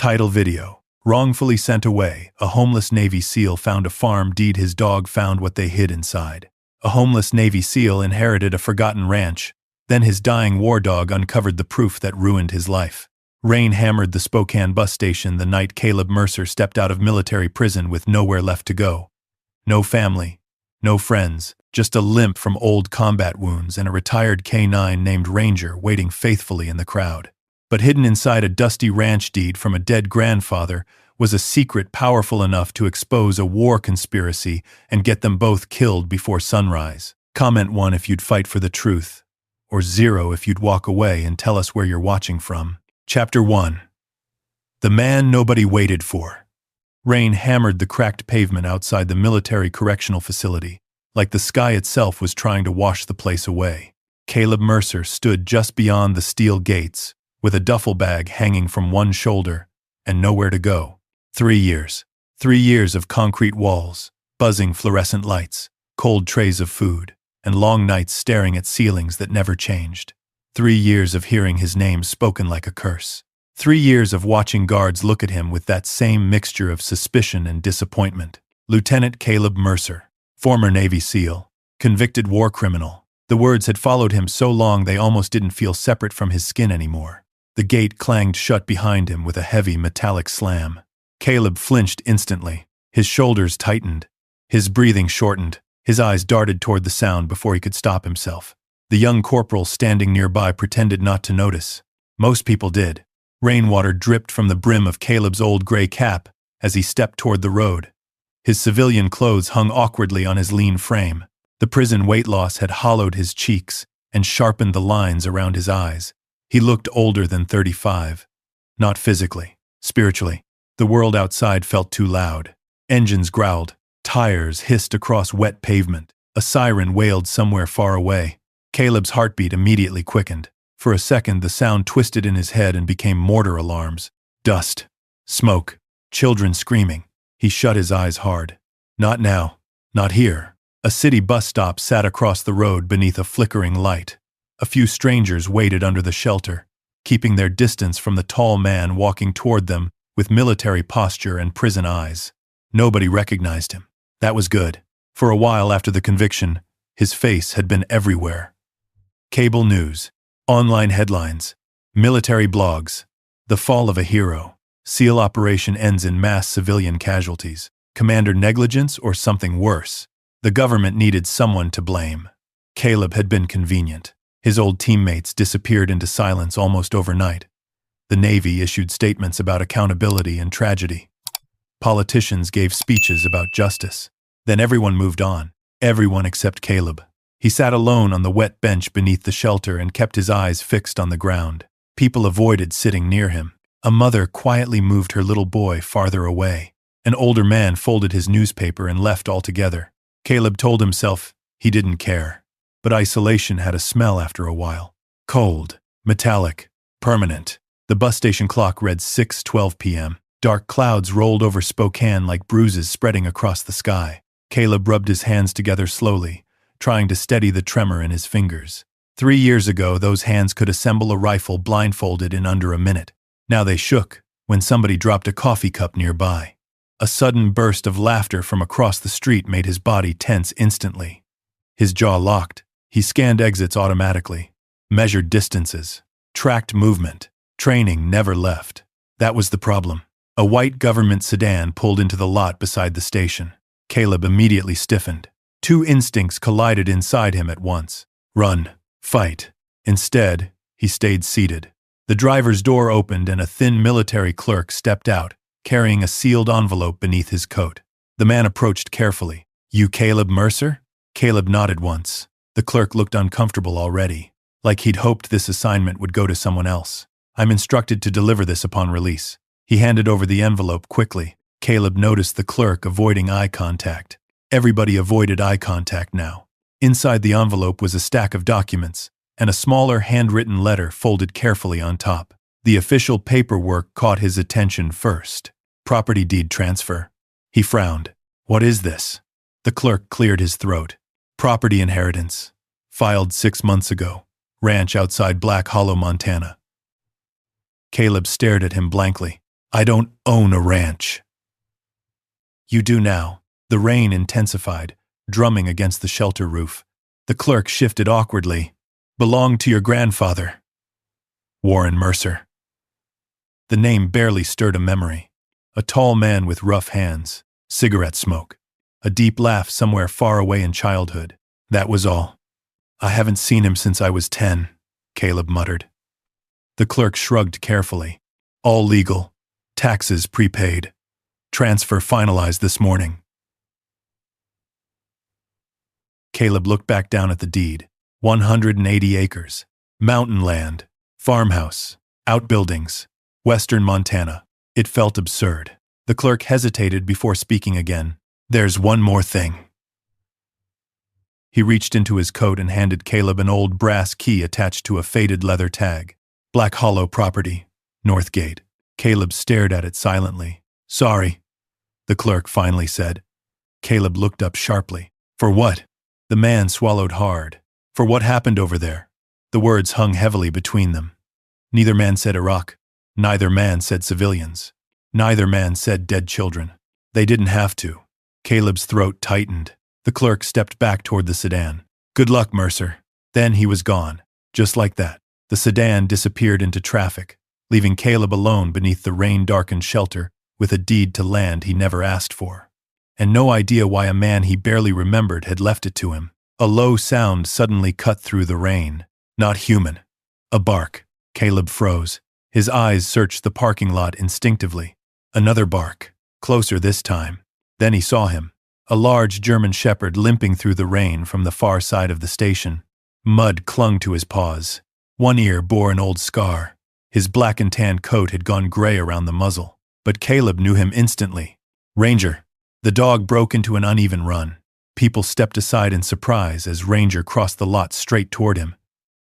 Title video. Wrongfully sent away. A homeless Navy SEAL found a farm deed. His dog found what they hid inside. A homeless Navy SEAL inherited a forgotten ranch. Then his dying war dog uncovered the proof that ruined his life. Rain hammered the Spokane bus station the night Caleb Mercer stepped out of military prison with nowhere left to go. No family, no friends, just a limp from old combat wounds and a retired K-9 named Ranger waiting faithfully in the crowd. But hidden inside a dusty ranch deed from a dead grandfather was a secret powerful enough to expose a war conspiracy and get them both killed before sunrise. Comment 1 if you'd fight for the truth, or 0 if you'd walk away and tell us where you're watching from. Chapter 1. The Man Nobody Waited For. Rain hammered the cracked pavement outside the military correctional facility, like the sky itself was trying to wash the place away. Caleb Mercer stood just beyond the steel gates, with a duffel bag hanging from one shoulder, and nowhere to go. 3 years. 3 years of concrete walls, buzzing fluorescent lights, cold trays of food, and long nights staring at ceilings that never changed. 3 years of hearing his name spoken like a curse. 3 years of watching guards look at him with that same mixture of suspicion and disappointment. Lieutenant Caleb Mercer, former Navy SEAL, convicted war criminal. The words had followed him so long they almost didn't feel separate from his skin anymore. The gate clanged shut behind him with a heavy metallic slam. Caleb flinched instantly. His shoulders tightened. His breathing shortened. His eyes darted toward the sound before he could stop himself. The young corporal standing nearby pretended not to notice. Most people did. Rainwater dripped from the brim of Caleb's old gray cap as he stepped toward the road. His civilian clothes hung awkwardly on his lean frame. The prison weight loss had hollowed his cheeks and sharpened the lines around his eyes. He looked older than 35. Not physically, spiritually. The world outside felt too loud. Engines growled. Tires hissed across wet pavement. A siren wailed somewhere far away. Caleb's heartbeat immediately quickened. For a second, the sound twisted in his head and became mortar alarms. Dust. Smoke. Children screaming. He shut his eyes hard. Not now. Not here. A city bus stop sat across the road beneath a flickering light. A few strangers waited under the shelter, keeping their distance from the tall man walking toward them with military posture and prison eyes. Nobody recognized him. That was good. For a while after the conviction, his face had been everywhere. Cable news, online headlines, military blogs. The fall of a hero. SEAL operation ends in mass civilian casualties. Commander negligence or something worse. The government needed someone to blame. Caleb had been convenient. His old teammates disappeared into silence almost overnight. The Navy issued statements about accountability and tragedy. Politicians gave speeches about justice. Then everyone moved on. Everyone except Caleb. He sat alone on the wet bench beneath the shelter and kept his eyes fixed on the ground. People avoided sitting near him. A mother quietly moved her little boy farther away. An older man folded his newspaper and left altogether. Caleb told himself he didn't care. But isolation had a smell after a while. Cold, metallic, permanent. The bus station clock read 6:12 p.m. Dark clouds rolled over Spokane like bruises spreading across the sky. Caleb rubbed his hands together slowly, trying to steady the tremor in his fingers. 3 years ago, those hands could assemble a rifle blindfolded in under a minute. Now they shook when somebody dropped a coffee cup nearby. A sudden burst of laughter from across the street made his body tense instantly. His jaw locked. He scanned exits automatically, measured distances, tracked movement. Training never left. That was the problem. A white government sedan pulled into the lot beside the station. Caleb immediately stiffened. Two instincts collided inside him at once. Run. Fight. Instead, he stayed seated. The driver's door opened and a thin military clerk stepped out, carrying a sealed envelope beneath his coat. The man approached carefully. "You Caleb Mercer?" Caleb nodded once. The clerk looked uncomfortable already, like he'd hoped this assignment would go to someone else. "I'm instructed to deliver this upon release." He handed over the envelope quickly. Caleb noticed the clerk avoiding eye contact. Everybody avoided eye contact now. Inside the envelope was a stack of documents, and a smaller handwritten letter folded carefully on top. The official paperwork caught his attention first. Property deed transfer. He frowned. "What is this?" The clerk cleared his throat. "Property inheritance. Filed 6 months ago. Ranch outside Black Hollow, Montana." Caleb stared at him blankly. I don't own a ranch. You do now. The rain intensified, drumming against the shelter roof. The clerk shifted awkwardly. Belonged to your grandfather. Warren Mercer. The name barely stirred a memory. A tall man with rough hands, cigarette smoke. A deep laugh somewhere far away in childhood. That was all. I haven't seen him since I was 10, Caleb muttered. The clerk shrugged carefully. All legal. Taxes prepaid. Transfer finalized this morning. Caleb looked back down at the deed. 180 acres. Mountain land. Farmhouse. Outbuildings. Western Montana. It felt absurd. The clerk hesitated before speaking again. There's one more thing. He reached into his coat and handed Caleb an old brass key attached to a faded leather tag. Black Hollow property. Northgate. Caleb stared at it silently. Sorry, the clerk finally said. Caleb looked up sharply. For what? The man swallowed hard. For what happened over there? The words hung heavily between them. Neither man said Iraq. Neither man said civilians. Neither man said dead children. They didn't have to. Caleb's throat tightened. The clerk stepped back toward the sedan. Good luck, Mercer. Then he was gone. Just like that. The sedan disappeared into traffic, leaving Caleb alone beneath the rain-darkened shelter with a deed to land he never asked for. And no idea why a man he barely remembered had left it to him. A low sound suddenly cut through the rain. Not human. A bark. Caleb froze. His eyes searched the parking lot instinctively. Another bark. Closer this time. Then he saw him. A large German shepherd limping through the rain from the far side of the station. Mud clung to his paws. One ear bore an old scar. His black and tan coat had gone gray around the muzzle. But Caleb knew him instantly. Ranger. The dog broke into an uneven run. People stepped aside in surprise as Ranger crossed the lot straight toward him.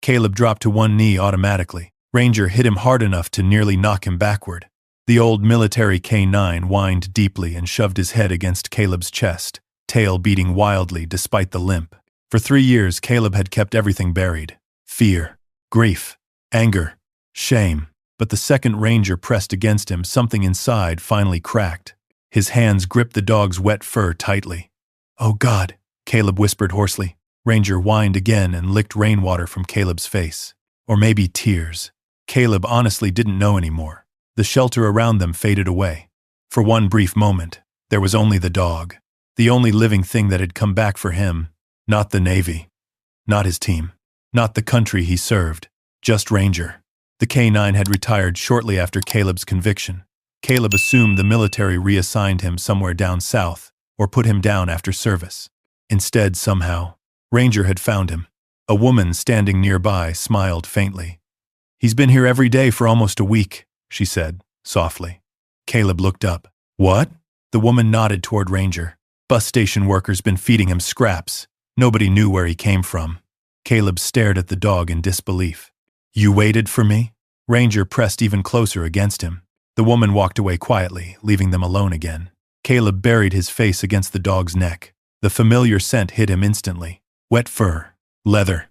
Caleb dropped to one knee automatically. Ranger hit him hard enough to nearly knock him backward. The old military K9 whined deeply and shoved his head against Caleb's chest, tail beating wildly despite the limp. For 3 years, Caleb had kept everything buried. Fear, grief, anger, shame. But the second Ranger pressed against him, something inside finally cracked. His hands gripped the dog's wet fur tightly. Oh God, Caleb whispered hoarsely. Ranger whined again and licked rainwater from Caleb's face. Or maybe tears. Caleb honestly didn't know anymore. The shelter around them faded away. For one brief moment, there was only the dog. The only living thing that had come back for him. Not the Navy. Not his team. Not the country he served. Just Ranger. The K9 had retired shortly after Caleb's conviction. Caleb assumed the military reassigned him somewhere down south, or put him down after service. Instead, somehow, Ranger had found him. A woman standing nearby smiled faintly. He's been here every day for almost a week, she said, softly. Caleb looked up. What? The woman nodded toward Ranger. Bus station workers been feeding him scraps. Nobody knew where he came from. Caleb stared at the dog in disbelief. You waited for me? Ranger pressed even closer against him. The woman walked away quietly, leaving them alone again. Caleb buried his face against the dog's neck. The familiar scent hit him instantly. Wet fur, leather,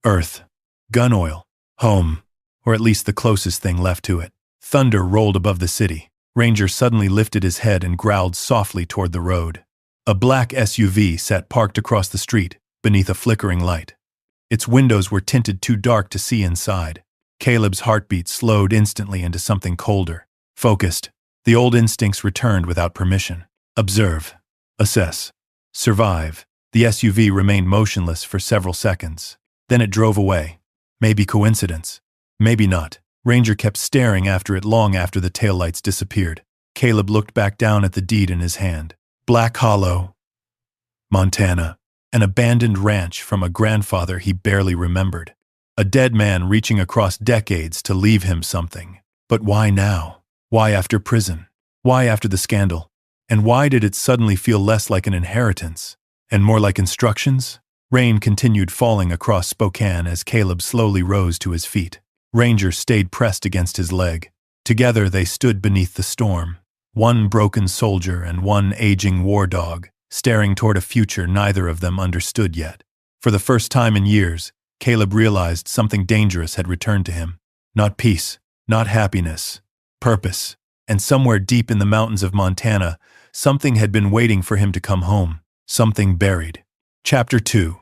earth, gun oil, home, or at least the closest thing left to it. Thunder rolled above the city. Ranger suddenly lifted his head and growled softly toward the road. A black SUV sat parked across the street, beneath a flickering light. Its windows were tinted too dark to see inside. Caleb's heartbeat slowed instantly into something colder. Focused, the old instincts returned without permission. Observe. Assess. Survive. The SUV remained motionless for several seconds. Then it drove away. Maybe coincidence. Maybe not. Ranger kept staring after it long after the taillights disappeared. Caleb looked back down at the deed in his hand. Black Hollow, Montana. An abandoned ranch from a grandfather he barely remembered. A dead man reaching across decades to leave him something. But why now? Why after prison? Why after the scandal? And why did it suddenly feel less like an inheritance, and more like instructions? Rain continued falling across Spokane as Caleb slowly rose to his feet. Ranger stayed pressed against his leg. Together they stood beneath the storm. One broken soldier and one aging war dog, staring toward a future neither of them understood yet. For the first time in years, Caleb realized something dangerous had returned to him. Not peace, not happiness. Purpose. And somewhere deep in the mountains of Montana, something had been waiting for him to come home. Something buried. Chapter 2.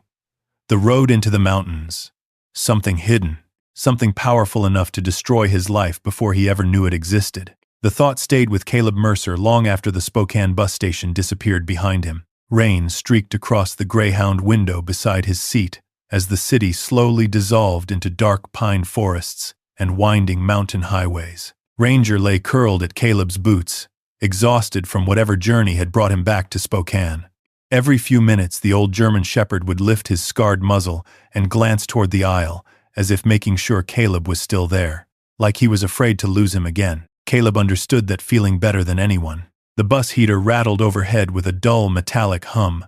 The Road into the Mountains. Something hidden. Something powerful enough to destroy his life before he ever knew it existed. The thought stayed with Caleb Mercer long after the Spokane bus station disappeared behind him. Rain streaked across the Greyhound window beside his seat as the city slowly dissolved into dark pine forests and winding mountain highways. Ranger lay curled at Caleb's boots, exhausted from whatever journey had brought him back to Spokane. Every few minutes the old German shepherd would lift his scarred muzzle and glance toward the aisle, as if making sure Caleb was still there, like he was afraid to lose him again. Caleb understood that feeling better than anyone. The bus heater rattled overhead with a dull metallic hum.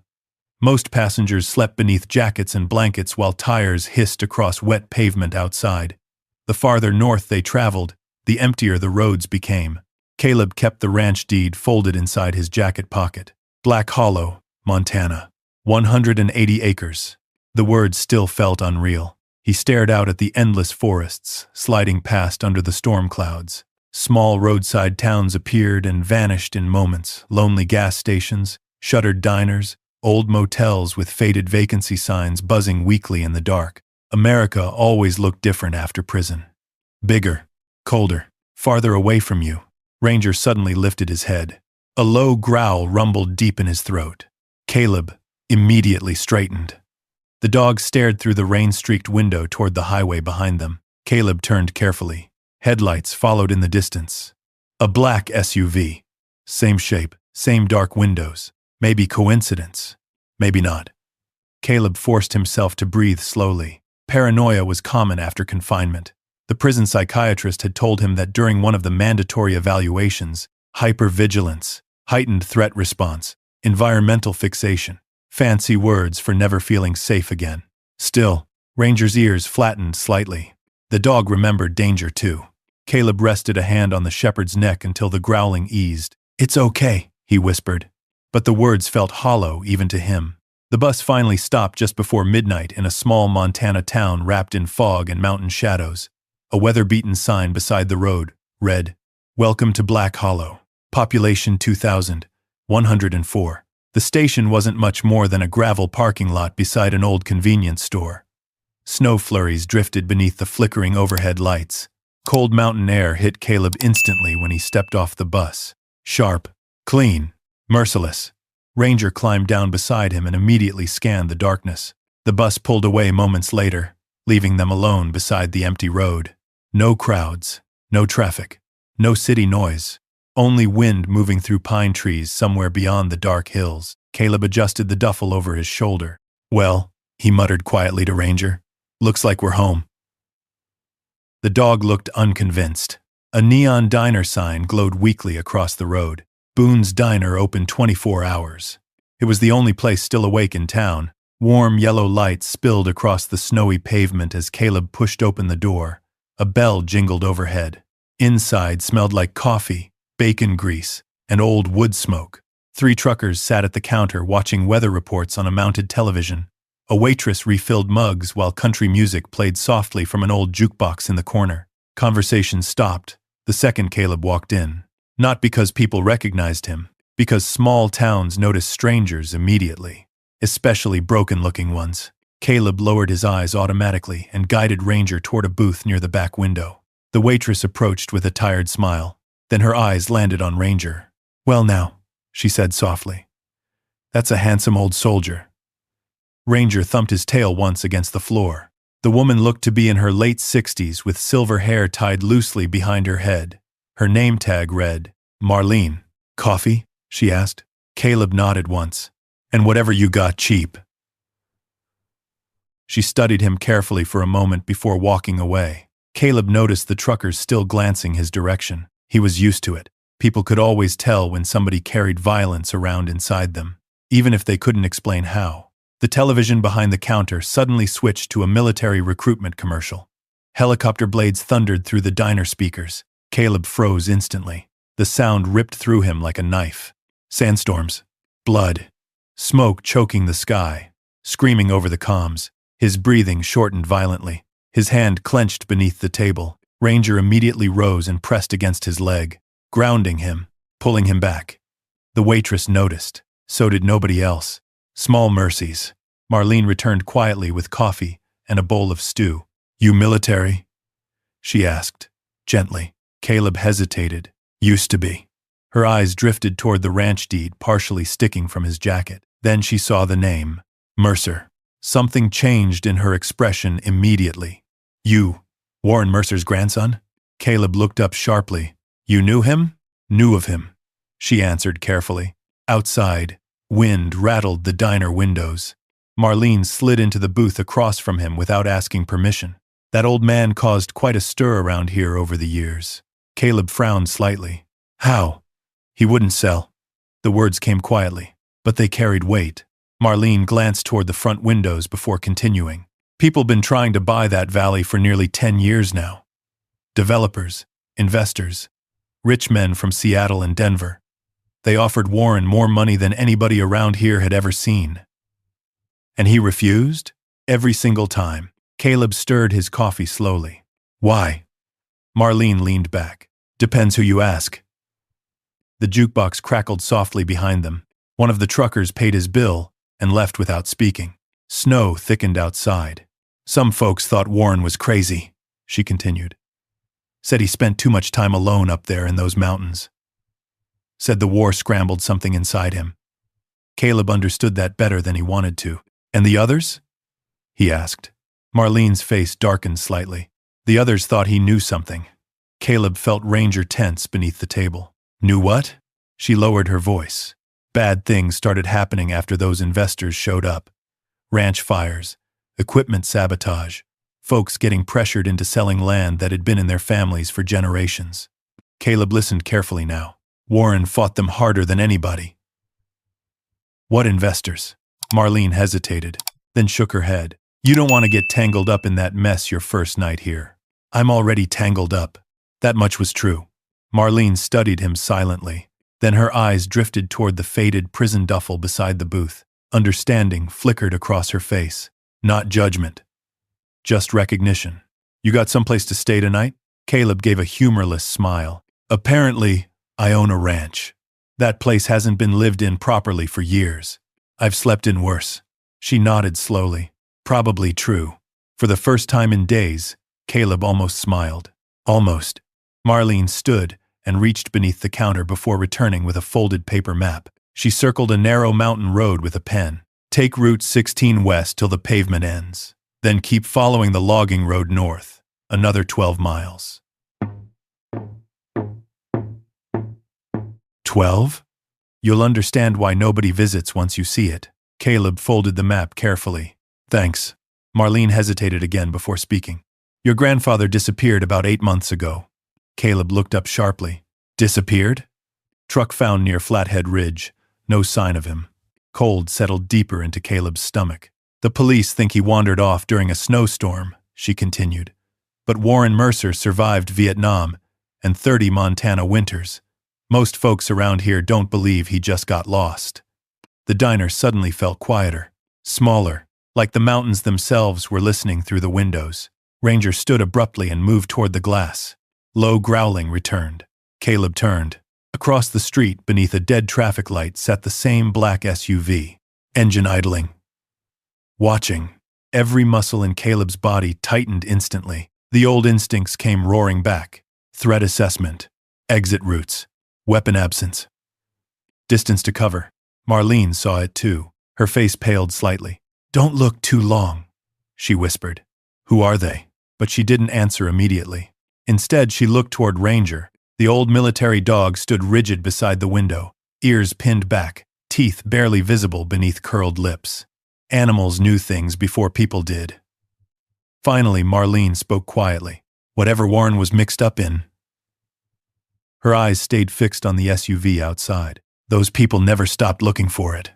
Most passengers slept beneath jackets and blankets while tires hissed across wet pavement outside. The farther north they traveled, the emptier the roads became. Caleb kept the ranch deed folded inside his jacket pocket. Black Hollow, Montana. 180 acres. The words still felt unreal. He stared out at the endless forests, sliding past under the storm clouds. Small roadside towns appeared and vanished in moments, lonely gas stations, shuttered diners, old motels with faded vacancy signs buzzing weakly in the dark. America always looked different after prison. Bigger, colder, farther away from you. Ranger suddenly lifted his head. A low growl rumbled deep in his throat. Caleb immediately straightened. The dog stared through the rain-streaked window toward the highway behind them. Caleb turned carefully. Headlights followed in the distance. A black SUV. Same shape, same dark windows. Maybe coincidence. Maybe not. Caleb forced himself to breathe slowly. Paranoia was common after confinement. The prison psychiatrist had told him that during one of the mandatory evaluations, hypervigilance, heightened threat response, environmental fixation, fancy words for never feeling safe again. Still, Ranger's ears flattened slightly. The dog remembered danger too. Caleb rested a hand on the shepherd's neck until the growling eased. "It's okay," he whispered. But the words felt hollow even to him. The bus finally stopped just before midnight in a small Montana town wrapped in fog and mountain shadows. A weather-beaten sign beside the road read, "Welcome to Black Hollow. Population 2,104. The station wasn't much more than a gravel parking lot beside an old convenience store. Snow flurries drifted beneath the flickering overhead lights. Cold mountain air hit Caleb instantly when he stepped off the bus. Sharp, clean, merciless. Ranger climbed down beside him and immediately scanned the darkness. The bus pulled away moments later, leaving them alone beside the empty road. No crowds, no traffic, no city noise. Only wind moving through pine trees somewhere beyond the dark hills. Caleb adjusted the duffel over his shoulder. "Well," he muttered quietly to Ranger, "looks like we're home." The dog looked unconvinced. A neon diner sign glowed weakly across the road. Boone's Diner opened 24 hours. It was the only place still awake in town. Warm yellow light spilled across the snowy pavement as Caleb pushed open the door. A bell jingled overhead. Inside smelled like coffee, bacon grease, and old wood smoke. 3 truckers sat at the counter watching weather reports on a mounted television. A waitress refilled mugs while country music played softly from an old jukebox in the corner. Conversation stopped the second Caleb walked in. Not because people recognized him, because small towns notice strangers immediately, especially broken-looking ones. Caleb lowered his eyes automatically and guided Ranger toward a booth near the back window. The waitress approached with a tired smile. Then her eyes landed on Ranger. "Well now," she said softly. "That's a handsome old soldier." Ranger thumped his tail once against the floor. The woman looked to be in her late 60s with silver hair tied loosely behind her head. Her name tag read, "Marlene." "Coffee?" she asked. Caleb nodded once. "And whatever you got cheap." She studied him carefully for a moment before walking away. Caleb noticed the truckers still glancing his direction. He was used to it. People could always tell when somebody carried violence around inside them, even if they couldn't explain how. The television behind the counter suddenly switched to a military recruitment commercial. Helicopter blades thundered through the diner speakers. Caleb froze instantly. The sound ripped through him like a knife. Sandstorms. Blood. Smoke choking the sky. Screaming over the comms. His breathing shortened violently. His hand clenched beneath the table. Ranger immediately rose and pressed against his leg. grounding him, pulling him back. The waitress noticed. So did nobody else. Small mercies. Marlene returned quietly with coffee and a bowl of stew. You military? She asked, gently. Caleb hesitated. Used to be. Her eyes drifted toward the ranch deed partially sticking from his jacket. Then she saw the name, Mercer. Something changed in her expression immediately. You, Warren Mercer's grandson? Caleb looked up sharply. You knew him? Knew of him, she answered carefully. Outside, wind rattled the diner windows. Marlene slid into the booth across from him without asking permission. That old man caused quite a stir around here over the years. Caleb frowned slightly. How? He wouldn't sell. The words came quietly, but they carried weight. Marlene glanced toward the front windows before continuing. People been trying to buy that valley for nearly 10 years now. Developers, investors, rich men from Seattle and Denver. They offered Warren more money than anybody around here had ever seen. And he refused? Every single time. Caleb stirred his coffee slowly. Why? Marlene leaned back. Depends who you ask. The jukebox crackled softly behind them. One of the truckers paid his bill and left without speaking. Snow thickened outside. Some folks thought Warren was crazy, she continued. Said he spent too much time alone up there in those mountains. Said the war scrambled something inside him. Caleb understood that better than he wanted to. And the others? He asked. Marlene's face darkened slightly. The others thought he knew something. Caleb felt Ranger tense beneath the table. Knew what? She lowered her voice. Bad things started happening after those investors showed up. Ranch fires, equipment sabotage, folks getting pressured into selling land that had been in their families for generations. Caleb listened carefully now. Warren fought them harder than anybody. What investors? Marlene hesitated, then shook her head. You don't want to get tangled up in that mess your first night here. I'm already tangled up. That much was true. Marlene studied him silently. Then her eyes drifted toward the faded prison duffel beside the booth. Understanding flickered across her face. Not judgment. Just recognition. You got someplace to stay tonight? Caleb gave a humorless smile. Apparently, I own a ranch. That place hasn't been lived in properly for years. I've slept in worse. She nodded slowly. Probably true. For the first time in days, Caleb almost smiled. Almost. Marlene stood and reached beneath the counter before returning with a folded paper map. She circled a narrow mountain road with a pen. Take Route 16 west till the pavement ends. Then keep following the logging road north. Another 12 miles. 12? You'll understand why nobody visits once you see it. Caleb folded the map carefully. Thanks. Marlene hesitated again before speaking. Your grandfather disappeared about 8 months ago. Caleb looked up sharply. Disappeared? Truck found near Flathead Ridge. No sign of him. Cold settled deeper into Caleb's stomach. The police think he wandered off during a snowstorm, she continued. But Warren Mercer survived Vietnam and 30 Montana winters. Most folks around here don't believe he just got lost. The diner suddenly felt quieter, smaller, like the mountains themselves were listening through the windows. Ranger stood abruptly and moved toward the glass. Low growling returned. Caleb turned. Across the street, beneath a dead traffic light, sat the same black SUV, engine idling. Watching. Every muscle in Caleb's body tightened instantly. The old instincts came roaring back. Threat assessment. Exit routes. Weapon absence. Distance to cover. Marlene saw it too. Her face paled slightly. Don't look too long, she whispered. Who are they? But she didn't answer immediately. Instead, she looked toward Ranger. The old military dog stood rigid beside the window, ears pinned back, teeth barely visible beneath curled lips. Animals knew things before people did. Finally, Marlene spoke quietly. Whatever Warren was mixed up in. Her eyes stayed fixed on the SUV outside. Those people never stopped looking for it.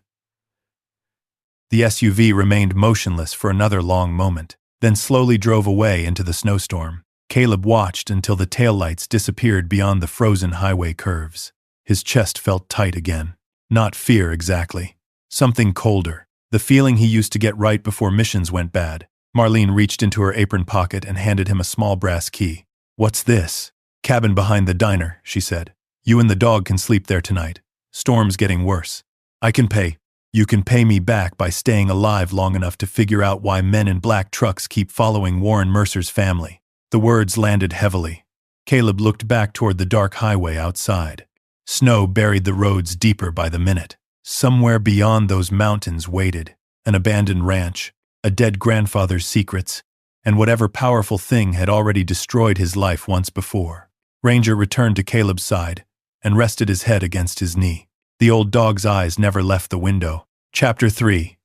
The SUV remained motionless for another long moment, then slowly drove away into the snowstorm. Caleb watched until the taillights disappeared beyond the frozen highway curves. His chest felt tight again. Not fear exactly. Something colder. The feeling he used to get right before missions went bad. Marlene reached into her apron pocket and handed him a small brass key. What's this? Cabin behind the diner, she said. You and the dog can sleep there tonight. Storm's getting worse. I can pay. You can pay me back by staying alive long enough to figure out why men in black trucks keep following Warren Mercer's family." The words landed heavily. Caleb looked back toward the dark highway outside. Snow buried the roads deeper by the minute. Somewhere beyond those mountains waited an abandoned ranch, a dead grandfather's secrets, and whatever powerful thing had already destroyed his life once before. Ranger returned to Caleb's side and rested his head against his knee. The old dog's eyes never left the window. Chapter 3.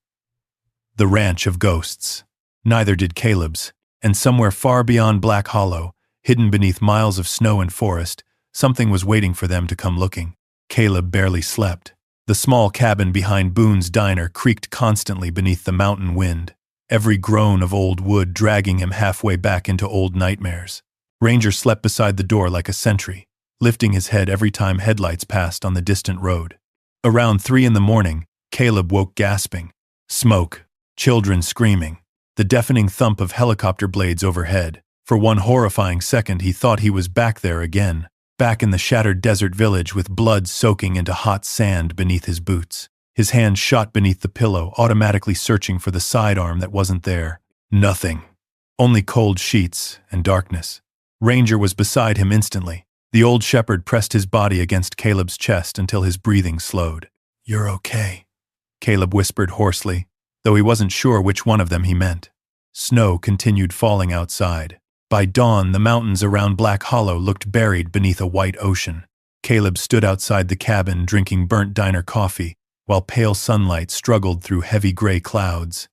The Ranch of Ghosts. Neither did Caleb's, and somewhere far beyond Black Hollow, hidden beneath miles of snow and forest, something was waiting for them to come looking. Caleb barely slept. The small cabin behind Boone's diner creaked constantly beneath the mountain wind, every groan of old wood dragging him halfway back into old nightmares. Ranger slept beside the door like a sentry, lifting his head every time headlights passed on the distant road. Around 3 in the morning, Caleb woke gasping. Smoke, children screaming, the deafening thump of helicopter blades overhead. For one horrifying second he thought he was back there again, back in the shattered desert village with blood soaking into hot sand beneath his boots. His hand shot beneath the pillow, automatically searching for the sidearm that wasn't there. Nothing. Only cold sheets and darkness. Ranger was beside him instantly. The old shepherd pressed his body against Caleb's chest until his breathing slowed. "You're okay," Caleb whispered hoarsely, though he wasn't sure which one of them he meant. Snow continued falling outside. By dawn, the mountains around Black Hollow looked buried beneath a white ocean. Caleb stood outside the cabin drinking burnt diner coffee, while pale sunlight struggled through heavy gray clouds.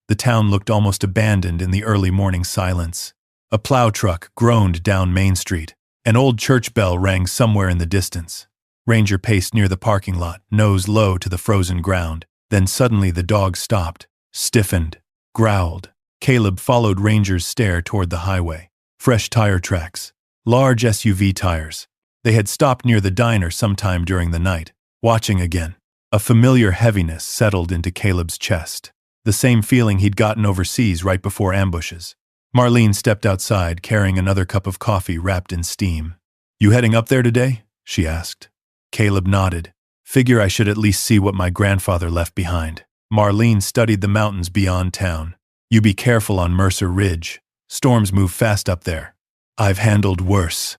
The town looked almost abandoned in the early morning silence. A plow truck groaned down Main Street. An old church bell rang somewhere in the distance. Ranger paced near the parking lot, nose low to the frozen ground. Then suddenly the dog stopped, stiffened, growled. Caleb followed Ranger's stare toward the highway. Fresh tire tracks. Large SUV tires. They had stopped near the diner sometime during the night. Watching again. A familiar heaviness settled into Caleb's chest. The same feeling he'd gotten overseas right before ambushes. Marlene stepped outside, carrying another cup of coffee wrapped in steam. "You heading up there today?" she asked. Caleb nodded. "Figure I should at least see what my grandfather left behind." Marlene studied the mountains beyond town. "You be careful on Mercer Ridge. Storms move fast up there. I've handled worse."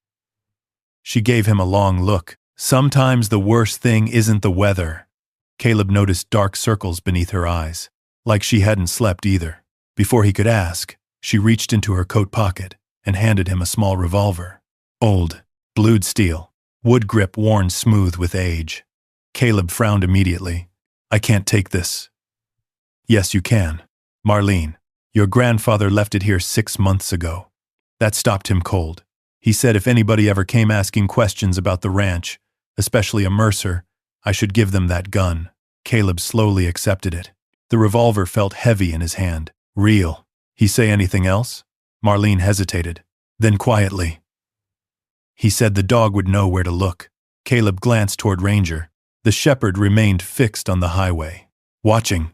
She gave him a long look. "Sometimes the worst thing isn't the weather." Caleb noticed dark circles beneath her eyes, like she hadn't slept either. Before he could ask, she reached into her coat pocket and handed him a small revolver. Old, blued steel, wood grip worn smooth with age. Caleb frowned immediately. "I can't take this." "Yes, you can. Marlene, your grandfather left it here 6 months ago." That stopped him cold. He said if anybody ever came asking questions about the ranch, especially a Mercer, I should give them that gun. Caleb slowly accepted it. The revolver felt heavy in his hand. "Real. He say anything else?" Marlene hesitated. Then quietly, "He said the dog would know where to look." Caleb glanced toward Ranger. The shepherd remained fixed on the highway. Watching.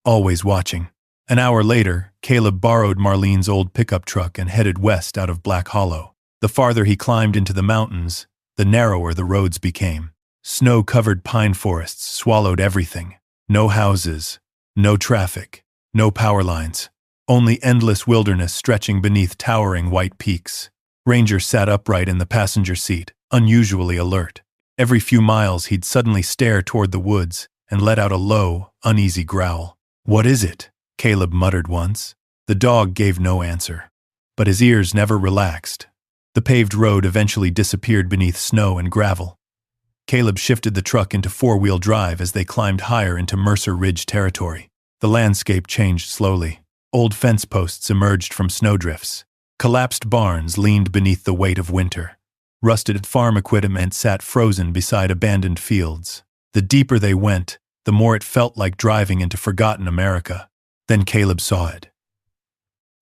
Always watching. An hour later, Caleb borrowed Marlene's old pickup truck and headed west out of Black Hollow. The farther he climbed into the mountains, the narrower the roads became. Snow-covered pine forests swallowed everything. No houses, no traffic, no power lines. Only endless wilderness stretching beneath towering white peaks. Ranger sat upright in the passenger seat, unusually alert. Every few miles he'd suddenly stare toward the woods and let out a low, uneasy growl. "What is it?" Caleb muttered once. The dog gave no answer. But his ears never relaxed. The paved road eventually disappeared beneath snow and gravel. Caleb shifted the truck into 4-wheel drive as they climbed higher into Mercer Ridge territory. The landscape changed slowly. Old fence posts emerged from snowdrifts. Collapsed barns leaned beneath the weight of winter. Rusted farm equipment sat frozen beside abandoned fields. The deeper they went, the more it felt like driving into forgotten America. Then Caleb saw it.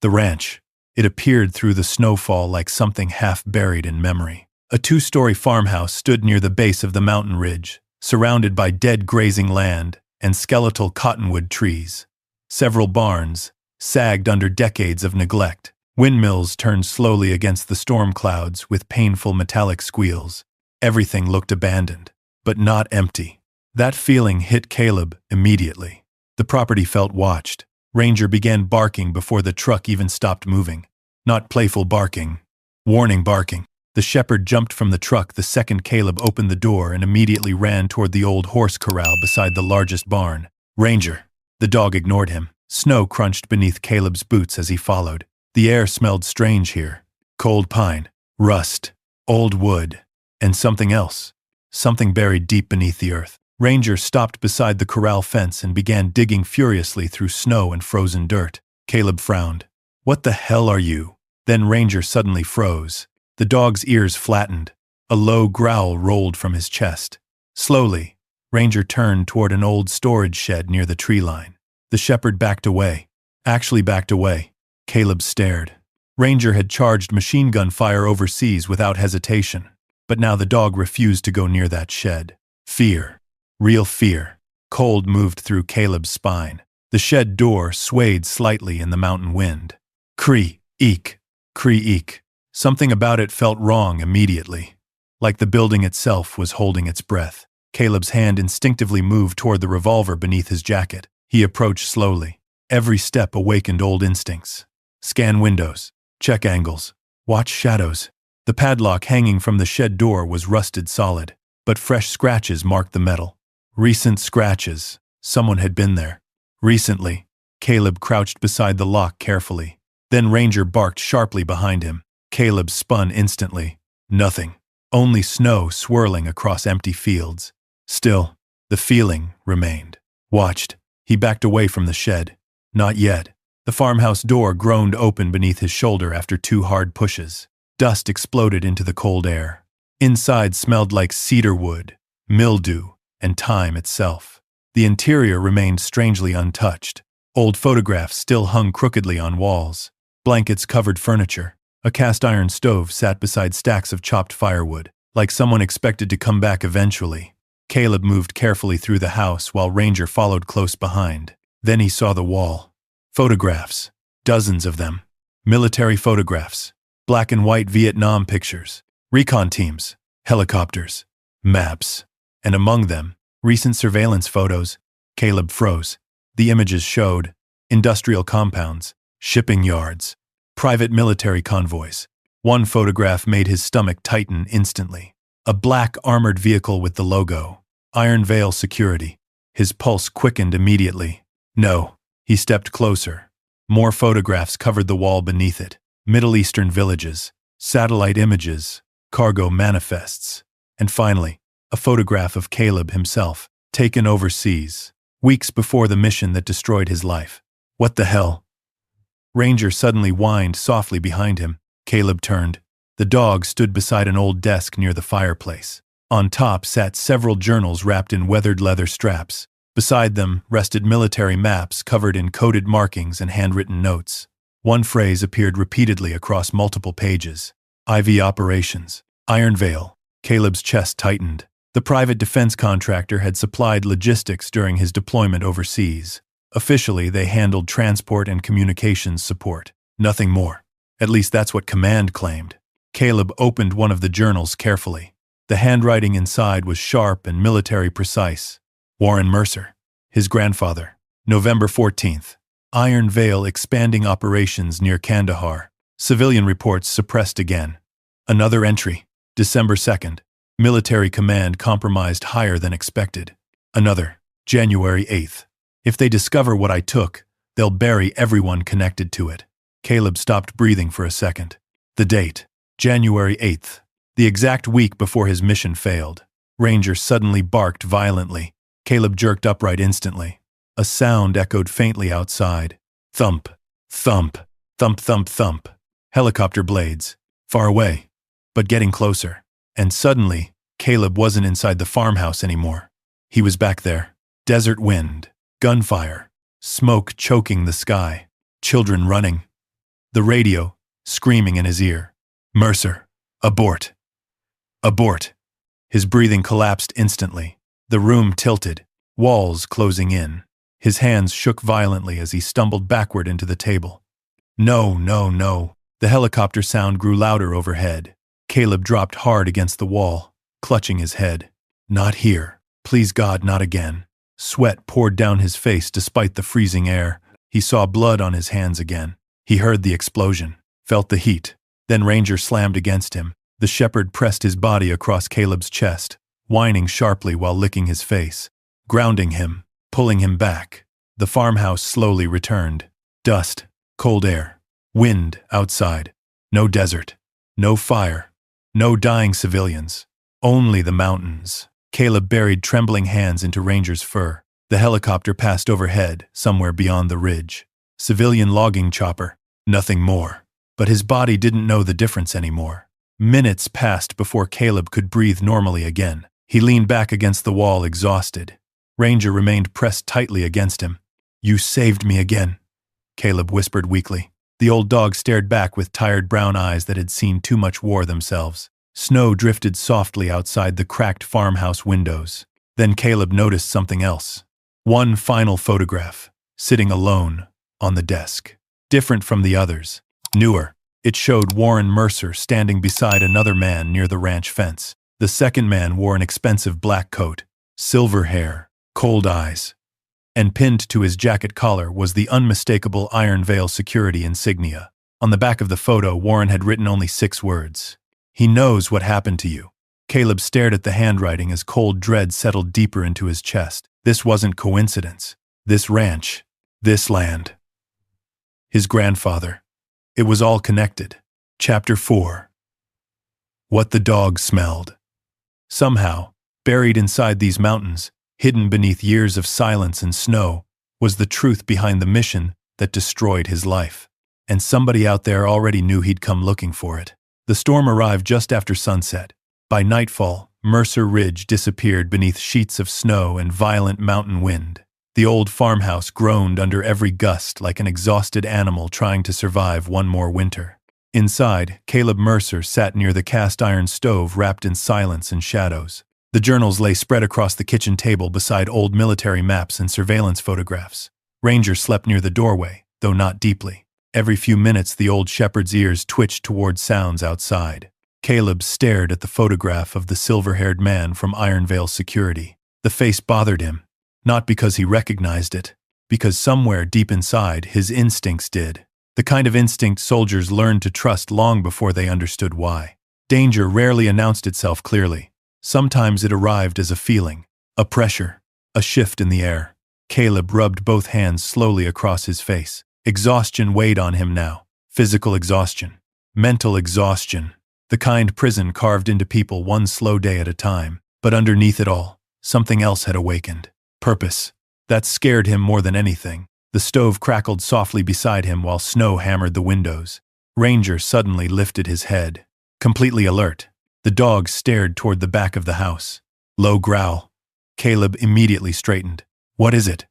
The ranch. It appeared through the snowfall like something half buried in memory. A 2-story farmhouse stood near the base of the mountain ridge, surrounded by dead grazing land and skeletal cottonwood trees. Several barns sagged under decades of neglect. Windmills turned slowly against the storm clouds with painful metallic squeals. Everything looked abandoned, but not empty. That feeling hit Caleb immediately. The property felt watched. Ranger began barking before the truck even stopped moving. Not playful barking. Warning barking. The shepherd jumped from the truck the second Caleb opened the door and immediately ran toward the old horse corral beside the largest barn. Ranger. The dog ignored him. Snow crunched beneath Caleb's boots as he followed. The air smelled strange here. Cold pine, rust, old wood, and something else. Something buried deep beneath the earth. Ranger stopped beside the corral fence and began digging furiously through snow and frozen dirt. Caleb frowned. "What the hell are you?" Then Ranger suddenly froze. The dog's ears flattened. A low growl rolled from his chest. Slowly, Ranger turned toward an old storage shed near the tree line. The shepherd backed away. Actually backed away. Caleb stared. Ranger had charged machine gun fire overseas without hesitation, but now the dog refused to go near that shed. Fear. Real fear. Cold moved through Caleb's spine. The shed door swayed slightly in the mountain wind. Cree-eek. Cree-eek. Something about it felt wrong immediately. Like the building itself was holding its breath. Caleb's hand instinctively moved toward the revolver beneath his jacket. He approached slowly. Every step awakened old instincts. Scan windows. Check angles. Watch shadows. The padlock hanging from the shed door was rusted solid, but fresh scratches marked the metal. Recent scratches. Someone had been there. Recently. Caleb crouched beside the lock carefully. Then Ranger barked sharply behind him. Caleb spun instantly. Nothing. Only snow swirling across empty fields. Still, the feeling remained. Watched. He backed away from the shed. Not yet. The farmhouse door groaned open beneath his shoulder after 2 hard pushes. Dust exploded into the cold air. Inside smelled like cedar wood, mildew, and time itself. The interior remained strangely untouched. Old photographs still hung crookedly on walls. Blankets covered furniture. A cast-iron stove sat beside stacks of chopped firewood, like someone expected to come back eventually. Caleb moved carefully through the house while Ranger followed close behind. Then he saw the wall. Photographs. Dozens of them. Military photographs. Black and white Vietnam pictures. Recon teams. Helicopters. Maps. And among them, recent surveillance photos. Caleb froze. The images showed industrial compounds, shipping yards, private military convoys. One photograph made his stomach tighten instantly. A black armored vehicle with the logo, Iron Veil Security. His pulse quickened immediately. No. He stepped closer. More photographs covered the wall beneath it. Middle Eastern villages, satellite images, cargo manifests, and finally, a photograph of Caleb himself, taken overseas, weeks before the mission that destroyed his life. What the hell? Ranger suddenly whined softly behind him. Caleb turned. The dog stood beside an old desk near the fireplace. On top sat several journals wrapped in weathered leather straps. Beside them rested military maps covered in coded markings and handwritten notes. One phrase appeared repeatedly across multiple pages. IV operations. Iron Veil. Caleb's chest tightened. The private defense contractor had supplied logistics during his deployment overseas. Officially, they handled transport and communications support. Nothing more. At least that's what command claimed. Caleb opened one of the journals carefully. The handwriting inside was sharp and military precise. Warren Mercer, his grandfather. November 14th. Iron Veil expanding operations near Kandahar. Civilian reports suppressed again. Another entry. December 2nd. Military command compromised higher than expected. Another. January 8th. If they discover what I took, they'll bury everyone connected to it. Caleb stopped breathing for a second. The date. January 8th. The exact week before his mission failed. Ranger suddenly barked violently. Caleb jerked upright instantly. A sound echoed faintly outside. Thump, thump, thump, thump, thump. Helicopter blades. Far away, but getting closer. And suddenly, Caleb wasn't inside the farmhouse anymore. He was back there. Desert wind, gunfire, smoke choking the sky, children running. The radio, screaming in his ear. Mercer, abort. Abort. His breathing collapsed instantly. The room tilted, walls closing in. His hands shook violently as he stumbled backward into the table. No, no, no. The helicopter sound grew louder overhead. Caleb dropped hard against the wall. clutching his head. Not here. Please God, not again. Sweat poured down his face despite the freezing air. He saw blood on his hands again. He heard the explosion, felt the heat. Then Ranger slammed against him. The shepherd pressed his body across Caleb's chest, whining sharply while licking his face, grounding him, pulling him back. The farmhouse slowly returned. Dust, cold air, wind outside. No desert, no fire, no dying civilians. Only the mountains. Caleb buried trembling hands into Ranger's fur. The helicopter passed overhead, somewhere beyond the ridge. Civilian logging chopper. Nothing more. But his body didn't know the difference anymore. Minutes passed before Caleb could breathe normally again. He leaned back against the wall, exhausted. Ranger remained pressed tightly against him. "You saved me again," Caleb whispered weakly. The old dog stared back with tired brown eyes that had seen too much war themselves. Snow drifted softly outside the cracked farmhouse windows. Then Caleb noticed something else. One final photograph, sitting alone on the desk. Different from the others. Newer. It showed Warren Mercer standing beside another man near the ranch fence. The second man wore an expensive black coat, silver hair, cold eyes, and pinned to his jacket collar was the unmistakable Iron Veil security insignia. On the back of the photo, Warren had written only 6 words. "He knows what happened to you." Caleb stared at the handwriting as cold dread settled deeper into his chest. This wasn't coincidence. This ranch, this land, his grandfather. It was all connected. Chapter 4. What the dog smelled. Somehow, buried inside these mountains, hidden beneath years of silence and snow, was the truth behind the mission that destroyed his life. And somebody out there already knew he'd come looking for it. The storm arrived just after sunset. By nightfall, Mercer Ridge disappeared beneath sheets of snow and violent mountain wind. The old farmhouse groaned under every gust like an exhausted animal trying to survive one more winter. Inside, Caleb Mercer sat near the cast-iron stove wrapped in silence and shadows. The journals lay spread across the kitchen table beside old military maps and surveillance photographs. Ranger slept near the doorway, though not deeply. Every few minutes the old shepherd's ears twitched toward sounds outside. Caleb stared at the photograph of the silver-haired man from Iron Veil Security. The face bothered him, not because he recognized it, because somewhere deep inside his instincts did. The kind of instinct soldiers learned to trust long before they understood why. Danger rarely announced itself clearly. Sometimes it arrived as a feeling, a pressure, a shift in the air. Caleb rubbed both hands slowly across his face. Exhaustion weighed on him now. Physical exhaustion. Mental exhaustion. The kind prison carved into people one slow day at a time. But underneath it all, something else had awakened. Purpose. That scared him more than anything. The stove crackled softly beside him while snow hammered the windows. Ranger suddenly lifted his head. Completely alert, the dog stared toward the back of the house. Low growl. Caleb immediately straightened. "What is it?"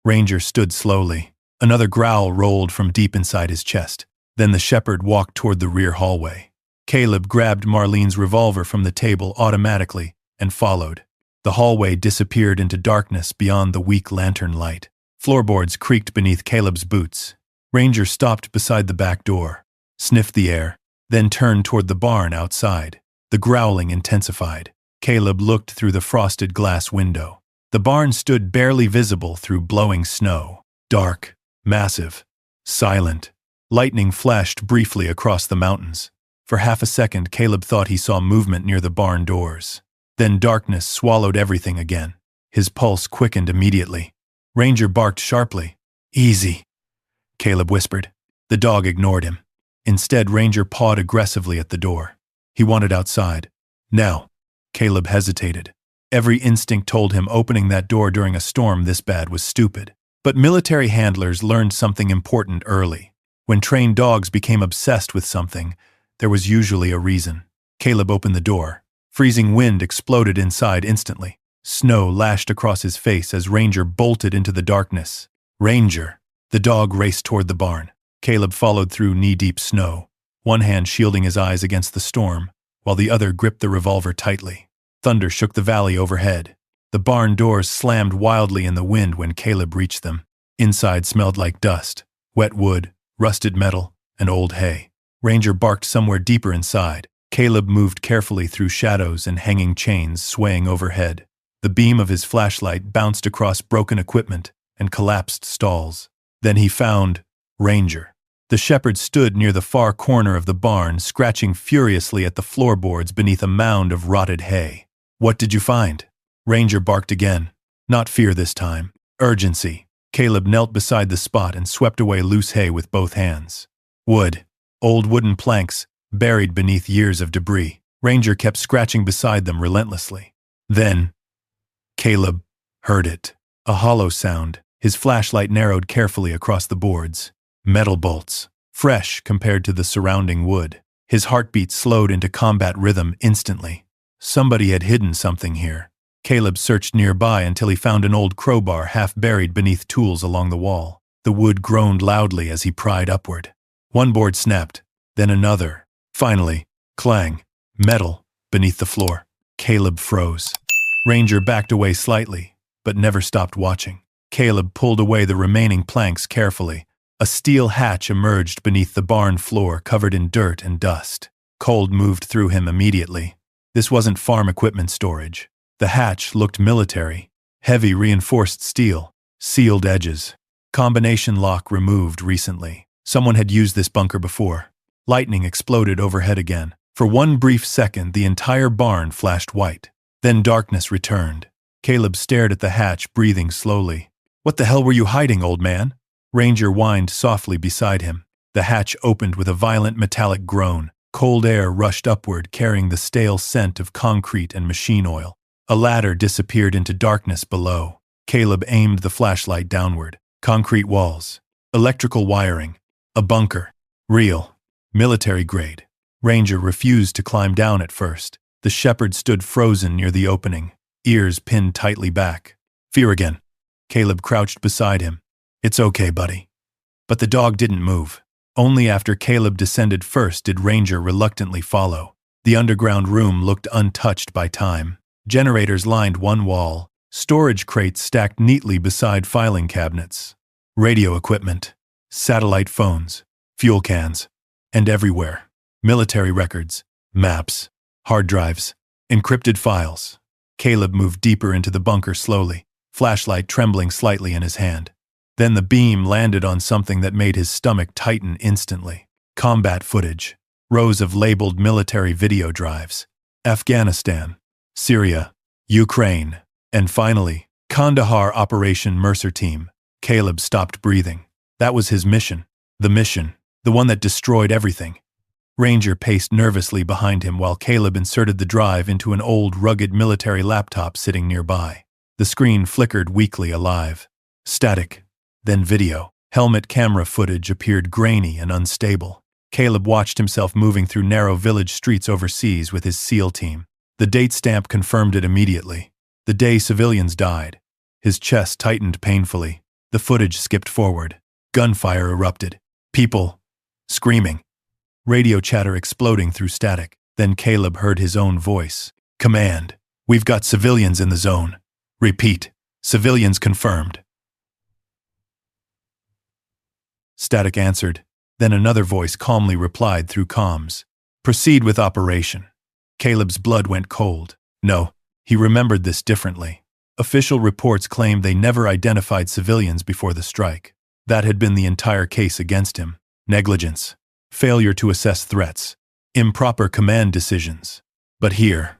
Ranger stood slowly. Another growl rolled from deep inside his chest. Then the shepherd walked toward the rear hallway. Caleb grabbed Marlene's revolver from the table automatically and followed. The hallway disappeared into darkness beyond the weak lantern light. Floorboards creaked beneath Caleb's boots. Ranger stopped beside the back door, sniffed the air, then turned toward the barn outside. The growling intensified. Caleb looked through the frosted glass window. The barn stood barely visible through blowing snow. Dark, massive, silent. Lightning flashed briefly across the mountains. For half a second, Caleb thought he saw movement near the barn doors. Then darkness swallowed everything again. His pulse quickened immediately. Ranger barked sharply. "Easy," Caleb whispered. The dog ignored him. Instead, Ranger pawed aggressively at the door. He wanted outside. Now. Caleb hesitated. Every instinct told him opening that door during a storm this bad was stupid. But military handlers learned something important early. When trained dogs became obsessed with something, there was usually a reason. Caleb opened the door. Freezing wind exploded inside instantly. Snow lashed across his face as Ranger bolted into the darkness. "Ranger!" The dog raced toward the barn. Caleb followed through knee-deep snow, one hand shielding his eyes against the storm, while the other gripped the revolver tightly. Thunder shook the valley overhead. The barn doors slammed wildly in the wind when Caleb reached them. Inside smelled like dust, wet wood, rusted metal, and old hay. Ranger barked somewhere deeper inside. Caleb moved carefully through shadows and hanging chains swaying overhead. The beam of his flashlight bounced across broken equipment and collapsed stalls. Then he found Ranger. The shepherd stood near the far corner of the barn, scratching furiously at the floorboards beneath a mound of rotted hay. "What did you find?" Ranger barked again. Not fear this time. Urgency. Caleb knelt beside the spot and swept away loose hay with both hands. Wood. Old wooden planks, buried beneath years of debris. Ranger kept scratching beside them relentlessly. Then, Caleb heard it. A hollow sound. His flashlight narrowed carefully across the boards. Metal bolts. Fresh compared to the surrounding wood. His heartbeat slowed into combat rhythm instantly. Somebody had hidden something here. Caleb searched nearby until he found an old crowbar half buried beneath tools along the wall. The wood groaned loudly as he pried upward. One board snapped, then another. Finally, clang, metal, beneath the floor. Caleb froze. Ranger backed away slightly, but never stopped watching. Caleb pulled away the remaining planks carefully. A steel hatch emerged beneath the barn floor, covered in dirt and dust. Cold moved through him immediately. This wasn't farm equipment storage. The hatch looked military. Heavy reinforced steel, sealed edges. Combination lock removed recently. Someone had used this bunker before. Lightning exploded overhead again. For one brief second, the entire barn flashed white. Then darkness returned. Caleb stared at the hatch, breathing slowly. "What the hell were you hiding, old man?" Ranger whined softly beside him. The hatch opened with a violent metallic groan. Cold air rushed upward, carrying the stale scent of concrete and machine oil. A ladder disappeared into darkness below. Caleb aimed the flashlight downward. Concrete walls. Electrical wiring. A bunker. Real. Military grade. Ranger refused to climb down at first. The shepherd stood frozen near the opening, ears pinned tightly back. "Fear again." Caleb crouched beside him. "It's okay, buddy." But the dog didn't move. Only after Caleb descended first did Ranger reluctantly follow. The underground room looked untouched by time. Generators lined one wall, storage crates stacked neatly beside filing cabinets. Radio equipment, satellite phones, fuel cans, and everywhere, military records, maps, hard drives, encrypted files. Caleb moved deeper into the bunker slowly, flashlight trembling slightly in his hand. Then the beam landed on something that made his stomach tighten instantly. Combat footage, rows of labeled military video drives. Afghanistan, Syria, Ukraine, and finally, Kandahar Operation Mercer Team. Caleb stopped breathing. That was his mission. The one that destroyed everything. Ranger paced nervously behind him while Caleb inserted the drive into an old, rugged military laptop sitting nearby. The screen flickered weakly alive. Static. Then video. Helmet camera footage appeared grainy and unstable. Caleb watched himself moving through narrow village streets overseas with his SEAL team. The date stamp confirmed it immediately. The day civilians died. His chest tightened painfully. The footage skipped forward. Gunfire erupted. People screaming. Radio chatter exploding through static. Then Caleb heard his own voice. "Command, we've got civilians in the zone. Repeat, civilians confirmed." Static answered. Then another voice calmly replied through comms. "Proceed with operation." Caleb's blood went cold. No, he remembered this differently. Official reports claimed they never identified civilians before the strike. That had been the entire case against him. Negligence. Failure to assess threats. Improper command decisions. But here,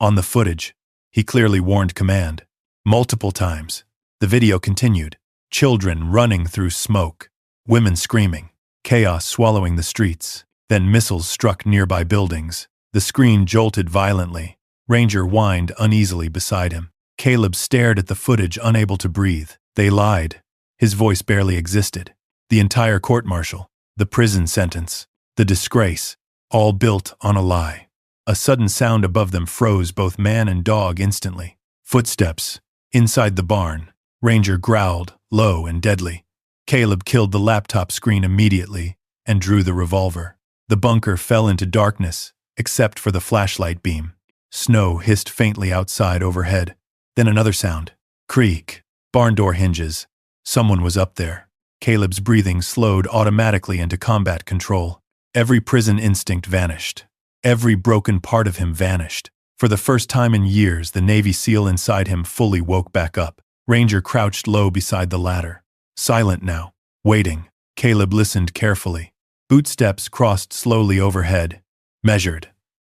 on the footage, he clearly warned command. Multiple times. The video continued. Children running through smoke. Women screaming. Chaos swallowing the streets. Then missiles struck nearby buildings. The screen jolted violently. Ranger whined uneasily beside him. Caleb stared at the footage, unable to breathe. They lied. His voice barely existed. The entire court-martial, the prison sentence, the disgrace, all built on a lie. A sudden sound above them froze both man and dog instantly. Footsteps. Inside the barn. Ranger growled, low and deadly. Caleb killed the laptop screen immediately and drew the revolver. The bunker fell into darkness, except for the flashlight beam. Snow hissed faintly outside overhead. Then another sound. Creak. Barn door hinges. Someone was up there. Caleb's breathing slowed automatically into combat control. Every prison instinct vanished. Every broken part of him vanished. For the first time in years, the Navy SEAL inside him fully woke back up. Ranger crouched low beside the ladder. Silent now. Waiting. Caleb listened carefully. Footsteps crossed slowly overhead. Measured.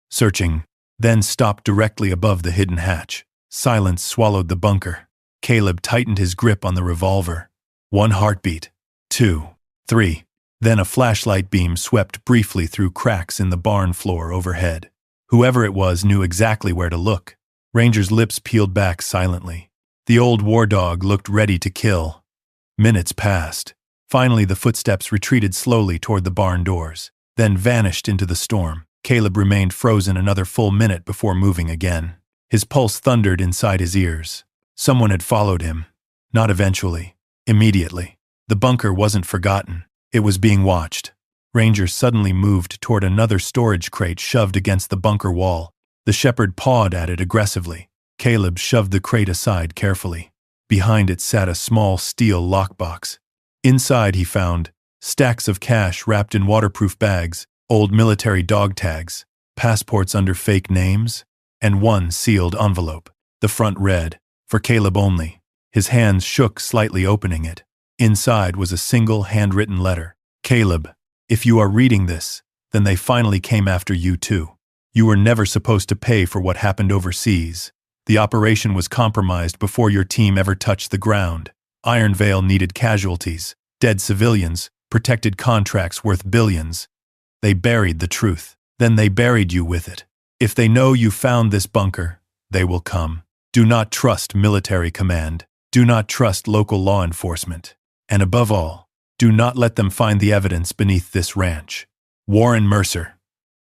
Searching. Then stopped directly above the hidden hatch. Silence swallowed the bunker. Caleb tightened his grip on the revolver. 1 heartbeat. 2. 3. Then a flashlight beam swept briefly through cracks in the barn floor overhead. Whoever it was knew exactly where to look. Ranger's lips peeled back silently. The old war dog looked ready to kill. Minutes passed. Finally, the footsteps retreated slowly toward the barn doors, then vanished into the storm. Caleb remained frozen another full minute before moving again. His pulse thundered inside his ears. Someone had followed him. Not eventually. Immediately. The bunker wasn't forgotten. It was being watched. Ranger suddenly moved toward another storage crate shoved against the bunker wall. The shepherd pawed at it aggressively. Caleb shoved the crate aside carefully. Behind it sat a small steel lockbox. Inside he found stacks of cash wrapped in waterproof bags, old military dog tags, passports under fake names, and one sealed envelope. The front read, "For Caleb only." His hands shook slightly opening it. Inside was a single handwritten letter. "Caleb, if you are reading this, then they finally came after you too. You were never supposed to pay for what happened overseas. The operation was compromised before your team ever touched the ground. Iron Veil needed casualties, dead civilians, protected contracts worth billions. They buried the truth. Then they buried you with it. If they know you found this bunker, they will come. Do not trust military command. Do not trust local law enforcement. And above all, do not let them find the evidence beneath this ranch. Warren Mercer."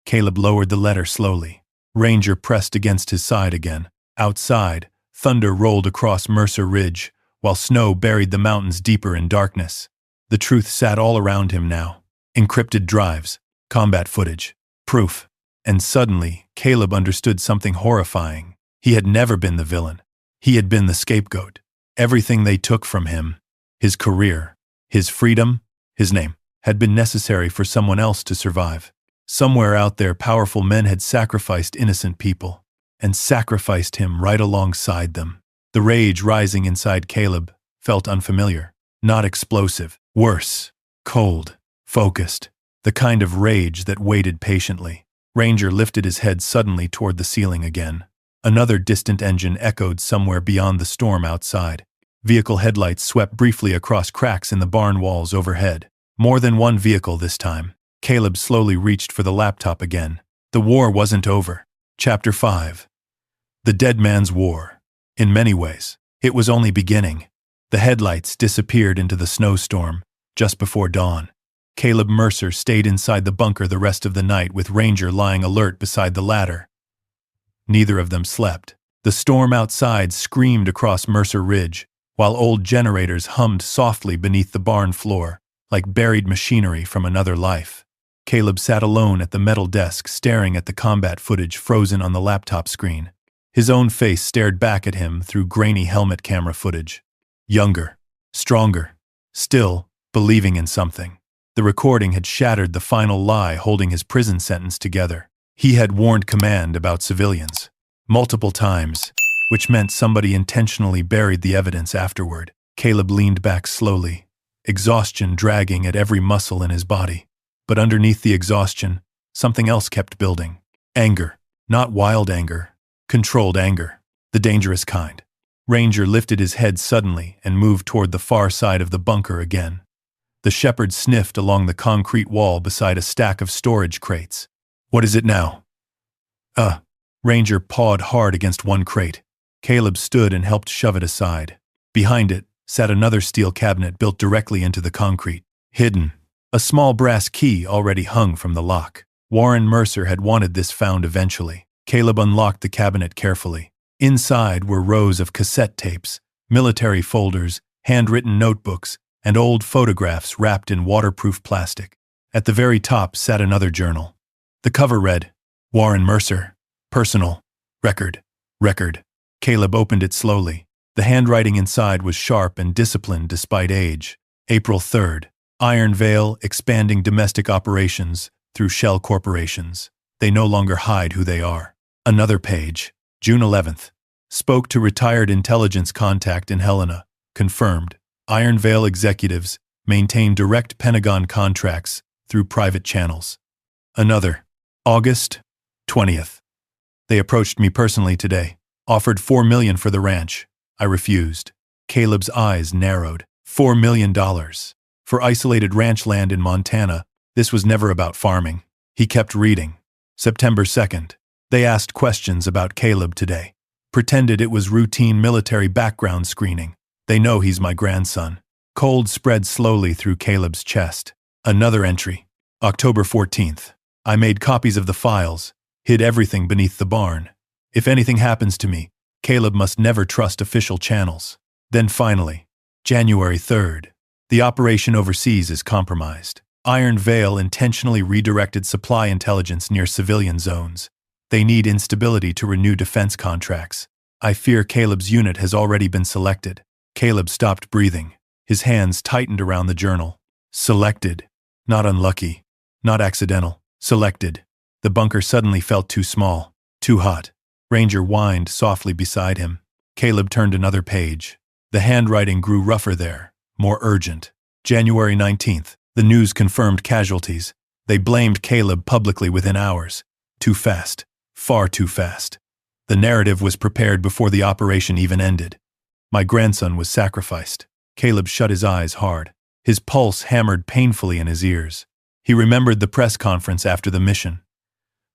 Caleb lowered the letter slowly. Ranger pressed against his side again. Outside, thunder rolled across Mercer Ridge, while snow buried the mountains deeper in darkness. The truth sat all around him now. Encrypted drives, combat footage, proof. And suddenly, Caleb understood something horrifying. He had never been the villain. He had been the scapegoat. Everything they took from him, his career, his freedom, his name, had been necessary for someone else to survive. Somewhere out there, powerful men had sacrificed innocent people. And sacrificed him right alongside them. The rage rising inside Caleb felt unfamiliar, not explosive, worse, cold, focused, the kind of rage that waited patiently. Ranger lifted his head suddenly toward the ceiling again. Another distant engine echoed somewhere beyond the storm outside. Vehicle headlights swept briefly across cracks in the barn walls overhead. More than one vehicle this time. Caleb slowly reached for the laptop again. The war wasn't over. Chapter 5. The Dead Man's War. In many ways, it was only beginning. The headlights disappeared into the snowstorm just before dawn. Caleb Mercer stayed inside the bunker the rest of the night with Ranger lying alert beside the ladder. Neither of them slept. The storm outside screamed across Mercer Ridge, while old generators hummed softly beneath the barn floor, like buried machinery from another life. Caleb sat alone at the metal desk staring at the combat footage frozen on the laptop screen. His own face stared back at him through grainy helmet camera footage. Younger, stronger, still believing in something. The recording had shattered the final lie holding his prison sentence together. He had warned command about civilians. Multiple times, which meant somebody intentionally buried the evidence afterward. Caleb leaned back slowly, exhaustion dragging at every muscle in his body. But underneath the exhaustion, something else kept building. Anger. Not wild anger. Controlled anger. The dangerous kind. Ranger lifted his head suddenly and moved toward the far side of the bunker again. The shepherd sniffed along the concrete wall beside a stack of storage crates. "What is it now?" Ranger pawed hard against one crate. Caleb stood and helped shove it aside. Behind it sat another steel cabinet built directly into the concrete. Hidden. A small brass key already hung from the lock. Warren Mercer had wanted this found eventually. Caleb unlocked the cabinet carefully. Inside were rows of cassette tapes, military folders, handwritten notebooks, and old photographs wrapped in waterproof plastic. At the very top sat another journal. The cover read, "Warren Mercer, Personal, Record." Caleb opened it slowly. The handwriting inside was sharp and disciplined despite age. April 3rd. Iron Veil expanding domestic operations through shell corporations. They no longer hide who they are. Another page. June 11th. Spoke to retired intelligence contact in Helena. Confirmed. Iron Veil executives maintain direct Pentagon contracts through private channels. Another. August 20th. They approached me personally today. Offered $4 million for the ranch. I refused. Caleb's eyes narrowed. $4 million. For isolated ranch land in Montana, this was never about farming. He kept reading. September 2nd. They asked questions about Caleb today. Pretended it was routine military background screening. They know he's my grandson. Cold spread slowly through Caleb's chest. Another entry. October 14th. I made copies of the files, hid everything beneath the barn. If anything happens to me, Caleb must never trust official channels. Then finally, January 3rd. The operation overseas is compromised. Iron Veil intentionally redirected supply intelligence near civilian zones. They need instability to renew defense contracts. I fear Caleb's unit has already been selected. Caleb stopped breathing. His hands tightened around the journal. Selected. Not unlucky. Not accidental. Selected. The bunker suddenly felt too small. Too hot. Ranger whined softly beside him. Caleb turned another page. The handwriting grew rougher there. More urgent. January 19th. The news confirmed casualties. They blamed Caleb publicly within hours. Too fast. Far too fast. The narrative was prepared before the operation even ended. My grandson was sacrificed. Caleb shut his eyes hard. His pulse hammered painfully in his ears. He remembered the press conference after the mission.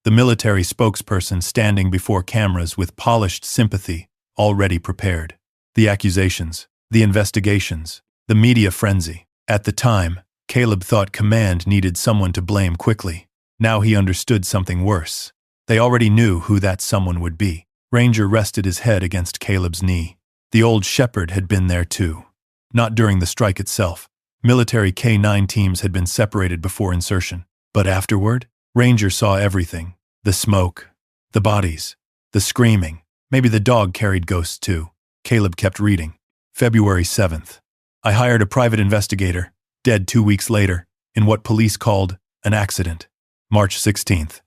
The military spokesperson standing before cameras with polished sympathy, already prepared. The accusations, the investigations, the media frenzy. At the time, Caleb thought command needed someone to blame quickly. Now he understood something worse. They already knew who that someone would be. Ranger rested his head against Caleb's knee. The old shepherd had been there too. Not during the strike itself. Military K-9 teams had been separated before insertion. But afterward, Ranger saw everything. The smoke, the bodies, the screaming. Maybe the dog carried ghosts too. Caleb kept reading. February 7th. I hired a private investigator, dead 2 weeks later, in what police called an accident. March 16th.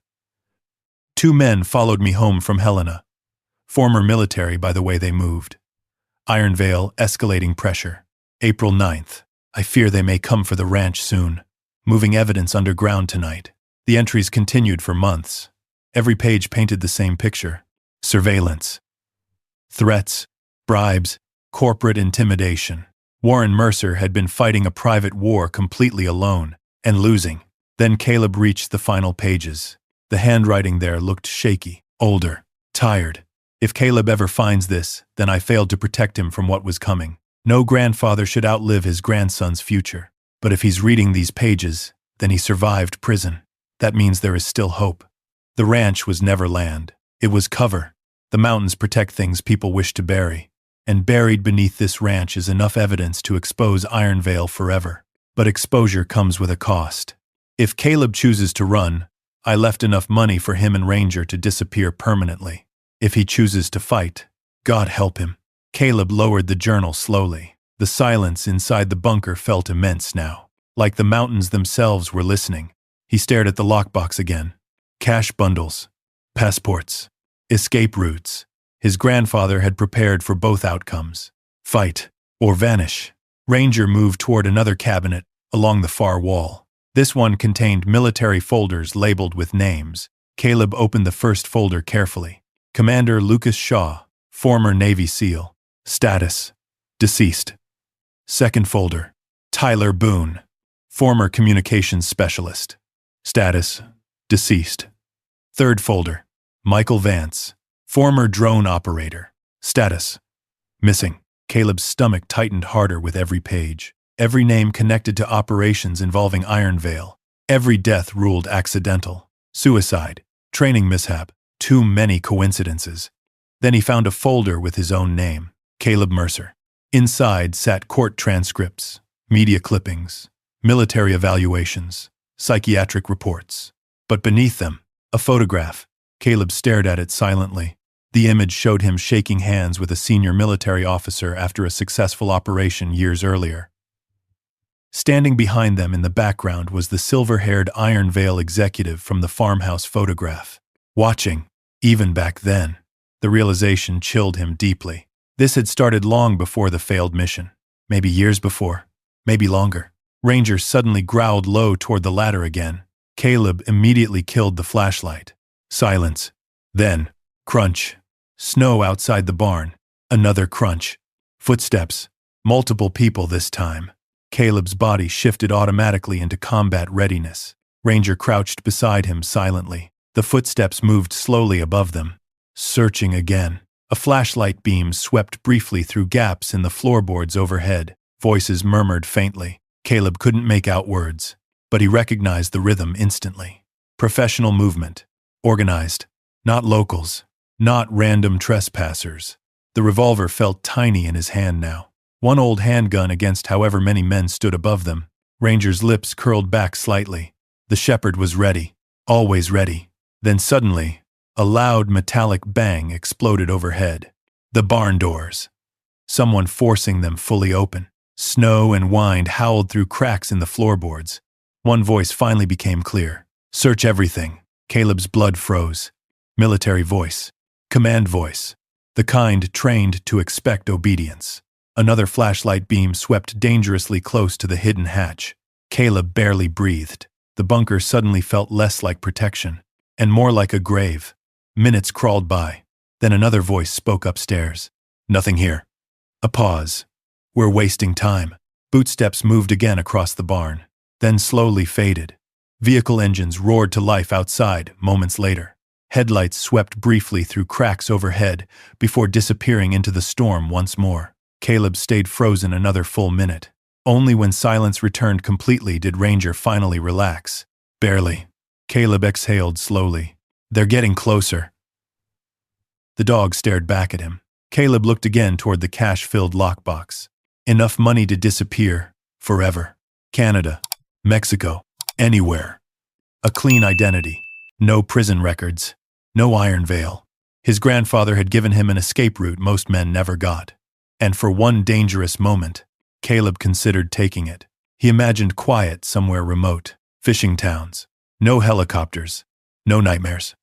2 men followed me home from Helena. Former military by the way they moved. Iron Veil escalating pressure. April 9th. I fear they may come for the ranch soon. Moving evidence underground tonight. The entries continued for months. Every page painted the same picture. Surveillance. Threats. Bribes. Corporate intimidation. Warren Mercer had been fighting a private war completely alone, and losing. Then Caleb reached the final pages. The handwriting there looked shaky, older, tired. If Caleb ever finds this, then I failed to protect him from what was coming. No grandfather should outlive his grandson's future. But if he's reading these pages, then he survived prison. That means there is still hope. The ranch was never land. It was cover. The mountains protect things people wish to bury. And buried beneath this ranch is enough evidence to expose Iron Veil forever. But exposure comes with a cost. If Caleb chooses to run, I left enough money for him and Ranger to disappear permanently. If he chooses to fight, God help him. Caleb lowered the journal slowly. The silence inside the bunker felt immense now. Like the mountains themselves were listening. He stared at the lockbox again. Cash bundles. Passports. Escape routes. His grandfather had prepared for both outcomes. Fight or vanish. Ranger moved toward another cabinet along the far wall. This one contained military folders labeled with names. Caleb opened the first folder carefully. Commander Lucas Shaw, former Navy SEAL. Status: deceased. Second folder. Tyler Boone, former communications specialist. Status: deceased. Third folder. Michael Vance, former drone operator. Status: missing. Caleb's stomach tightened harder with every page. Every name connected to operations involving Iron Veil. Every death ruled accidental. Suicide. Training mishap. Too many coincidences. Then he found a folder with his own name. Caleb Mercer. Inside sat court transcripts, media clippings, military evaluations, psychiatric reports. But beneath them, a photograph. Caleb stared at it silently. The image showed him shaking hands with a senior military officer after a successful operation years earlier. Standing behind them in the background was the silver-haired Iron Veil executive from the farmhouse photograph. Watching, even back then, the realization chilled him deeply. This had started long before the failed mission. Maybe years before. Maybe longer. Ranger suddenly growled low toward the ladder again. Caleb immediately killed the flashlight. Silence. Then, crunch. Snow outside the barn. Another crunch. Footsteps. Multiple people this time. Caleb's body shifted automatically into combat readiness. Ranger crouched beside him silently. The footsteps moved slowly above them. Searching again. A flashlight beam swept briefly through gaps in the floorboards overhead. Voices murmured faintly. Caleb couldn't make out words, but he recognized the rhythm instantly. Professional movement. Organized. Not locals. Not random trespassers. The revolver felt tiny in his hand now. One old handgun against however many men stood above them. Ranger's lips curled back slightly. The shepherd was ready. Always ready. Then suddenly, a loud metallic bang exploded overhead. The barn doors. Someone forcing them fully open. Snow and wind howled through cracks in the floorboards. One voice finally became clear. Search everything. Caleb's blood froze. Military voice. Command voice. The kind trained to expect obedience. Another flashlight beam swept dangerously close to the hidden hatch. Caleb barely breathed. The bunker suddenly felt less like protection, and more like a grave. Minutes crawled by. Then another voice spoke upstairs. Nothing here. A pause. We're wasting time. Footsteps moved again across the barn, then slowly faded. Vehicle engines roared to life outside moments later. Headlights swept briefly through cracks overhead before disappearing into the storm once more. Caleb stayed frozen another full minute. Only when silence returned completely did Ranger finally relax. Barely. Caleb exhaled slowly. They're getting closer. The dog stared back at him. Caleb looked again toward the cash-filled lockbox. Enough money to disappear, forever. Canada, Mexico, anywhere. A clean identity. No prison records. No Iron Veil. His grandfather had given him an escape route most men never got. And for one dangerous moment, Caleb considered taking it. He imagined quiet somewhere remote. Fishing towns. No helicopters. No nightmares.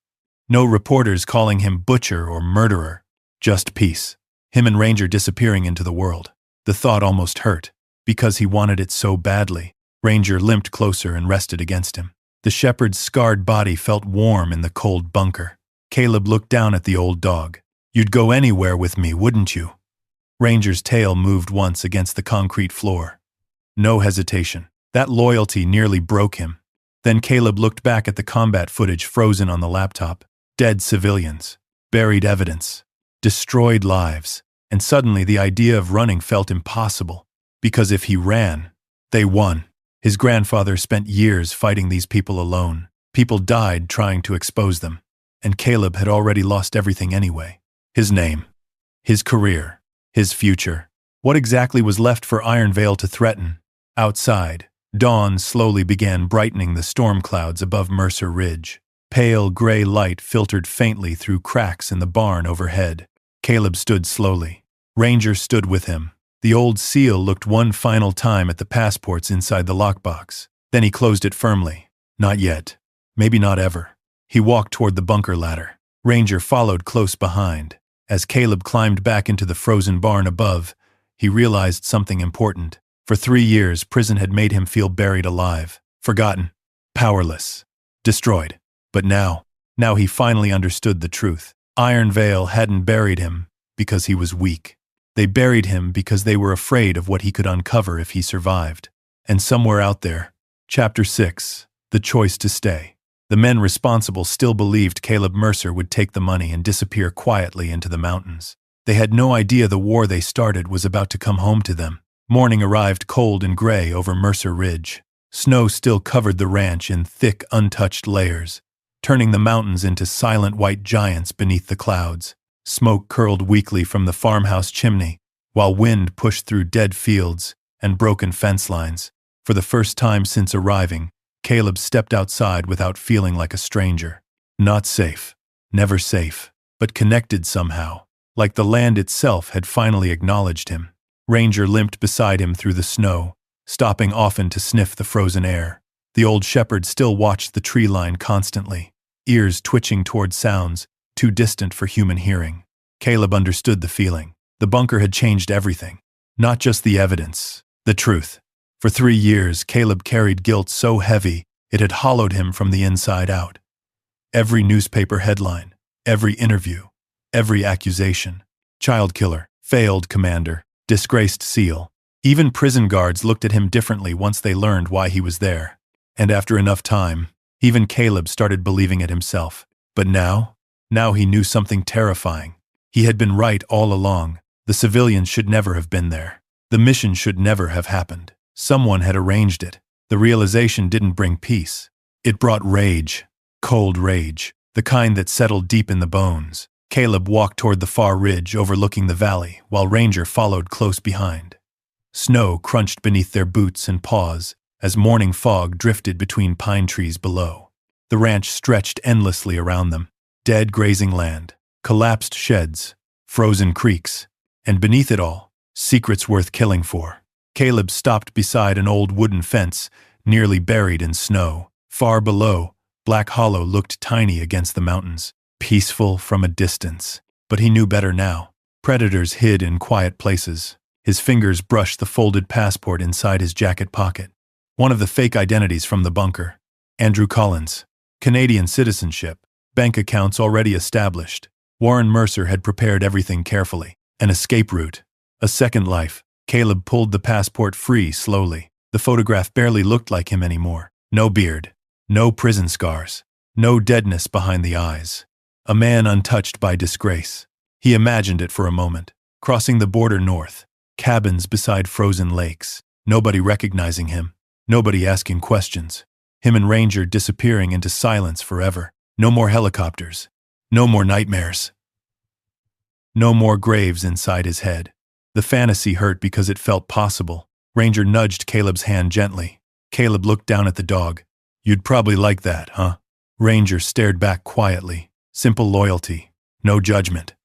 No reporters calling him butcher or murderer. Just peace. Him and Ranger disappearing into the world. The thought almost hurt, because he wanted it so badly. Ranger limped closer and rested against him. The shepherd's scarred body felt warm in the cold bunker. Caleb looked down at the old dog. You'd go anywhere with me, wouldn't you? Ranger's tail moved once against the concrete floor. No hesitation. That loyalty nearly broke him. Then Caleb looked back at the combat footage frozen on the laptop. Dead civilians. Buried evidence. Destroyed lives. And suddenly the idea of running felt impossible. Because if he ran, they won. His grandfather spent years fighting these people alone. People died trying to expose them. And Caleb had already lost everything anyway. His name. His career. His future. What exactly was left for Iron Veil to threaten? Outside, dawn slowly began brightening the storm clouds above Mercer Ridge. Pale gray light filtered faintly through cracks in the barn overhead. Caleb stood slowly. Ranger stood with him. The old seal looked one final time at the passports inside the lockbox. Then he closed it firmly. Not yet. Maybe not ever. He walked toward the bunker ladder. Ranger followed close behind. As Caleb climbed back into the frozen barn above, he realized something important. For 3 years, prison had made him feel buried alive, forgotten, powerless, destroyed. But now he finally understood the truth. Iron Veil hadn't buried him because he was weak. They buried him because they were afraid of what he could uncover if he survived. And somewhere out there, Chapter 6, The Choice to Stay. The men responsible still believed Caleb Mercer would take the money and disappear quietly into the mountains. They had no idea the war they started was about to come home to them. Morning arrived cold and gray over Mercer Ridge. Snow still covered the ranch in thick, untouched layers, turning the mountains into silent white giants beneath the clouds. Smoke curled weakly from the farmhouse chimney, while wind pushed through dead fields and broken fence lines. For the first time since arriving, Caleb stepped outside without feeling like a stranger. Not safe. Never safe. But connected somehow, like the land itself had finally acknowledged him. Ranger limped beside him through the snow, stopping often to sniff the frozen air. The old shepherd still watched the tree line constantly, ears twitching toward sounds too distant for human hearing. Caleb understood the feeling. The bunker had changed everything. Not just the evidence, the truth. For 3 years, Caleb carried guilt so heavy it had hollowed him from the inside out. Every newspaper headline, every interview, every accusation. Child killer, failed commander, disgraced SEAL. Even prison guards looked at him differently once they learned why he was there. And after enough time, even Caleb started believing it himself. But now he knew something terrifying. He had been right all along. The civilians should never have been there. The mission should never have happened. Someone had arranged it. The realization didn't bring peace. It brought rage. Cold rage. The kind that settled deep in the bones. Caleb walked toward the far ridge overlooking the valley, while Ranger followed close behind. Snow crunched beneath their boots and paws as morning fog drifted between pine trees below. The ranch stretched endlessly around them. Dead grazing land, collapsed sheds, frozen creeks, and beneath it all, secrets worth killing for. Caleb stopped beside an old wooden fence, nearly buried in snow. Far below, Black Hollow looked tiny against the mountains, peaceful from a distance. But he knew better now. Predators hid in quiet places. His fingers brushed the folded passport inside his jacket pocket. One of the fake identities from the bunker. Andrew Collins. Canadian citizenship. Bank accounts already established. Warren Mercer had prepared everything carefully. An escape route. A second life. Caleb pulled the passport free slowly. The photograph barely looked like him anymore. No beard. No prison scars. No deadness behind the eyes. A man untouched by disgrace. He imagined it for a moment. Crossing the border north. Cabins beside frozen lakes. Nobody recognizing him. Nobody asking questions. Him and Ranger disappearing into silence forever. No more helicopters. No more nightmares. No more graves inside his head. The fantasy hurt because it felt possible. Ranger nudged Caleb's hand gently. Caleb looked down at the dog. "You'd probably like that, huh?" Ranger stared back quietly. Simple loyalty. No judgment.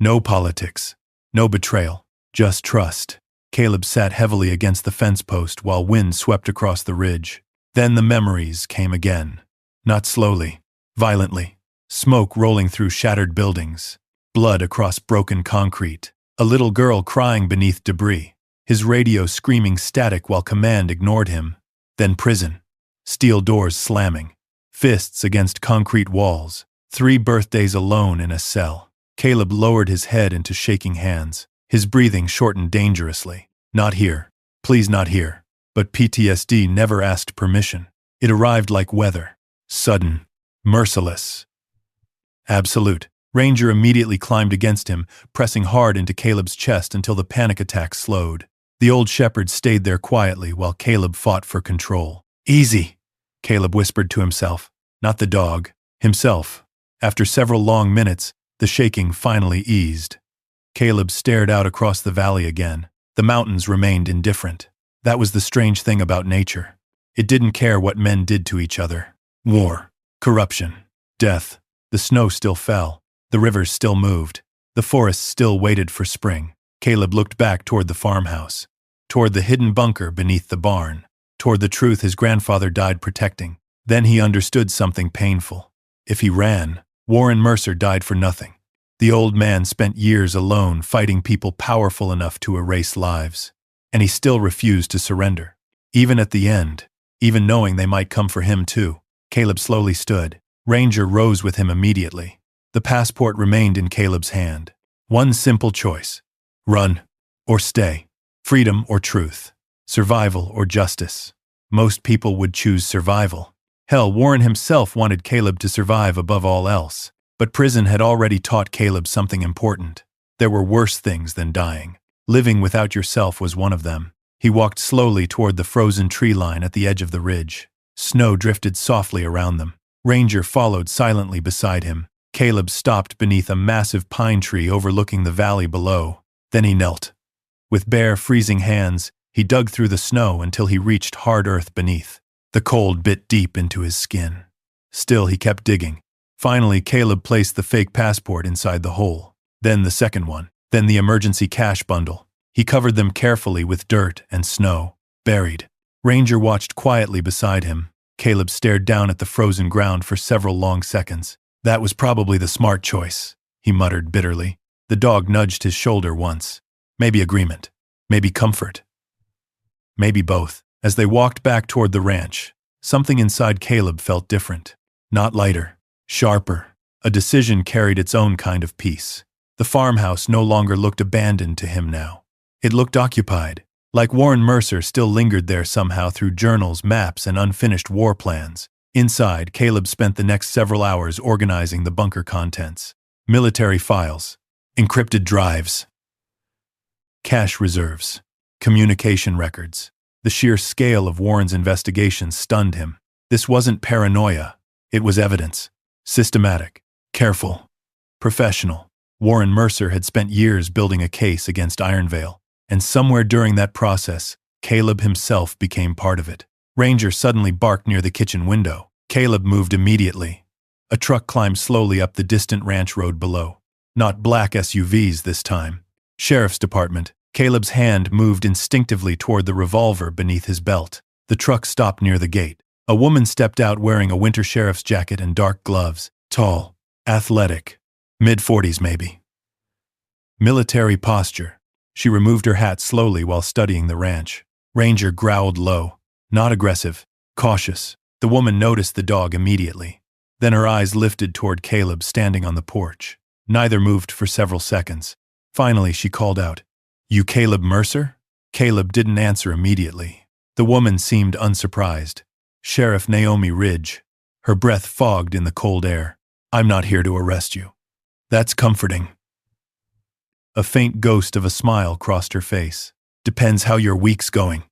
No politics. No betrayal. Just trust. Caleb sat heavily against the fence post while wind swept across the ridge. Then the memories came again. Not slowly. Violently. Smoke rolling through shattered buildings. Blood across broken concrete. A little girl crying beneath debris. His radio screaming static while command ignored him. Then prison. Steel doors slamming. Fists against concrete walls. 3 birthdays alone in a cell. Caleb lowered his head into shaking hands. His breathing shortened dangerously. Not here. Please not here. But PTSD never asked permission. It arrived like weather. Sudden. Merciless. Absolute. Ranger immediately climbed against him, pressing hard into Caleb's chest until the panic attack slowed. The old shepherd stayed there quietly while Caleb fought for control. "Easy," Caleb whispered to himself. Not the dog. Himself. After several long minutes, the shaking finally eased. Caleb stared out across the valley again. The mountains remained indifferent. That was the strange thing about nature. It didn't care what men did to each other. War. Corruption. Death. The snow still fell. The rivers still moved. The forests still waited for spring. Caleb looked back toward the farmhouse. Toward the hidden bunker beneath the barn. Toward the truth his grandfather died protecting. Then he understood something painful. If he ran, Warren Mercer died for nothing. The old man spent years alone fighting people powerful enough to erase lives. And he still refused to surrender. Even at the end, even knowing they might come for him too. Caleb slowly stood. Ranger rose with him immediately. The passport remained in Caleb's hand. One simple choice. Run or stay. Freedom or truth. Survival or justice. Most people would choose survival. Hell, Warren himself wanted Caleb to survive above all else. But prison had already taught Caleb something important. There were worse things than dying. Living without yourself was one of them. He walked slowly toward the frozen tree line at the edge of the ridge. Snow drifted softly around them. Ranger followed silently beside him. Caleb stopped beneath a massive pine tree overlooking the valley below. Then he knelt. With bare, freezing hands, he dug through the snow until he reached hard earth beneath. The cold bit deep into his skin. Still, he kept digging. Finally, Caleb placed the fake passport inside the hole. Then the second one. Then the emergency cash bundle. He covered them carefully with dirt and snow. Buried. Ranger watched quietly beside him. Caleb stared down at the frozen ground for several long seconds. That was probably the smart choice, he muttered bitterly. The dog nudged his shoulder once. Maybe agreement. Maybe comfort. Maybe both. As they walked back toward the ranch, something inside Caleb felt different. Not lighter. Sharper. A decision carried its own kind of peace. The farmhouse no longer looked abandoned to him now. It looked occupied. Like Warren Mercer still lingered there somehow through journals, maps, and unfinished war plans. Inside, Caleb spent the next several hours organizing the bunker contents. Military files. Encrypted drives. Cash reserves. Communication records. The sheer scale of Warren's investigation stunned him. This wasn't paranoia. It was evidence. Systematic. Careful. Professional. Warren Mercer had spent years building a case against Ironvale, and somewhere during that process, Caleb himself became part of it. Ranger suddenly barked near the kitchen window. Caleb moved immediately. A truck climbed slowly up the distant ranch road below. Not black SUVs this time. Sheriff's Department. Caleb's hand moved instinctively toward the revolver beneath his belt. The truck stopped near the gate. A woman stepped out wearing a winter sheriff's jacket and dark gloves. Tall. Athletic. Mid-40s maybe. Military posture. She removed her hat slowly while studying the ranch. Ranger growled low. Not aggressive. Cautious. The woman noticed the dog immediately. Then her eyes lifted toward Caleb standing on the porch. Neither moved for several seconds. Finally, she called out, "You Caleb Mercer?" Caleb didn't answer immediately. The woman seemed unsurprised. "Sheriff Naomi Ridge." Her breath fogged in the cold air. "I'm not here to arrest you." "That's comforting." A faint ghost of a smile crossed her face. "Depends how your week's going."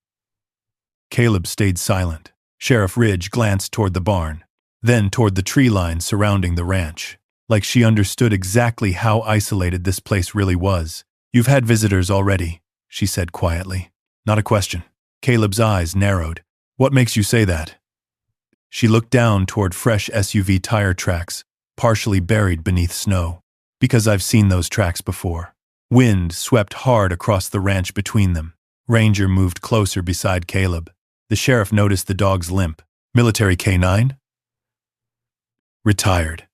Caleb stayed silent. Sheriff Ridge glanced toward the barn, then toward the tree line surrounding the ranch, like she understood exactly how isolated this place really was. "You've had visitors already," she said quietly. "Not a question." Caleb's eyes narrowed. "What makes you say that?" She looked down toward fresh SUV tire tracks, partially buried beneath snow. "Because I've seen those tracks before." Wind swept hard across the ranch between them. Ranger moved closer beside Caleb. The sheriff noticed the dog's limp. "Military K9?" "Retired.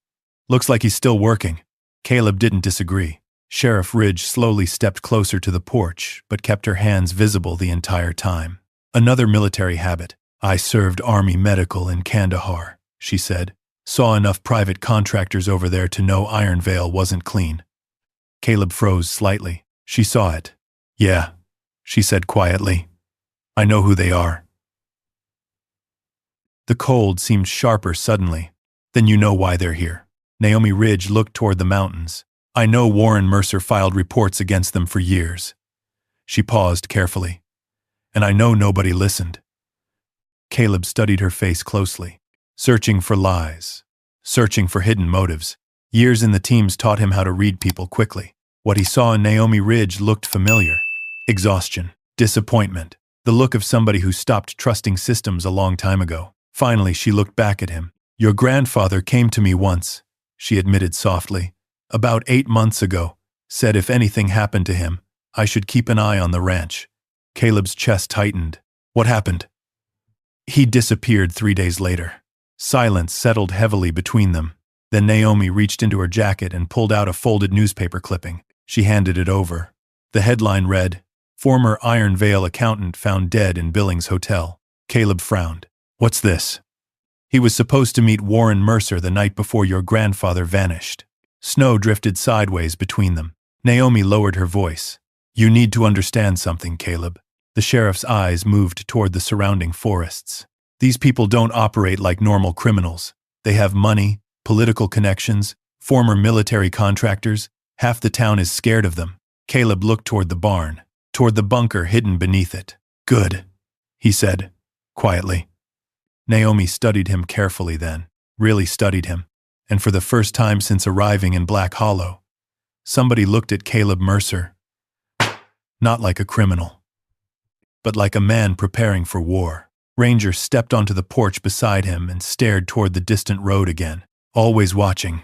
Looks like he's still working." Caleb didn't disagree. Sheriff Ridge slowly stepped closer to the porch, but kept her hands visible the entire time. "Another military habit. I served Army Medical in Kandahar," she said. "Saw enough private contractors over there to know Ironvale wasn't clean." Caleb froze slightly. She saw it. "Yeah," she said quietly. "I know who they are." The cold seemed sharper suddenly. "Then you know why they're here." Naomi Ridge looked toward the mountains. "I know Warren Mercer filed reports against them for years." She paused carefully. "And I know nobody listened." Caleb studied her face closely. Searching for lies. Searching for hidden motives. Years in the teams taught him how to read people quickly. What he saw in Naomi Ridge looked familiar. Exhaustion. Disappointment. The look of somebody who stopped trusting systems a long time ago. Finally, she looked back at him. "Your grandfather came to me once," she admitted softly. "About 8 months ago. Said if anything happened to him, I should keep an eye on the ranch." Caleb's chest tightened. "What happened?" "He disappeared 3 days later." Silence settled heavily between them. Then Naomi reached into her jacket and pulled out a folded newspaper clipping. She handed it over. The headline read, "Former Ironvale accountant found dead in Billings Hotel." Caleb frowned. "What's this?" "He was supposed to meet Warren Mercer the night before your grandfather vanished." Snow drifted sideways between them. Naomi lowered her voice. "You need to understand something, Caleb." The sheriff's eyes moved toward the surrounding forests. "These people don't operate like normal criminals. They have money, political connections, former military contractors. Half the town is scared of them." Caleb looked toward the barn, toward the bunker hidden beneath it. "Good," he said, quietly. Naomi studied him carefully then, really studied him, and for the first time since arriving in Black Hollow, somebody looked at Caleb Mercer, not like a criminal, but like a man preparing for war. Ranger stepped onto the porch beside him and stared toward the distant road again, always watching,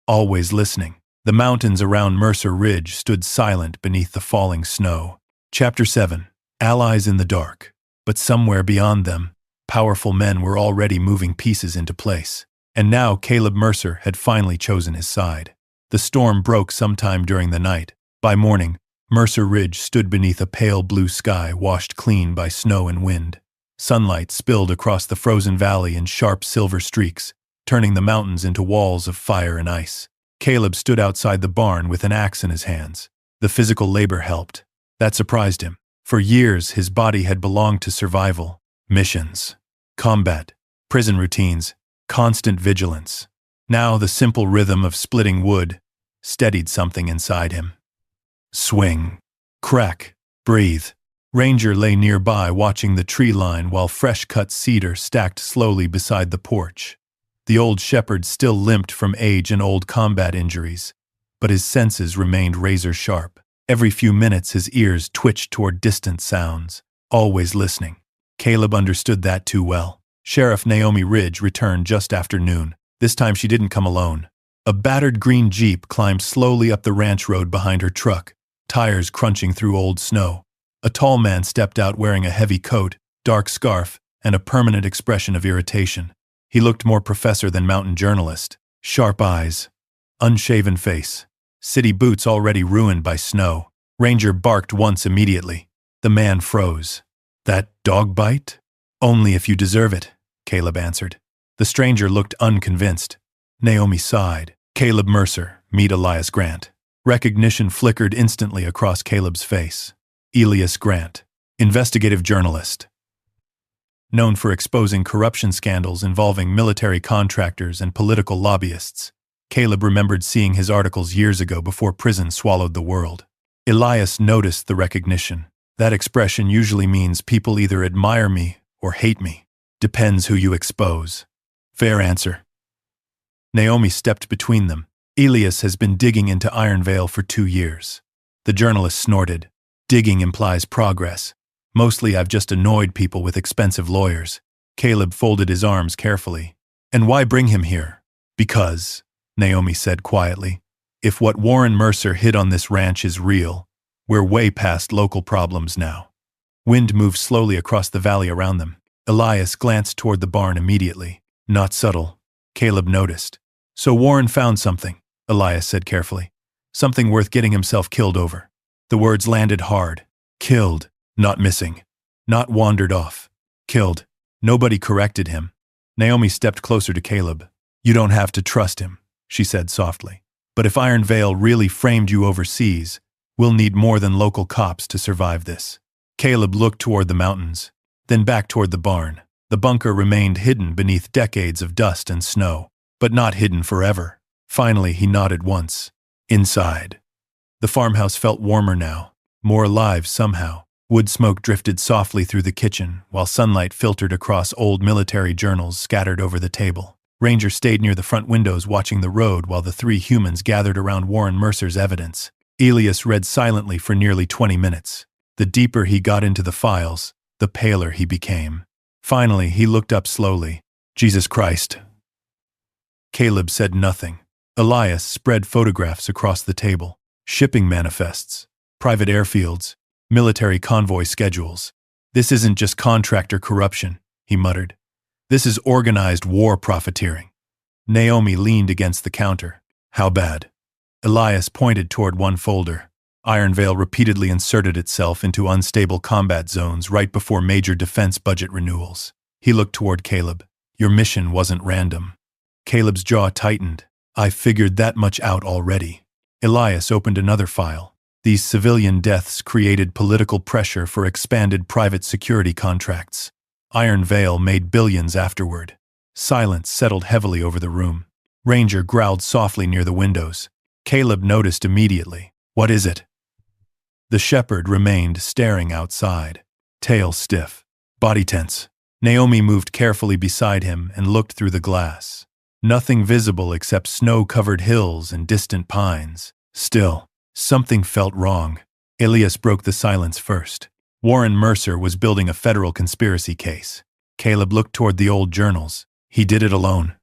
always listening. The mountains around Mercer Ridge stood silent beneath the falling snow. Chapter 7. Allies in the Dark. But somewhere beyond them, powerful men were already moving pieces into place. And now Caleb Mercer had finally chosen his side. The storm broke sometime during the night. By morning, Mercer Ridge stood beneath a pale blue sky washed clean by snow and wind. Sunlight spilled across the frozen valley in sharp silver streaks, turning the mountains into walls of fire and ice. Caleb stood outside the barn with an axe in his hands. The physical labor helped. That surprised him. For years, his body had belonged to survival, missions, combat, prison routines, constant vigilance. Now the simple rhythm of splitting wood steadied something inside him. Swing, crack, breathe. Ranger lay nearby watching the tree line while fresh-cut cedar stacked slowly beside the porch. The old shepherd still limped from age and old combat injuries, but his senses remained razor-sharp. Every few minutes his ears twitched toward distant sounds, always listening. Caleb understood that too well. Sheriff Naomi Ridge returned just after noon. This time she didn't come alone. A battered green Jeep climbed slowly up the ranch road behind her truck, tires crunching through old snow. A tall man stepped out wearing a heavy coat, dark scarf, and a permanent expression of irritation. He looked more professor than mountain journalist. Sharp eyes, unshaven face, city boots already ruined by snow. Ranger barked once immediately. The man froze. That dog bite? Only if you deserve it, Caleb answered. The stranger looked unconvinced. Naomi sighed. Caleb Mercer, meet Elias Grant. Recognition flickered instantly across Caleb's face. Elias Grant, investigative journalist. Known for exposing corruption scandals involving military contractors and political lobbyists, Caleb remembered seeing his articles years ago before prison swallowed the world. Elias noticed the recognition. That expression usually means people either admire me or hate me. Depends who you expose. Fair answer. Naomi stepped between them. Elias has been digging into Iron Vale for 2 years. The journalist snorted. Digging implies progress. Mostly I've just annoyed people with expensive lawyers. Caleb folded his arms carefully. And why bring him here? Because, Naomi said quietly, if what Warren Mercer hid on this ranch is real, we're way past local problems now. Wind moved slowly across the valley around them. Elias glanced toward the barn immediately. Not subtle, Caleb noticed. So Warren found something, Elias said carefully. Something worth getting himself killed over. The words landed hard. Killed, not missing. Not wandered off. Killed. Nobody corrected him. Naomi stepped closer to Caleb. You don't have to trust him, she said softly. But if Iron Vale really framed you overseas, we'll need more than local cops to survive this. Caleb looked toward the mountains, then back toward the barn. The bunker remained hidden beneath decades of dust and snow, but not hidden forever. Finally, he nodded once. Inside. The farmhouse felt warmer now, more alive somehow. Wood smoke drifted softly through the kitchen, while sunlight filtered across old military journals scattered over the table. Ranger stayed near the front windows watching the road while the 3 humans gathered around Warren Mercer's evidence. Elias read silently for nearly 20 minutes. The deeper he got into the files, the paler he became. Finally, he looked up slowly. Jesus Christ. Caleb said nothing. Elias spread photographs across the table. Shipping manifests, private airfields, military convoy schedules. This isn't just contractor corruption, he muttered. This is organized war profiteering. Naomi leaned against the counter. How bad? Elias pointed toward one folder. Iron Vale repeatedly inserted itself into unstable combat zones right before major defense budget renewals. He looked toward Caleb. Your mission wasn't random. Caleb's jaw tightened. I figured that much out already. Elias opened another file. These civilian deaths created political pressure for expanded private security contracts. Iron Vale made billions afterward. Silence settled heavily over the room. Ranger growled softly near the windows. Caleb noticed immediately. What is it? The shepherd remained staring outside, tail stiff, body tense. Naomi moved carefully beside him and looked through the glass. Nothing visible except snow-covered hills and distant pines. Still, something felt wrong. Elias broke the silence first. Warren Mercer was building a federal conspiracy case. Caleb looked toward the old journals. He did it alone.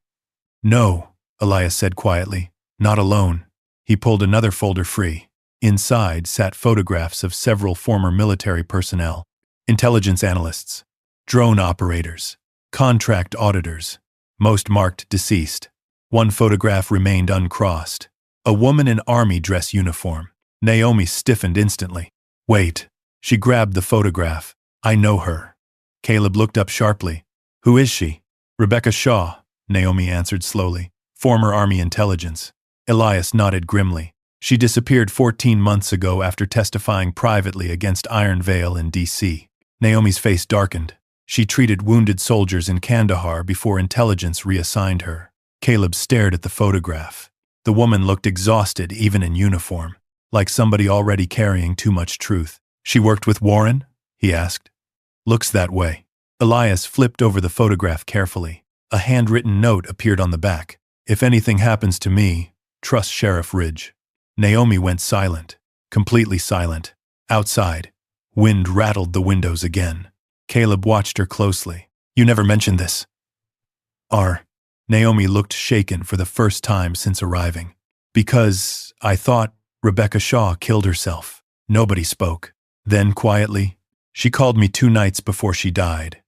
No, Elias said quietly. Not alone. He pulled another folder free. Inside sat photographs of several former military personnel. Intelligence analysts, drone operators, contract auditors. Most marked deceased. One photograph remained uncrossed. A woman in army dress uniform. Naomi stiffened instantly. Wait. She grabbed the photograph. I know her. Caleb looked up sharply. Who is she? Rebecca Shaw, Naomi answered slowly. Former Army intelligence. Elias nodded grimly. She disappeared 14 months ago after testifying privately against Iron Veil in D.C. Naomi's face darkened. She treated wounded soldiers in Kandahar before intelligence reassigned her. Caleb stared at the photograph. The woman looked exhausted even in uniform, like somebody already carrying too much truth. She worked with Warren? He asked. Looks that way. Elias flipped over the photograph carefully. A handwritten note appeared on the back. If anything happens to me, trust Sheriff Ridge. Naomi went silent, completely silent. Outside, wind rattled the windows again. Caleb watched her closely. You never mentioned this. Naomi looked shaken for the first time since arriving. Because I thought Rebecca Shaw killed herself. Nobody spoke. Then quietly, she called me 2 nights before she died.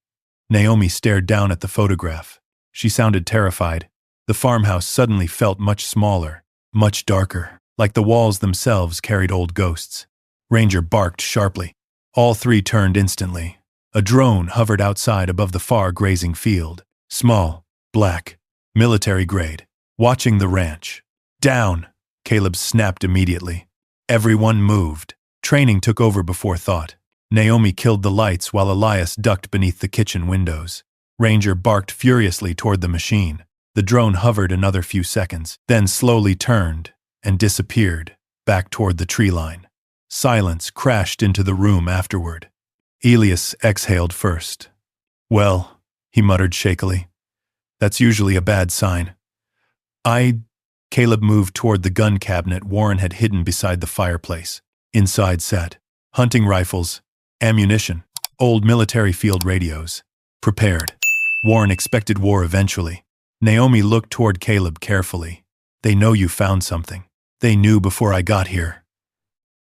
Naomi stared down at the photograph. She sounded terrified. The farmhouse suddenly felt much smaller, much darker, like the walls themselves carried old ghosts. Ranger barked sharply. All 3 turned instantly. A drone hovered outside above the far grazing field. Small, black, military grade. Watching the ranch. Down! Caleb snapped immediately. Everyone moved. Training took over before thought. Naomi killed the lights while Elias ducked beneath the kitchen windows. Ranger barked furiously toward the machine. The drone hovered another few seconds, then slowly turned and disappeared back toward the tree line. Silence crashed into the room afterward. Elias exhaled first. Well, he muttered shakily. That's usually a bad sign. Caleb moved toward the gun cabinet Warren had hidden beside the fireplace. Inside sat hunting rifles, ammunition, old military field radios. Prepared. Warren expected war eventually. Naomi looked toward Caleb carefully. They know you found something. They knew before I got here.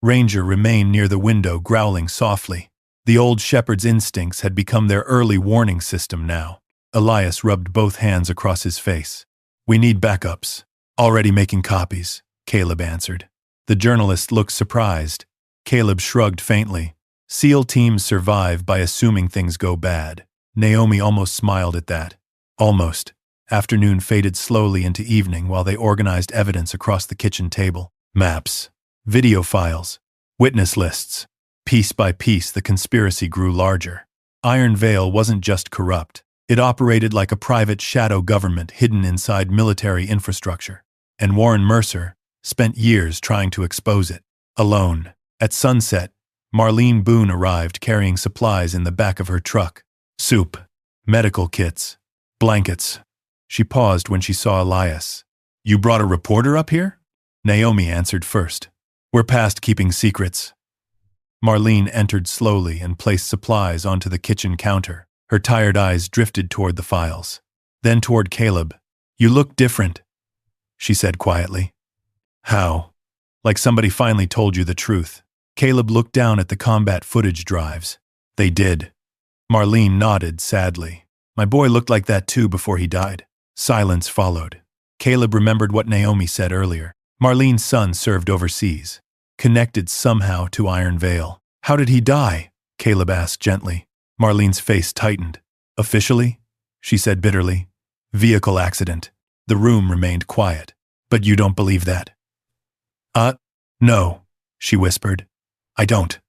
Ranger remained near the window, growling softly. The old shepherd's instincts had become their early warning system now. Elias rubbed both hands across his face. We need backups. Already making copies, Caleb answered. The journalist looked surprised. Caleb shrugged faintly. SEAL teams survive by assuming things go bad. Naomi almost smiled at that. Almost. Afternoon faded slowly into evening while they organized evidence across the kitchen table. Maps, video files, witness lists. Piece by piece, the conspiracy grew larger. Iron Veil wasn't just corrupt. It operated like a private shadow government hidden inside military infrastructure. And Warren Mercer spent years trying to expose it. Alone. At sunset, Marlene Boone arrived carrying supplies in the back of her truck. Soup, medical kits, blankets. She paused when she saw Elias. You brought a reporter up here? Naomi answered first. We're past keeping secrets. Marlene entered slowly and placed supplies onto the kitchen counter. Her tired eyes drifted toward the files. Then toward Caleb. You look different, she said quietly. How? Like somebody finally told you the truth. Caleb looked down at the combat footage drives. They did. Marlene nodded sadly. My boy looked like that too before he died. Silence followed. Caleb remembered what Naomi said earlier. Marlene's son served overseas, connected somehow to Iron Veil. How did he die? Caleb asked gently. Marlene's face tightened. Officially? She said bitterly. Vehicle accident. The room remained quiet. But you don't believe that? No, she whispered. I don't.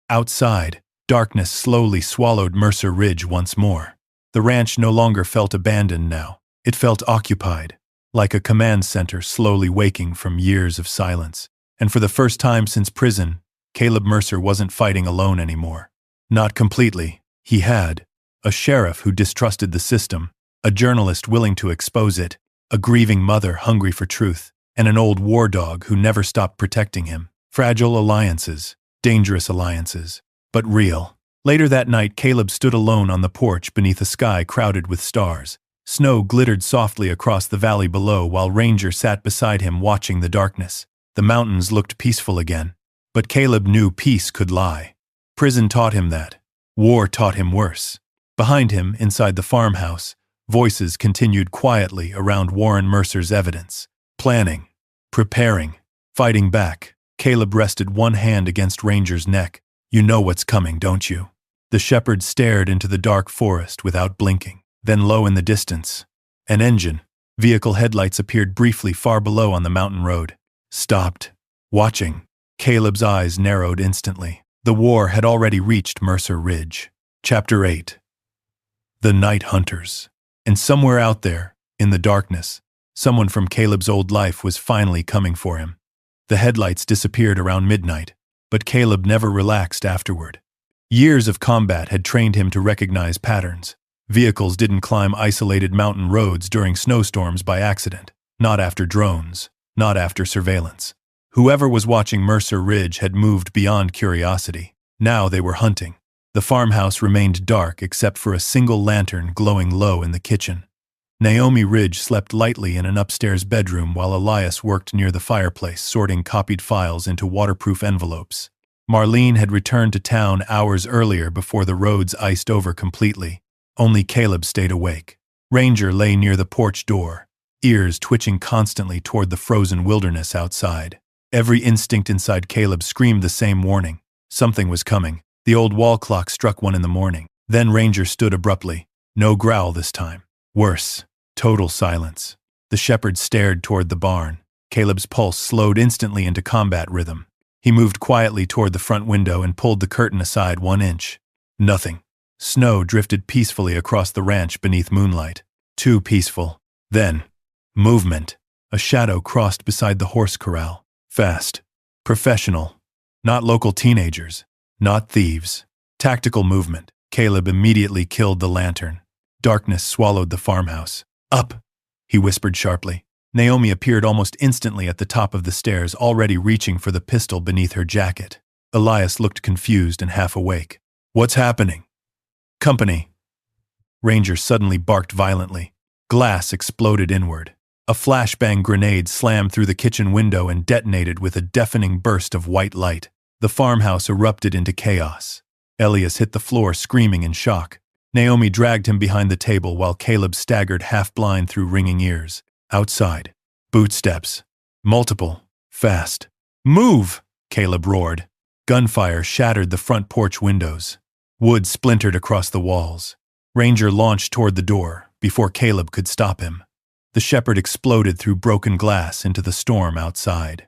Outside, darkness slowly swallowed Mercer Ridge once more. The ranch no longer felt abandoned now. It felt occupied, like a command center slowly waking from years of silence. And for the first time since prison, Caleb Mercer wasn't fighting alone anymore. Not completely. He had a sheriff who distrusted the system, a journalist willing to expose it, a grieving mother hungry for truth, and an old war dog who never stopped protecting him. Fragile alliances, dangerous alliances, but real. Later that night, Caleb stood alone on the porch beneath a sky crowded with stars. Snow glittered softly across the valley below while Ranger sat beside him watching the darkness. The mountains looked peaceful again, but Caleb knew peace could lie. Prison taught him that. War taught him worse. Behind him, inside the farmhouse, voices continued quietly around Warren Mercer's evidence. Planning, preparing, fighting back. Caleb rested one hand against Ranger's neck. You know what's coming, don't you? The shepherd stared into the dark forest without blinking. Then low in the distance, an engine. Vehicle headlights appeared briefly far below on the mountain road. Stopped. Watching. Caleb's eyes narrowed instantly. The war had already reached Mercer Ridge. Chapter 8. The Night Hunters. And somewhere out there, in the darkness, someone from Caleb's old life was finally coming for him. The headlights disappeared around midnight, but Caleb never relaxed afterward. Years of combat had trained him to recognize patterns. Vehicles didn't climb isolated mountain roads during snowstorms by accident. Not after drones. Not after surveillance. Whoever was watching Mercer Ridge had moved beyond curiosity. Now they were hunting. The farmhouse remained dark except for a single lantern glowing low in the kitchen. Naomi Ridge slept lightly in an upstairs bedroom while Elias worked near the fireplace sorting copied files into waterproof envelopes. Marlene had returned to town hours earlier before the roads iced over completely. Only Caleb stayed awake. Ranger lay near the porch door, ears twitching constantly toward the frozen wilderness outside. Every instinct inside Caleb screamed the same warning. Something was coming. The old wall clock struck 1 in the morning. Then Ranger stood abruptly. No growl this time. Worse. Total silence. The shepherd stared toward the barn. Caleb's pulse slowed instantly into combat rhythm. He moved quietly toward the front window and pulled the curtain aside 1 inch. Nothing. Snow drifted peacefully across the ranch beneath moonlight. Too peaceful. Then, movement. A shadow crossed beside the horse corral. Fast. Professional. Not local teenagers. Not thieves. Tactical movement. Caleb immediately killed the lantern. Darkness swallowed the farmhouse. Up! He whispered sharply. Naomi appeared almost instantly at the top of the stairs, already reaching for the pistol beneath her jacket. Elias looked confused and half awake. What's happening? Company. Ranger suddenly barked violently. Glass exploded inward. A flashbang grenade slammed through the kitchen window and detonated with a deafening burst of white light. The farmhouse erupted into chaos. Elias hit the floor screaming in shock. Naomi dragged him behind the table while Caleb staggered half-blind through ringing ears. Outside. Bootsteps. Multiple. Fast. Move! Caleb roared. Gunfire shattered the front porch windows. Wood splintered across the walls. Ranger launched toward the door before Caleb could stop him. The shepherd exploded through broken glass into the storm outside.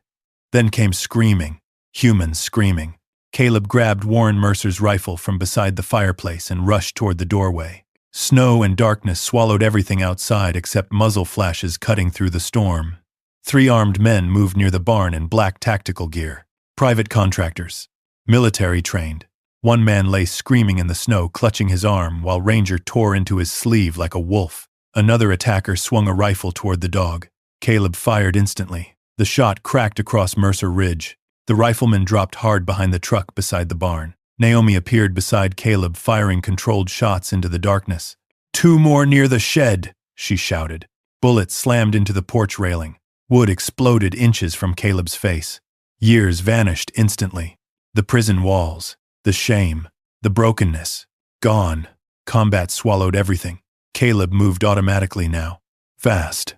Then came screaming. Humans screaming. Caleb grabbed Warren Mercer's rifle from beside the fireplace and rushed toward the doorway. Snow and darkness swallowed everything outside except muzzle flashes cutting through the storm. 3 armed men moved near the barn in black tactical gear. Private contractors. Military trained. 1 man lay screaming in the snow, clutching his arm, while Ranger tore into his sleeve like a wolf. Another attacker swung a rifle toward the dog. Caleb fired instantly. The shot cracked across Mercer Ridge. The rifleman dropped hard behind the truck beside the barn. Naomi appeared beside Caleb, firing controlled shots into the darkness. 2 more near the shed, she shouted. Bullets slammed into the porch railing. Wood exploded inches from Caleb's face. Years vanished instantly. The prison walls. The shame. The brokenness. Gone. Combat swallowed everything. Caleb moved automatically now. Fast.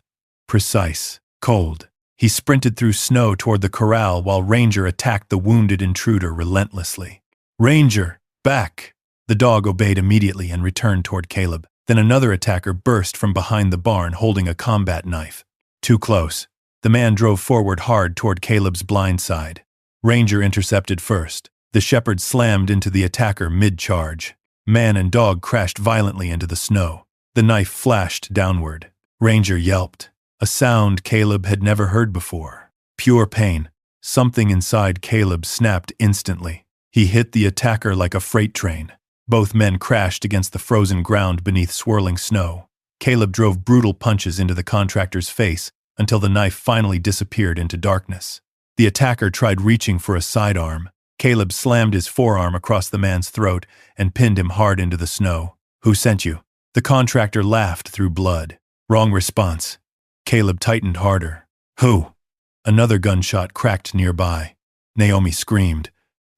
Precise. Cold. He sprinted through snow toward the corral while Ranger attacked the wounded intruder relentlessly. Ranger! Back! The dog obeyed immediately and returned toward Caleb. Then another attacker burst from behind the barn holding a combat knife. Too close. The man drove forward hard toward Caleb's blind side. Ranger intercepted first. The shepherd slammed into the attacker mid-charge. Man and dog crashed violently into the snow. The knife flashed downward. Ranger yelped. A sound Caleb had never heard before. Pure pain. Something inside Caleb snapped instantly. He hit the attacker like a freight train. Both men crashed against the frozen ground beneath swirling snow. Caleb drove brutal punches into the contractor's face until the knife finally disappeared into darkness. The attacker tried reaching for a sidearm. Caleb slammed his forearm across the man's throat and pinned him hard into the snow. Who sent you? The contractor laughed through blood. Wrong response. Caleb tightened harder. Who? Another gunshot cracked nearby. Naomi screamed.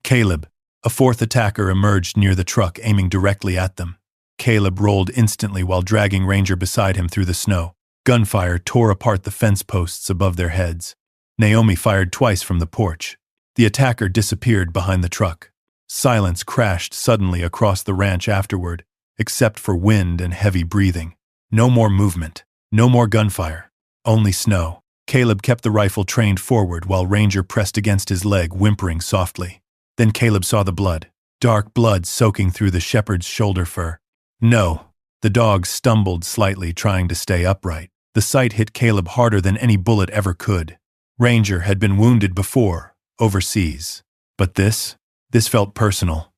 Caleb. A fourth attacker emerged near the truck, aiming directly at them. Caleb rolled instantly while dragging Ranger beside him through the snow. Gunfire tore apart the fence posts above their heads. Naomi fired twice from the porch. The attacker disappeared behind the truck. Silence crashed suddenly across the ranch afterward, except for wind and heavy breathing. No more movement. No more gunfire. Only snow. Caleb kept the rifle trained forward while Ranger pressed against his leg, whimpering softly. Then Caleb saw the blood. Dark blood soaking through the shepherd's shoulder fur. No. The dog stumbled slightly, trying to stay upright. The sight hit Caleb harder than any bullet ever could. Ranger had been wounded before, overseas. But this felt personal.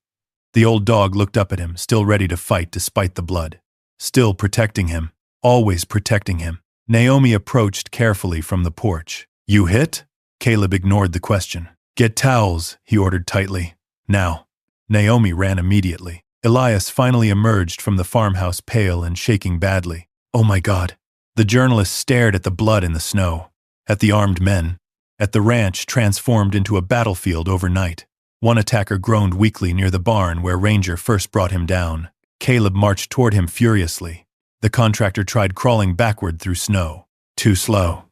The old dog looked up at him, still ready to fight despite the blood. Still protecting him. Always protecting him. Naomi approached carefully from the porch. "You hit?" Caleb ignored the question. "Get towels," he ordered tightly. "Now." Naomi ran immediately. Elias finally emerged from the farmhouse, pale and shaking badly. "Oh my God." The journalist stared at the blood in the snow, at the armed men, at the ranch transformed into a battlefield overnight. One attacker groaned weakly near the barn where Ranger first brought him down. Caleb marched toward him furiously. The contractor tried crawling backward through snow. Too slow.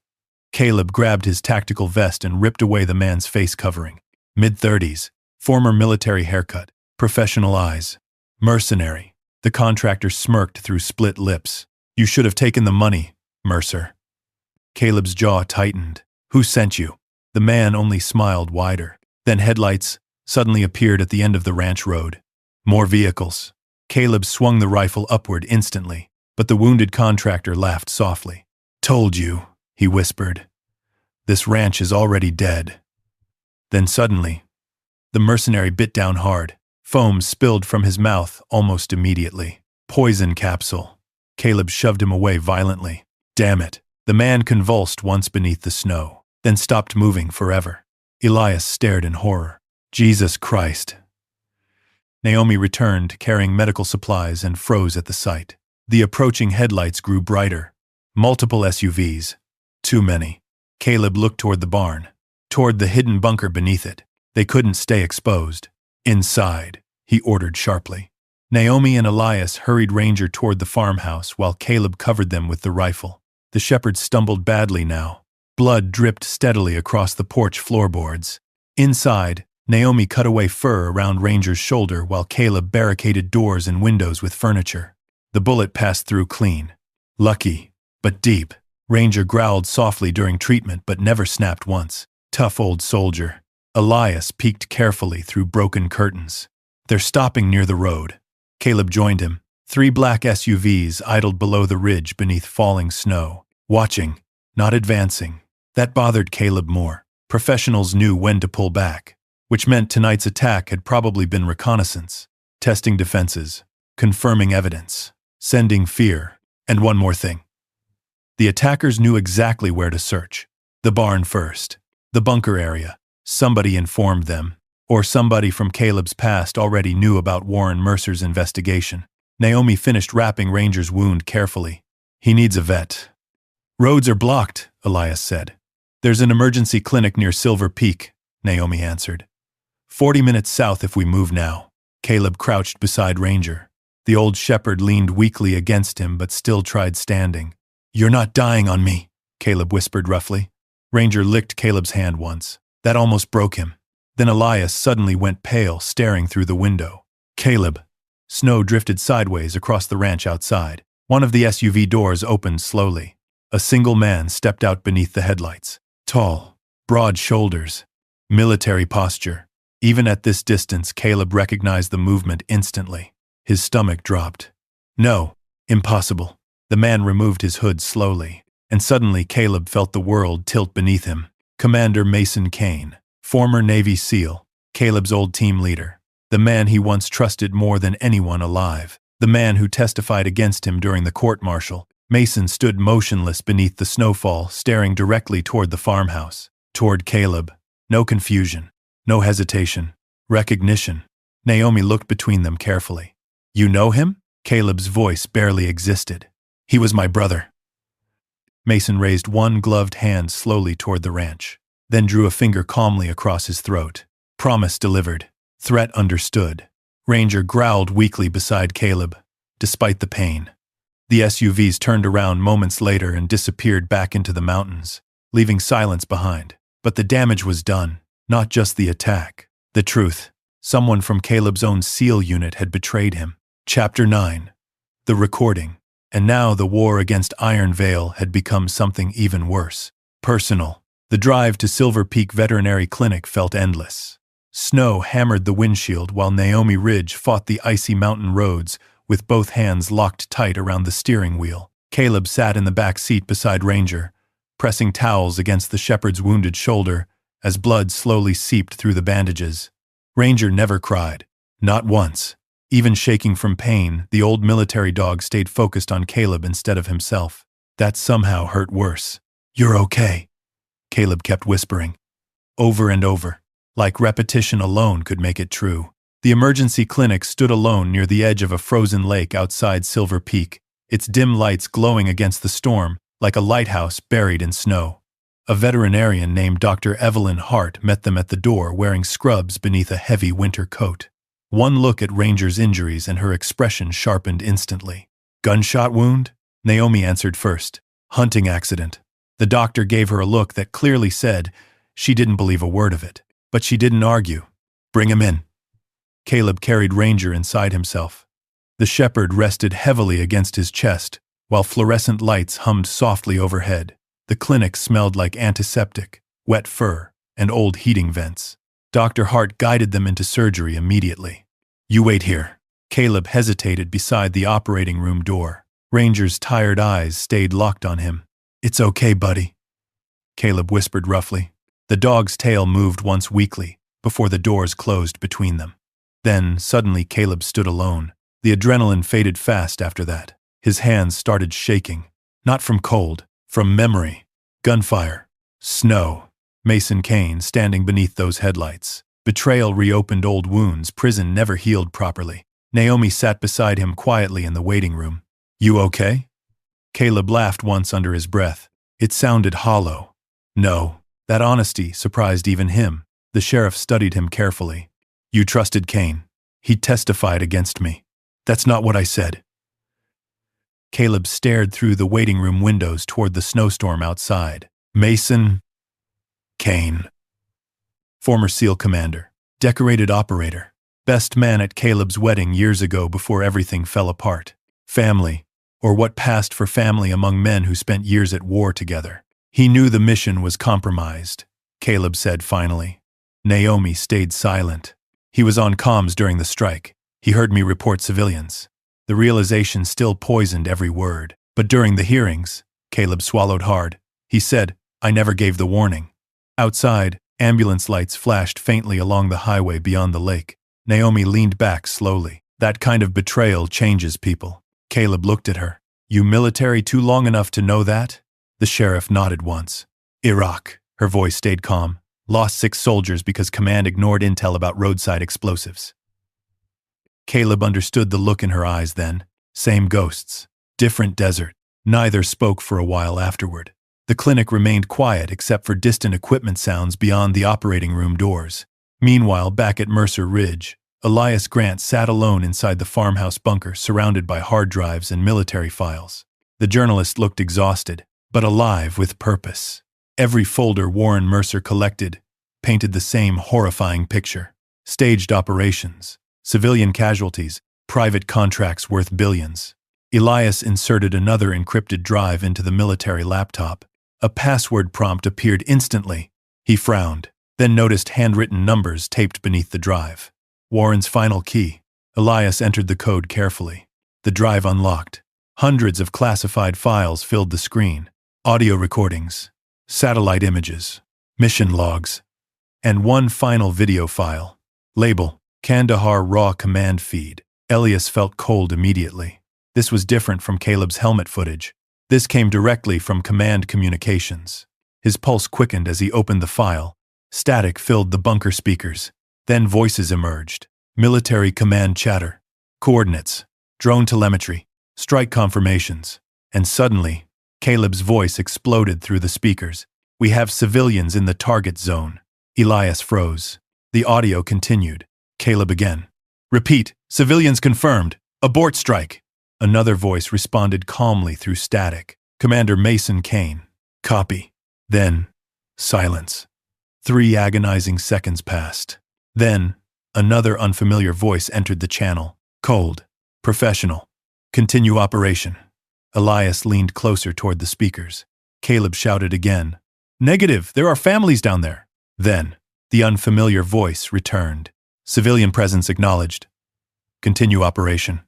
Caleb grabbed his tactical vest and ripped away the man's face covering. Mid-30s, former military haircut, professional eyes. Mercenary. The contractor smirked through split lips. "You should have taken the money, Mercer." Caleb's jaw tightened. "Who sent you?" The man only smiled wider. Then headlights suddenly appeared at the end of the ranch road. More vehicles. Caleb swung the rifle upward instantly, but the wounded contractor laughed softly. "Told you," he whispered. "This ranch is already dead." Then suddenly, the mercenary bit down hard. Foam spilled from his mouth almost immediately. Poison capsule. Caleb shoved him away violently. "Damn it." The man convulsed once beneath the snow, then stopped moving forever. Elias stared in horror. "Jesus Christ." Naomi returned, carrying medical supplies, and froze at the sight. The approaching headlights grew brighter. Multiple SUVs. Too many. Caleb looked toward the barn, toward the hidden bunker beneath it. They couldn't stay exposed. "Inside," he ordered sharply. Naomi and Elias hurried Ranger toward the farmhouse while Caleb covered them with the rifle. The shepherd stumbled badly now. Blood dripped steadily across the porch floorboards. Inside, Naomi cut away fur around Ranger's shoulder while Caleb barricaded doors and windows with furniture. The bullet passed through clean. Lucky, but deep. Ranger growled softly during treatment but never snapped once. Tough old soldier. Elias peeked carefully through broken curtains. "They're stopping near the road." Caleb joined him. 3 black SUVs idled below the ridge beneath falling snow, watching, not advancing. That bothered Caleb more. Professionals knew when to pull back, which meant tonight's attack had probably been reconnaissance, testing defenses, confirming evidence, sending fear, and one more thing. The attackers knew exactly where to search. The barn first. The bunker area. Somebody informed them, or somebody from Caleb's past already knew about Warren Mercer's investigation. Naomi finished wrapping Ranger's wound carefully. "He needs a vet." "Roads are blocked," Elias said. "There's an emergency clinic near Silver Peak," Naomi answered. 40 minutes south if we move now." Caleb crouched beside Ranger. The old shepherd leaned weakly against him but still tried standing. "You're not dying on me," Caleb whispered roughly. Ranger licked Caleb's hand once. That almost broke him. Then Elias suddenly went pale, staring through the window. "Caleb." Snow drifted sideways across the ranch outside. One of the SUV doors opened slowly. A single man stepped out beneath the headlights. Tall, broad shoulders, military posture. Even at this distance, Caleb recognized the movement instantly. His stomach dropped. "No, impossible." The man removed his hood slowly, and suddenly Caleb felt the world tilt beneath him. Commander Mason Kane, former Navy SEAL, Caleb's old team leader, the man he once trusted more than anyone alive, the man who testified against him during the court-martial. Mason stood motionless beneath the snowfall, staring directly toward the farmhouse, toward Caleb. No confusion, no hesitation, recognition. Naomi looked between them carefully. "You know him?" Caleb's voice barely existed. "He was my brother." Mason raised one gloved hand slowly toward the ranch, then drew a finger calmly across his throat. "Promise delivered. Threat understood. Ranger growled weakly beside Caleb, despite the pain. The SUVs turned around moments later and disappeared back into the mountains, leaving silence behind. But the damage was done, not just the attack. The truth. Someone from Caleb's own SEAL unit had betrayed him. Chapter 9. The recording. And now the war against Iron Vale had become something even worse. Personal. The drive to Silver Peak Veterinary Clinic felt endless. Snow hammered the windshield while Naomi Ridge fought the icy mountain roads with both hands locked tight around the steering wheel. Caleb sat in the back seat beside Ranger, pressing towels against the shepherd's wounded shoulder as blood slowly seeped through the bandages. Ranger never cried. Not once. Even shaking from pain, the old military dog stayed focused on Caleb instead of himself. That somehow hurt worse. "You're okay," Caleb kept whispering. Over and over. Like repetition alone could make it true. The emergency clinic stood alone near the edge of a frozen lake outside Silver Peak, its dim lights glowing against the storm, like a lighthouse buried in snow. A veterinarian named Dr. Evelyn Hart met them at the door wearing scrubs beneath a heavy winter coat. One look at Ranger's injuries and her expression sharpened instantly. "Gunshot wound?" Naomi answered first. "Hunting accident." The doctor gave her a look that clearly said she didn't believe a word of it. But she didn't argue. "Bring him in." Caleb carried Ranger inside himself. The shepherd rested heavily against his chest, while fluorescent lights hummed softly overhead. The clinic smelled like antiseptic, wet fur, and old heating vents. Dr. Hart guided them into surgery immediately. "You wait here." Caleb hesitated beside the operating room door. Ranger's tired eyes stayed locked on him. "It's okay, buddy," Caleb whispered roughly. The dog's tail moved once weakly, before the doors closed between them. Then, suddenly Caleb stood alone. The adrenaline faded fast after that. His hands started shaking. Not from cold, from memory. Gunfire. Snow. Mason Kane standing beneath those headlights. Betrayal reopened old wounds prison never healed properly. Naomi sat beside him quietly in the waiting room. "You okay?" Caleb laughed once under his breath. It sounded hollow. No. That honesty surprised even him. The sheriff studied him carefully. "You trusted Kane. He testified against me." "That's not what I said." Caleb stared through the waiting room windows toward the snowstorm outside. "Mason Kane. Former SEAL commander. Decorated operator. Best man at Caleb's wedding years ago before everything fell apart. Family. Or what passed for family among men who spent years at war together. He knew the mission was compromised," Caleb said finally. Naomi stayed silent. "He was on comms during the strike. He heard me report civilians." The realization still poisoned every word. "But during the hearings," Caleb swallowed hard, "he said, I never gave the warning." Outside, ambulance lights flashed faintly along the highway beyond the lake. Naomi leaned back slowly. "That kind of betrayal changes people." Caleb looked at her. "You military too long enough to know that?" The sheriff nodded once. "Iraq," her voice stayed calm, "lost 6 soldiers because command ignored intel about roadside explosives." Caleb understood the look in her eyes then. Same ghosts. Different desert. Neither spoke for a while afterward. The clinic remained quiet except for distant equipment sounds beyond the operating room doors. Meanwhile, back at Mercer Ridge, Elias Grant sat alone inside the farmhouse bunker surrounded by hard drives and military files. The journalist looked exhausted, but alive with purpose. Every folder Warren Mercer collected painted the same horrifying picture. Staged operations, civilian casualties, private contracts worth billions. Elias inserted another encrypted drive into the military laptop. A password prompt appeared instantly. He frowned, then noticed handwritten numbers taped beneath the drive. Warren's final key. Elias entered the code carefully. The drive unlocked. Hundreds of classified files filled the screen. Audio recordings, satellite images, mission logs, and one final video file. Label, Kandahar Raw Command Feed. Elias felt cold immediately. This was different from Caleb's helmet footage. This came directly from command communications. His pulse quickened as he opened the file. Static filled the bunker speakers. Then voices emerged. Military command chatter. Coordinates. Drone telemetry. Strike confirmations. And suddenly, Caleb's voice exploded through the speakers. "We have civilians in the target zone." Elias froze. The audio continued. Caleb again. Repeat, civilians confirmed. Abort strike. Another voice responded calmly through static. Commander Mason Kane. Copy. Then, silence. 3 agonizing seconds passed. Then, another unfamiliar voice entered the channel. Cold. Professional. Continue operation. Elias leaned closer toward the speakers. Caleb shouted again. Negative, there are families down there. Then, the unfamiliar voice returned. Civilian presence acknowledged. Continue operation.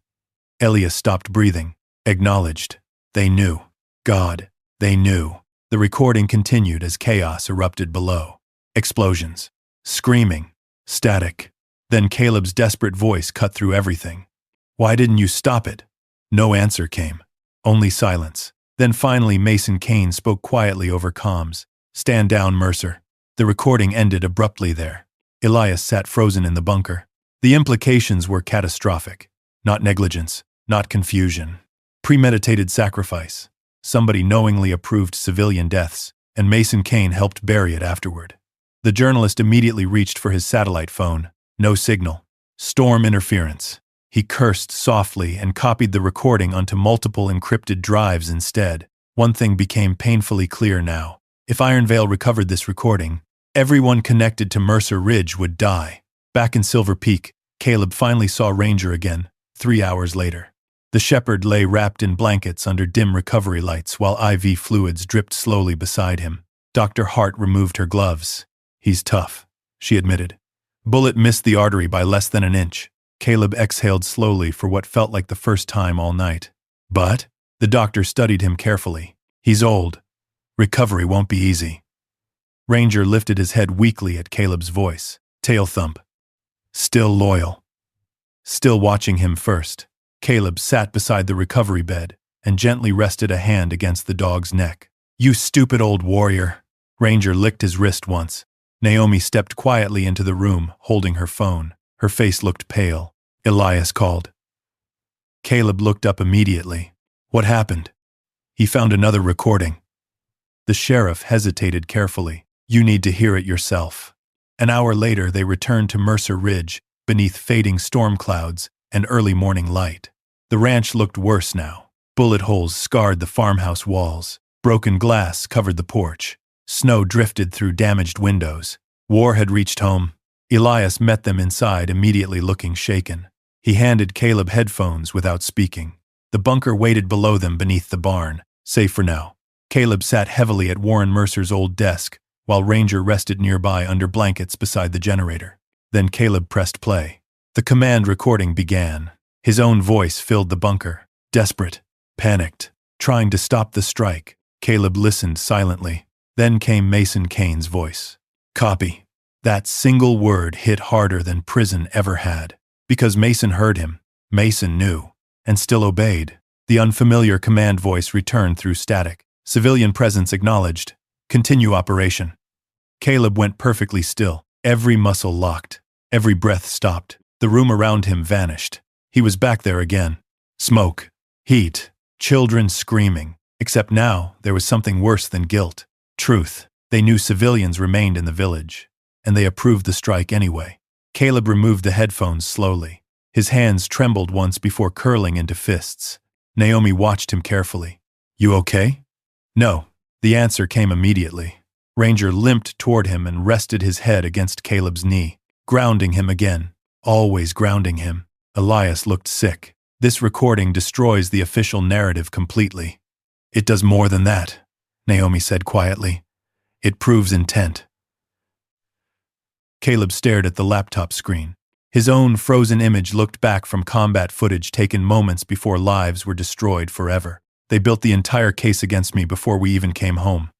Elias stopped breathing. Acknowledged. They knew. God, they knew. The recording continued as chaos erupted below. Explosions. Screaming. Static. Then Caleb's desperate voice cut through everything. Why didn't you stop it? No answer came. Only silence. Then finally Mason Kane spoke quietly over comms. Stand down, Mercer. The recording ended abruptly there. Elias sat frozen in the bunker. The implications were catastrophic. Not negligence, not confusion. Premeditated sacrifice. Somebody knowingly approved civilian deaths, and Mason Kane helped bury it afterward. The journalist immediately reached for his satellite phone. No signal. Storm interference. He cursed softly and copied the recording onto multiple encrypted drives instead. One thing became painfully clear now. If Iron Veil recovered this recording, everyone connected to Mercer Ridge would die. Back in Silver Peak, Caleb finally saw Ranger again, 3 hours later. The shepherd lay wrapped in blankets under dim recovery lights while IV fluids dripped slowly beside him. Dr. Hart removed her gloves. He's tough, she admitted. Bullet missed the artery by less than an inch. Caleb exhaled slowly for what felt like the first time all night. But the doctor studied him carefully. He's old. Recovery won't be easy. Ranger lifted his head weakly at Caleb's voice. Tail thump. Still loyal. Still watching him first. Caleb sat beside the recovery bed and gently rested a hand against the dog's neck. You stupid old warrior. Ranger licked his wrist once. Naomi stepped quietly into the room, holding her phone. Her face looked pale. Elias called. Caleb looked up immediately. What happened? He found another recording. The sheriff hesitated carefully. You need to hear it yourself. An hour later, they returned to Mercer Ridge, beneath fading storm clouds and early morning light. The ranch looked worse now. Bullet holes scarred the farmhouse walls. Broken glass covered the porch. Snow drifted through damaged windows. War had reached home. Elias met them inside, immediately looking shaken. He handed Caleb headphones without speaking. The bunker waited below them beneath the barn, safe for now. Caleb sat heavily at Warren Mercer's old desk, while Ranger rested nearby under blankets beside the generator. Then Caleb pressed play. The command recording began. His own voice filled the bunker. Desperate, panicked, trying to stop the strike. Caleb listened silently. Then came Mason Kane's voice. Copy. That single word hit harder than prison ever had. Because Mason heard him. Mason knew. And still obeyed. The unfamiliar command voice returned through static. Civilian presence acknowledged. Continue operation. Caleb went perfectly still. Every muscle locked. Every breath stopped. The room around him vanished. He was back there again. Smoke. Heat. Children screaming. Except now, there was something worse than guilt. Truth. They knew civilians remained in the village. And they approved the strike anyway. Caleb removed the headphones slowly. His hands trembled once before curling into fists. Naomi watched him carefully. You okay? No. The answer came immediately. Ranger limped toward him and rested his head against Caleb's knee, grounding him again, always grounding him. Elias looked sick. This recording destroys the official narrative completely. It does more than that, Naomi said quietly. It proves intent. Caleb stared at the laptop screen. His own frozen image looked back from combat footage taken moments before lives were destroyed forever. They built the entire case against me before we even came home.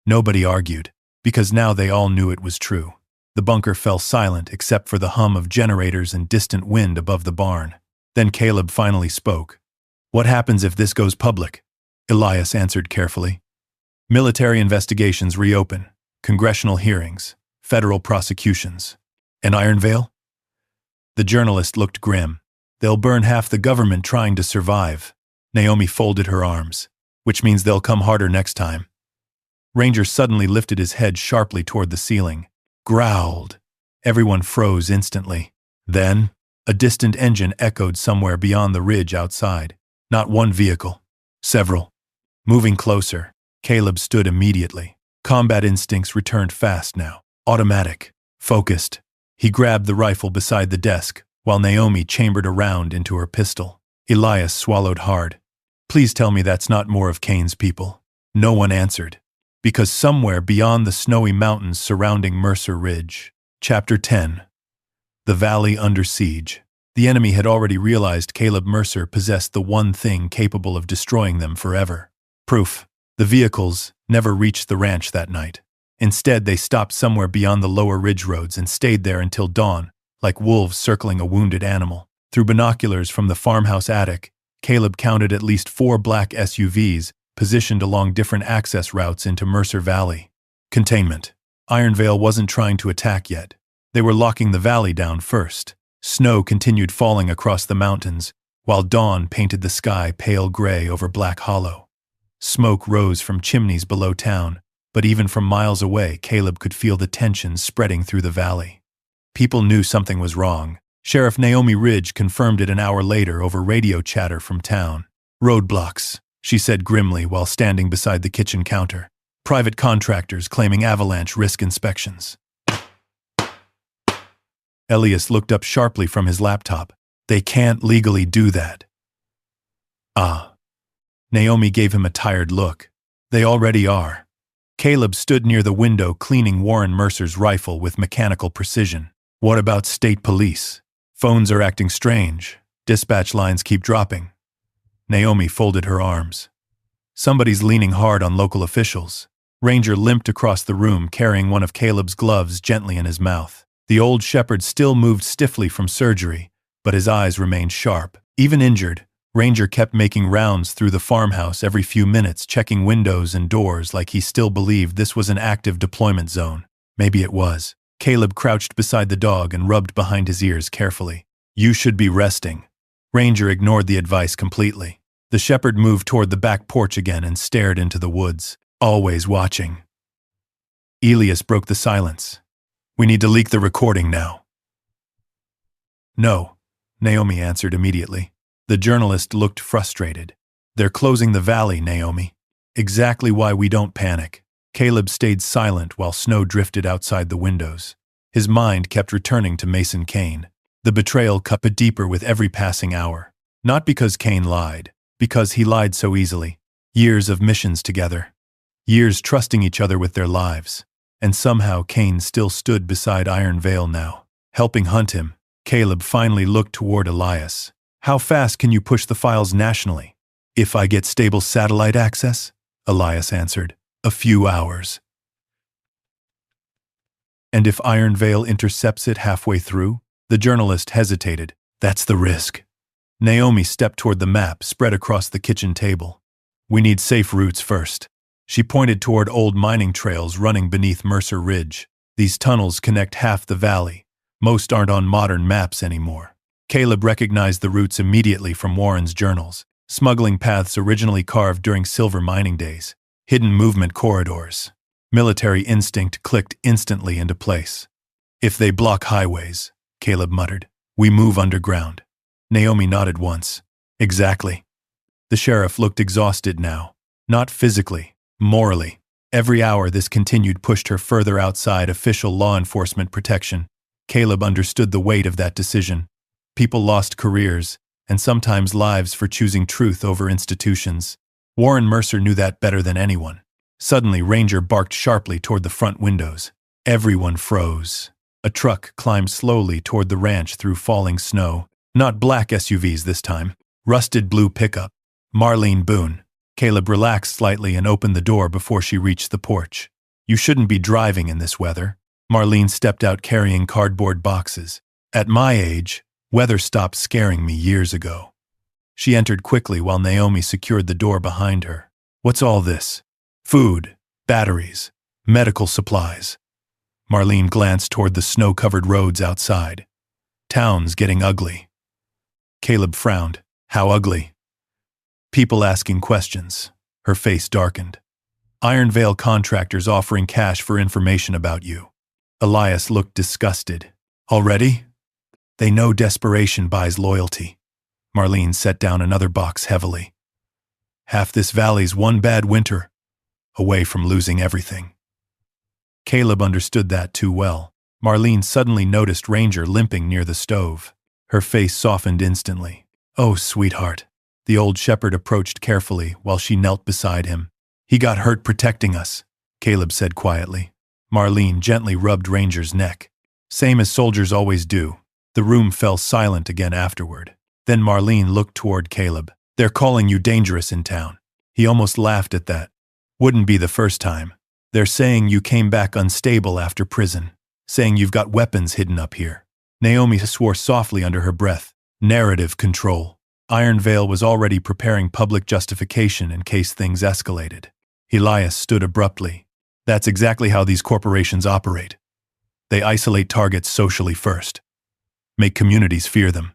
Nobody argued, because now they all knew it was true. The bunker fell silent except for the hum of generators and distant wind above the barn. Then Caleb finally spoke. What happens if this goes public? Elias answered carefully. Military investigations reopen, congressional hearings, federal prosecutions. And Iron Veil? The journalist looked grim. They'll burn half the government trying to survive. Naomi folded her arms. Which means they'll come harder next time. Ranger suddenly lifted his head sharply toward the ceiling. Growled. Everyone froze instantly. Then, a distant engine echoed somewhere beyond the ridge outside. Not one vehicle. Several. Moving closer, Caleb stood immediately. Combat instincts returned fast now. Automatic. Focused. He grabbed the rifle beside the desk, while Naomi chambered a round into her pistol. Elias swallowed hard. Please tell me that's not more of Kane's people. No one answered. Because somewhere beyond the snowy mountains surrounding Mercer Ridge. Chapter 10. The Valley Under Siege. The enemy had already realized Caleb Mercer possessed the one thing capable of destroying them forever. Proof. The vehicles never reached the ranch that night. Instead, they stopped somewhere beyond the lower ridge roads and stayed there until dawn, like wolves circling a wounded animal. Through binoculars from the farmhouse attic, Caleb counted at least 4 black SUVs positioned along different access routes into Mercer Valley. Containment. Ironvale wasn't trying to attack yet. They were locking the valley down first. Snow continued falling across the mountains, while dawn painted the sky pale gray over Black Hollow. Smoke rose from chimneys below town, but even from miles away, Caleb could feel the tension spreading through the valley. People knew something was wrong. Sheriff Naomi Ridge confirmed it an hour later over radio chatter from town. Roadblocks, she said grimly while standing beside the kitchen counter. Private contractors claiming avalanche risk inspections. Elias looked up sharply from his laptop. They can't legally do that. Ah. Naomi gave him a tired look. They already are. Caleb stood near the window cleaning Warren Mercer's rifle with mechanical precision. What about state police? Phones are acting strange. Dispatch lines keep dropping. Naomi folded her arms. Somebody's leaning hard on local officials. Ranger limped across the room carrying one of Caleb's gloves gently in his mouth. The old shepherd still moved stiffly from surgery, but his eyes remained sharp. Even injured, Ranger kept making rounds through the farmhouse every few minutes, checking windows and doors like he still believed this was an active deployment zone. Maybe it was. Caleb crouched beside the dog and rubbed behind his ears carefully. You should be resting. Ranger ignored the advice completely. The shepherd moved toward the back porch again and stared into the woods, always watching. Elias broke the silence. We need to leak the recording now. No, Naomi answered immediately. The journalist looked frustrated. They're closing the valley, Naomi. Exactly why we don't panic. Caleb stayed silent while snow drifted outside the windows. His mind kept returning to Mason Kane. The betrayal cut deeper with every passing hour. Not because Kane lied, because he lied so easily. Years of missions together. Years trusting each other with their lives. And somehow Kane still stood beside Iron Vale now, helping hunt him. Caleb finally looked toward Elias. How fast can you push the files nationally? If I get stable satellite access? Elias answered. A few hours. And if Iron Vale intercepts it halfway through? The journalist hesitated. That's the risk. Naomi stepped toward the map spread across the kitchen table. We need safe routes first. She pointed toward old mining trails running beneath Mercer Ridge. These tunnels connect half the valley. Most aren't on modern maps anymore. Caleb recognized the routes immediately from Warren's journals. Smuggling paths originally carved during silver mining days. Hidden movement corridors. Military instinct clicked instantly into place. If they block highways, Caleb muttered, we move underground. Naomi nodded once. Exactly. The sheriff looked exhausted now. Not physically. Morally, every hour this continued pushed her further outside official law enforcement protection. Caleb understood the weight of that decision. People lost careers, and sometimes lives for choosing truth over institutions. Warren Mercer knew that better than anyone. Suddenly, Ranger barked sharply toward the front windows. Everyone froze. A truck climbed slowly toward the ranch through falling snow. Not black SUVs this time. Rusted blue pickup. Marlene Boone. Caleb relaxed slightly and opened the door before she reached the porch. You shouldn't be driving in this weather. Marlene stepped out carrying cardboard boxes. At my age, weather stopped scaring me years ago. She entered quickly while Naomi secured the door behind her. What's all this? Food, batteries, medical supplies. Marlene glanced toward the snow-covered roads outside. Town's getting ugly. Caleb frowned. How ugly? People asking questions. Her face darkened. Iron Vale contractors offering cash for information about you. Elias looked disgusted. Already? They know desperation buys loyalty. Marlene set down another box heavily. Half this valley's one bad winter away from losing everything. Caleb understood that too well. Marlene suddenly noticed Ranger limping near the stove. Her face softened instantly. Oh, sweetheart. The old shepherd approached carefully while she knelt beside him. He got hurt protecting us, Caleb said quietly. Marlene gently rubbed Ranger's neck. Same as soldiers always do. The room fell silent again afterward. Then Marlene looked toward Caleb. They're calling you dangerous in town. He almost laughed at that. Wouldn't be the first time. They're saying you came back unstable after prison. Saying you've got weapons hidden up here. Naomi swore softly under her breath. Narrative control. Iron Veil was already preparing public justification in case things escalated. Elias stood abruptly. That's exactly how these corporations operate. They isolate targets socially first. Make communities fear them.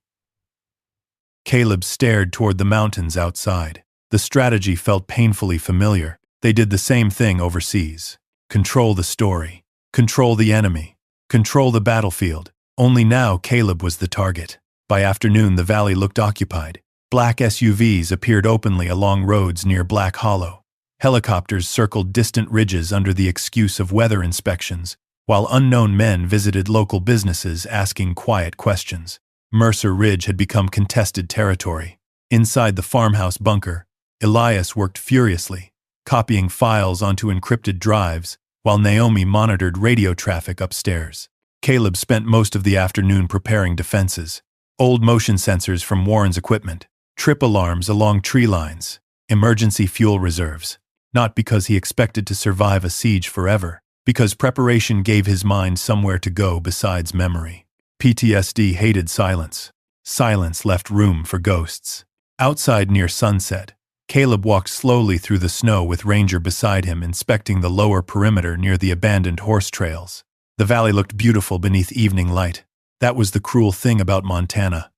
Caleb stared toward the mountains outside. The strategy felt painfully familiar. They did the same thing overseas. Control the story. Control the enemy. Control the battlefield. Only now Caleb was the target. By afternoon the valley looked occupied. Black SUVs appeared openly along roads near Black Hollow. Helicopters circled distant ridges under the excuse of weather inspections, while unknown men visited local businesses asking quiet questions. Mercer Ridge had become contested territory. Inside the farmhouse bunker, Elias worked furiously, copying files onto encrypted drives, while Naomi monitored radio traffic upstairs. Caleb spent most of the afternoon preparing defenses. Old motion sensors from Warren's equipment, trip alarms along tree lines, emergency fuel reserves. Not because he expected to survive a siege forever, because preparation gave his mind somewhere to go besides memory. PTSD hated silence. Silence left room for ghosts. Outside near sunset, Caleb walked slowly through the snow with Ranger beside him inspecting the lower perimeter near the abandoned horse trails. The valley looked beautiful beneath evening light. That was the cruel thing about Montana.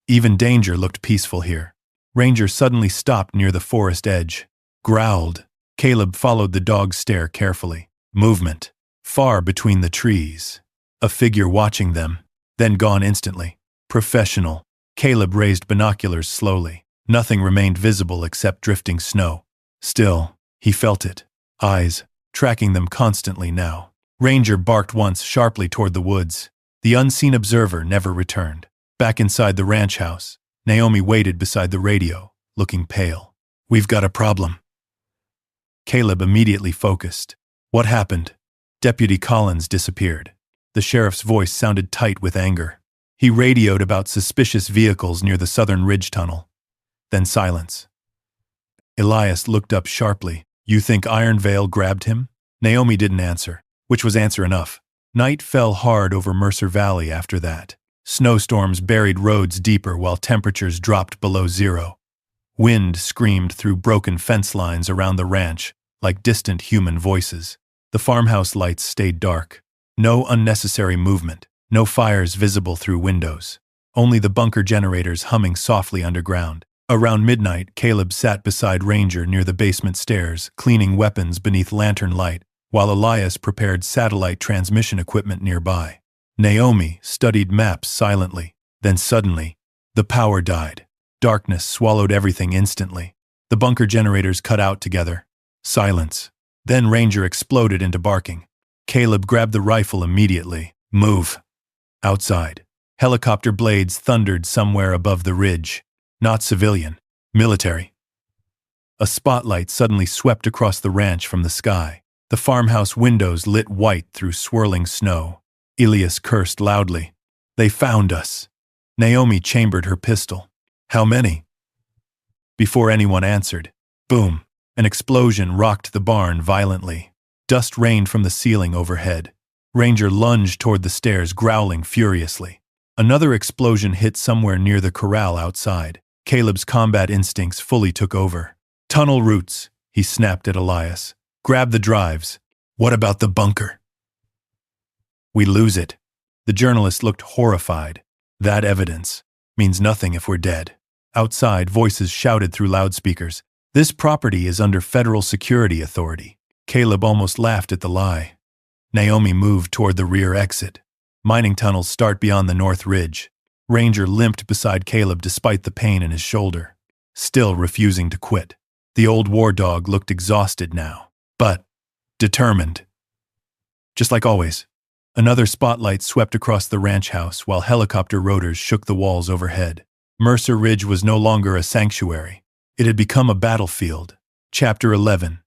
Even danger looked peaceful here. Ranger suddenly stopped near the forest edge. Growled. Caleb followed the dog's stare carefully. Movement. Far between the trees. A figure watching them. Then gone instantly. Professional. Caleb raised binoculars slowly. Nothing remained visible except drifting snow. Still, he felt it. Eyes, tracking them constantly now. Ranger barked once sharply toward the woods. The unseen observer never returned. Back inside the ranch house, Naomi waited beside the radio, looking pale. We've got a problem. Caleb immediately focused. What happened? Deputy Collins disappeared. The sheriff's voice sounded tight with anger. He radioed about suspicious vehicles near the Southern Ridge Tunnel. Then silence. Elias looked up sharply. You think Iron Veil grabbed him? Naomi didn't answer, which was answer enough. Night fell hard over Mercer Valley after that. Snowstorms buried roads deeper while temperatures dropped below zero. Wind screamed through broken fence lines around the ranch, like distant human voices. The farmhouse lights stayed dark. No unnecessary movement, no fires visible through windows. Only the bunker generators humming softly underground. Around midnight, Caleb sat beside Ranger near the basement stairs, cleaning weapons beneath lantern light, while Elias prepared satellite transmission equipment nearby. Naomi studied maps silently. Then suddenly, the power died. Darkness swallowed everything instantly. The bunker generators cut out together. Silence. Then Ranger exploded into barking. Caleb grabbed the rifle immediately. Move. Outside. Helicopter blades thundered somewhere above the ridge. Not civilian. Military. A spotlight suddenly swept across the ranch from the sky. The farmhouse windows lit white through swirling snow. Elias cursed loudly. They found us. Naomi chambered her pistol. How many? Before anyone answered, boom, an explosion rocked the barn violently. Dust rained from the ceiling overhead. Ranger lunged toward the stairs, growling furiously. Another explosion hit somewhere near the corral outside. Caleb's combat instincts fully took over. Tunnel routes, he snapped at Elias. Grab the drives. What about the bunker? We lose it. The journalist looked horrified. That evidence means nothing if we're dead. Outside, voices shouted through loudspeakers. This property is under federal security authority. Caleb almost laughed at the lie. Naomi moved toward the rear exit. Mining tunnels start beyond the north ridge. Ranger limped beside Caleb despite the pain in his shoulder, still refusing to quit. The old war dog looked exhausted now, but determined. Just like always. Another spotlight swept across the ranch house while helicopter rotors shook the walls overhead. Mercer Ridge was no longer a sanctuary. It had become a battlefield. Chapter 11.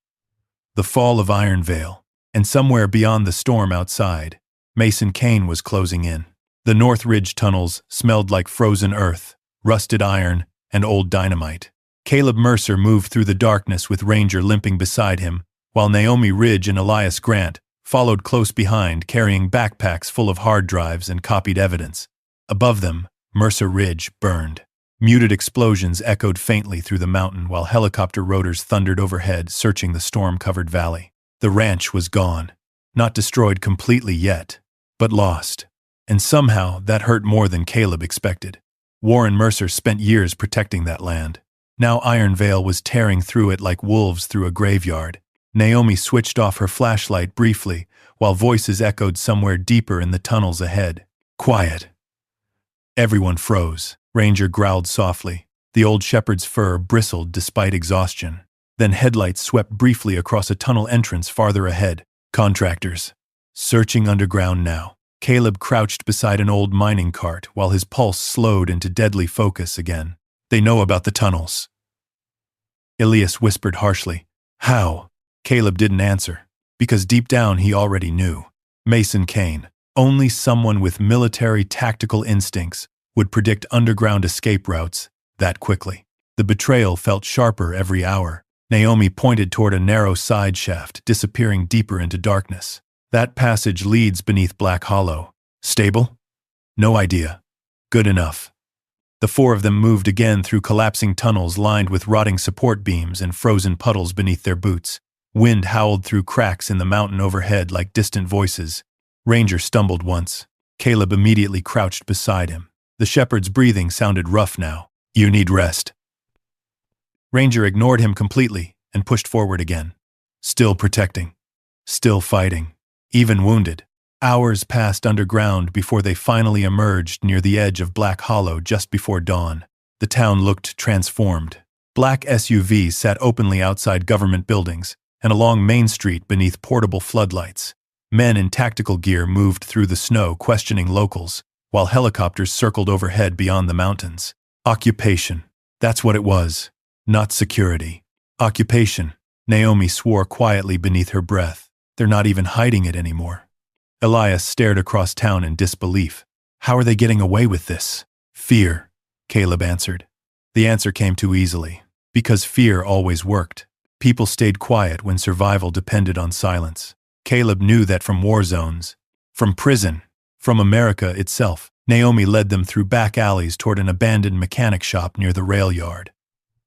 The Fall of Iron Vale. And somewhere beyond the storm outside, Mason Kane was closing in. The North Ridge tunnels smelled like frozen earth, rusted iron, and old dynamite. Caleb Mercer moved through the darkness with Ranger limping beside him, while Naomi Ridge and Elias Grant followed close behind, carrying backpacks full of hard drives and copied evidence. Above them, Mercer Ridge burned. Muted explosions echoed faintly through the mountain while helicopter rotors thundered overhead, searching the storm-covered valley. The ranch was gone. Not destroyed completely yet, but lost. And somehow that hurt more than Caleb expected. Warren Mercer spent years protecting that land. Now Iron Vale was tearing through it like wolves through a graveyard. Naomi switched off her flashlight briefly, while voices echoed somewhere deeper in the tunnels ahead. Quiet. Everyone froze. Ranger growled softly. The old shepherd's fur bristled despite exhaustion. Then headlights swept briefly across a tunnel entrance farther ahead. Contractors. Searching underground now. Caleb crouched beside an old mining cart while his pulse slowed into deadly focus again. They know about the tunnels. Elias whispered harshly. How? Caleb didn't answer, because deep down he already knew. Mason Kane, only someone with military tactical instincts, would predict underground escape routes that quickly. The betrayal felt sharper every hour. Naomi pointed toward a narrow side shaft, disappearing deeper into darkness. That passage leads beneath Black Hollow. Stable? No idea. Good enough. The four of them moved again through collapsing tunnels lined with rotting support beams and frozen puddles beneath their boots. Wind howled through cracks in the mountain overhead like distant voices. Ranger stumbled once. Caleb immediately crouched beside him. The shepherd's breathing sounded rough now. You need rest. Ranger ignored him completely and pushed forward again. Still protecting. Still fighting. Even wounded. Hours passed underground before they finally emerged near the edge of Black Hollow just before dawn. The town looked transformed. Black SUVs sat openly outside government buildings and along Main Street beneath portable floodlights. Men in tactical gear moved through the snow questioning locals, while helicopters circled overhead beyond the mountains. Occupation. That's what it was. Not security. Occupation. Naomi swore quietly beneath her breath. They're not even hiding it anymore. Elias stared across town in disbelief. How are they getting away with this? Fear, Caleb answered. The answer came too easily. Because fear always worked. People stayed quiet when survival depended on silence. Caleb knew that from war zones, from prison, from America itself. Naomi led them through back alleys toward an abandoned mechanic shop near the rail yard.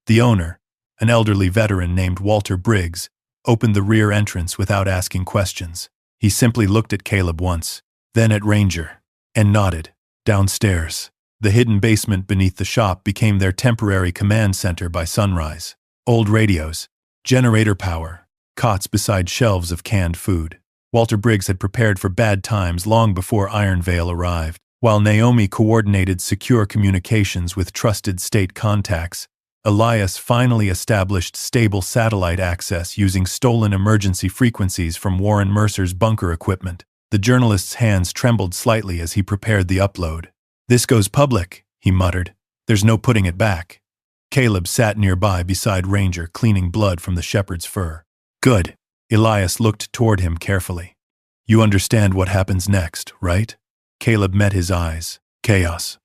The owner, an elderly veteran named Walter Briggs, opened the rear entrance without asking questions. He simply looked at Caleb once, then at Ranger, and nodded. Downstairs, the hidden basement beneath the shop became their temporary command center by sunrise. Old radios, generator power, cots beside shelves of canned food. Walter Briggs had prepared for bad times long before Iron Vale arrived. While Naomi coordinated secure communications with trusted state contacts, Elias finally established stable satellite access using stolen emergency frequencies from Warren Mercer's bunker equipment. The journalist's hands trembled slightly as he prepared the upload. This goes public, he muttered. There's no putting it back. Caleb sat nearby beside Ranger, cleaning blood from the shepherd's fur. Good. Elias looked toward him carefully. You understand what happens next, right? Caleb met his eyes. Chaos.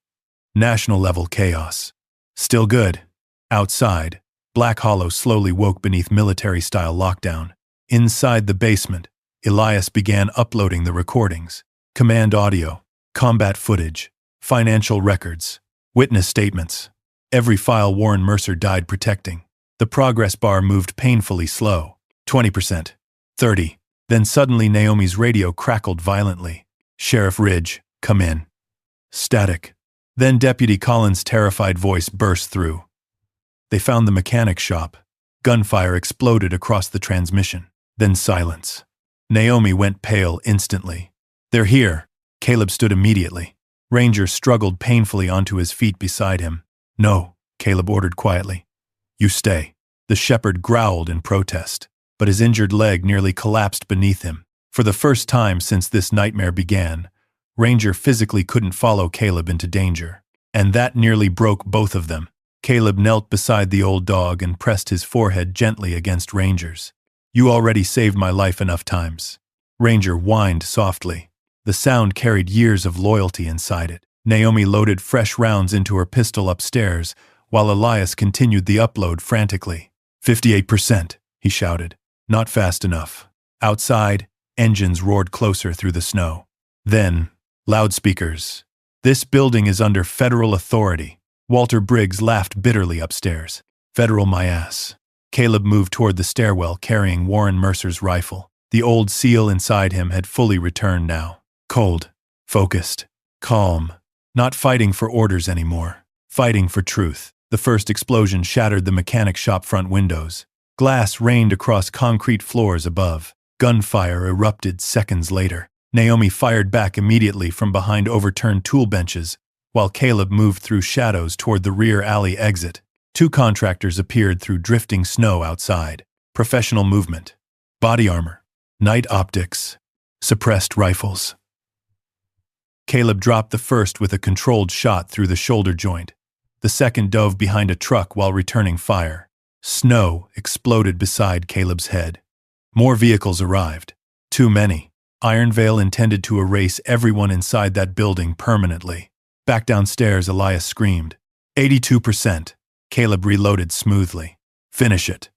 National-level chaos. Still good. Outside, Black Hollow slowly woke beneath military-style lockdown. Inside the basement, Elias began uploading the recordings. Command audio, combat footage, financial records, witness statements. Every file Warren Mercer died protecting. The progress bar moved painfully slow. 20%. 30%. Then suddenly Naomi's radio crackled violently. Sheriff Ridge, come in. Static. Then Deputy Collins' terrified voice burst through. They found the mechanic shop. Gunfire exploded across the transmission. Then silence. Naomi went pale instantly. They're here. Caleb stood immediately. Ranger struggled painfully onto his feet beside him. "No," Caleb ordered quietly. "You stay." The shepherd growled in protest, but his injured leg nearly collapsed beneath him. For the first time since this nightmare began, Ranger physically couldn't follow Caleb into danger. And that nearly broke both of them. Caleb knelt beside the old dog and pressed his forehead gently against Ranger's. "You already saved my life enough times." Ranger whined softly. The sound carried years of loyalty inside it. Naomi loaded fresh rounds into her pistol upstairs, while Elias continued the upload frantically. 58%, he shouted. Not fast enough. Outside, engines roared closer through the snow. Then, loudspeakers. "This building is under federal authority." Walter Briggs laughed bitterly upstairs. "Federal my ass." Caleb moved toward the stairwell carrying Warren Mercer's rifle. The old SEAL inside him had fully returned now. Cold, focused, calm. Not fighting for orders anymore. Fighting for truth. The first explosion shattered the mechanic shop front windows. Glass rained across concrete floors above. Gunfire erupted seconds later. Naomi fired back immediately from behind overturned tool benches, while Caleb moved through shadows toward the rear alley exit. Two contractors appeared through drifting snow outside. Professional movement. Body armor. Night optics. Suppressed rifles. Caleb dropped the first with a controlled shot through the shoulder joint. The second dove behind a truck while returning fire. Snow exploded beside Caleb's head. More vehicles arrived. Too many. Ironvale intended to erase everyone inside that building permanently. Back downstairs, Elias screamed. 82%. Caleb reloaded smoothly. "Finish it."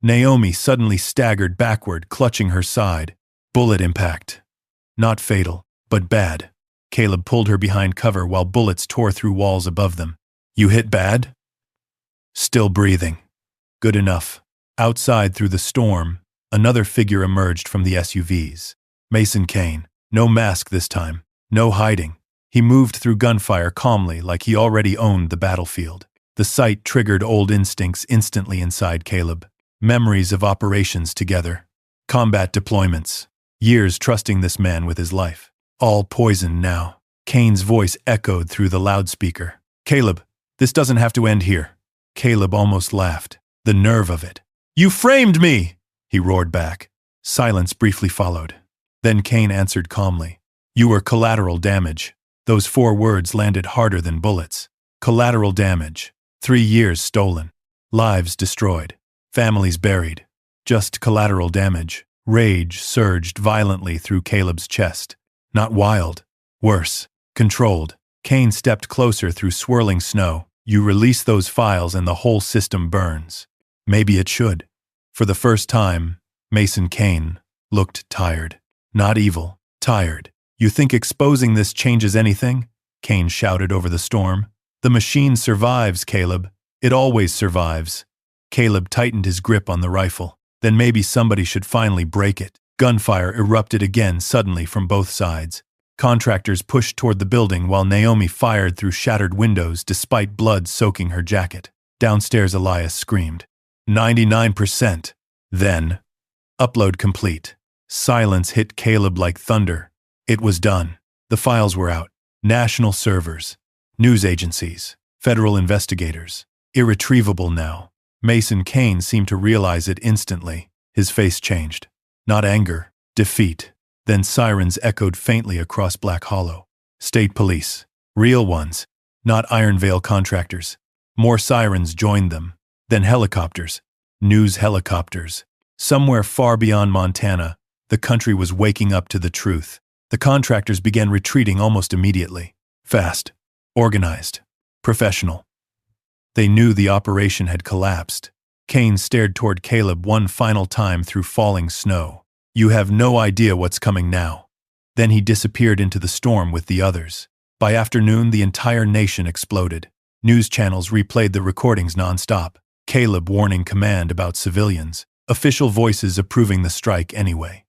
Naomi suddenly staggered backward, clutching her side. Bullet impact. Not fatal, but bad. Caleb pulled her behind cover while bullets tore through walls above them. "You hit bad?" "Still breathing." "Good enough." Outside through the storm, another figure emerged from the SUVs. Mason Kane. No mask this time. No hiding. He moved through gunfire calmly like he already owned the battlefield. The sight triggered old instincts instantly inside Caleb. Memories of operations together. Combat deployments. Years trusting this man with his life. All poisoned now. Kane's voice echoed through the loudspeaker. "Caleb, this doesn't have to end here." Caleb almost laughed. The nerve of it. "You framed me!" he roared back. Silence briefly followed. Then Kane answered calmly. "You were collateral damage." Those 4 words landed harder than bullets. Collateral damage. 3 years stolen. Lives destroyed. Families buried. Just collateral damage. Rage surged violently through Caleb's chest. Not wild. Worse. Controlled. Kane stepped closer through swirling snow. "You release those files and the whole system burns." Maybe it should. For the first time, Mason Kane looked tired. Not evil. Tired. "You think exposing this changes anything?" Kane shouted over the storm. "The machine survives, Caleb. It always survives." Caleb tightened his grip on the rifle. Then maybe somebody should finally break it. Gunfire erupted again suddenly from both sides. Contractors pushed toward the building while Naomi fired through shattered windows despite blood soaking her jacket. Downstairs, Elias screamed. 99%. Then, upload complete. Silence hit Caleb like thunder. It was done. The files were out. National servers. News agencies. Federal investigators. Irretrievable now. Mason Kane seemed to realize it instantly. His face changed. Not anger. Defeat. Then sirens echoed faintly across Black Hollow. State police. Real ones. Not Ironvale contractors. More sirens joined them. Then helicopters. News helicopters. Somewhere far beyond Montana, the country was waking up to the truth. The contractors began retreating almost immediately. Fast. Organized. Professional. They knew the operation had collapsed. Kane stared toward Caleb one final time through falling snow. "You have no idea what's coming now." Then he disappeared into the storm with the others. By afternoon, the entire nation exploded. News channels replayed the recordings nonstop. Caleb warning command about civilians. Official voices approving the strike anyway.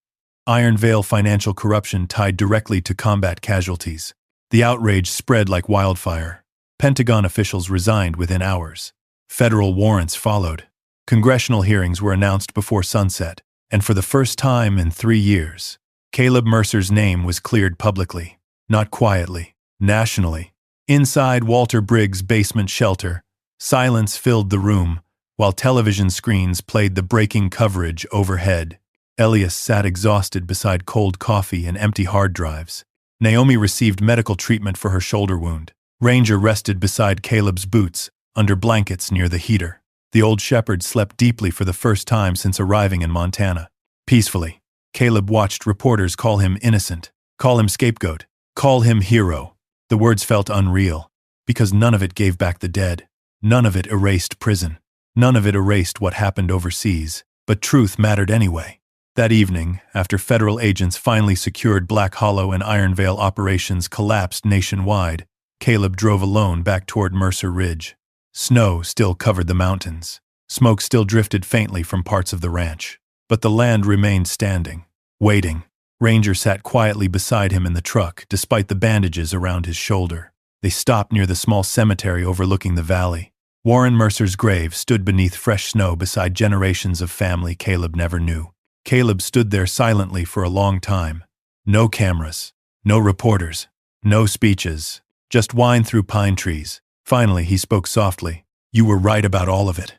Ironvale financial corruption tied directly to combat casualties. The outrage spread like wildfire. Pentagon officials resigned within hours. Federal warrants followed. Congressional hearings were announced before sunset, and for the first time in 3 years, Caleb Mercer's name was cleared publicly. Not quietly, Nationally. Inside Walter Briggs' basement shelter, silence filled the room, while television screens played the breaking coverage overhead. Elias sat exhausted beside cold coffee and empty hard drives. Naomi received medical treatment for her shoulder wound. Ranger rested beside Caleb's boots, under blankets near the heater. The old shepherd slept deeply for the first time since arriving in Montana. Peacefully, Caleb watched reporters call him innocent, call him scapegoat, call him hero. The words felt unreal, because none of it gave back the dead. None of it erased prison. None of it erased what happened overseas, but truth mattered anyway. That evening, after federal agents finally secured Black Hollow and Iron Vale operations collapsed nationwide, Caleb drove alone back toward Mercer Ridge. Snow still covered the mountains. Smoke still drifted faintly from parts of the ranch. But the land remained standing, waiting. Ranger sat quietly beside him in the truck, despite the bandages around his shoulder. They stopped near the small cemetery overlooking the valley. Warren Mercer's grave stood beneath fresh snow beside generations of family Caleb never knew. Caleb stood there silently for a long time. No cameras, no reporters, no speeches, just whine through pine trees. Finally, he spoke softly. "You were right about all of it."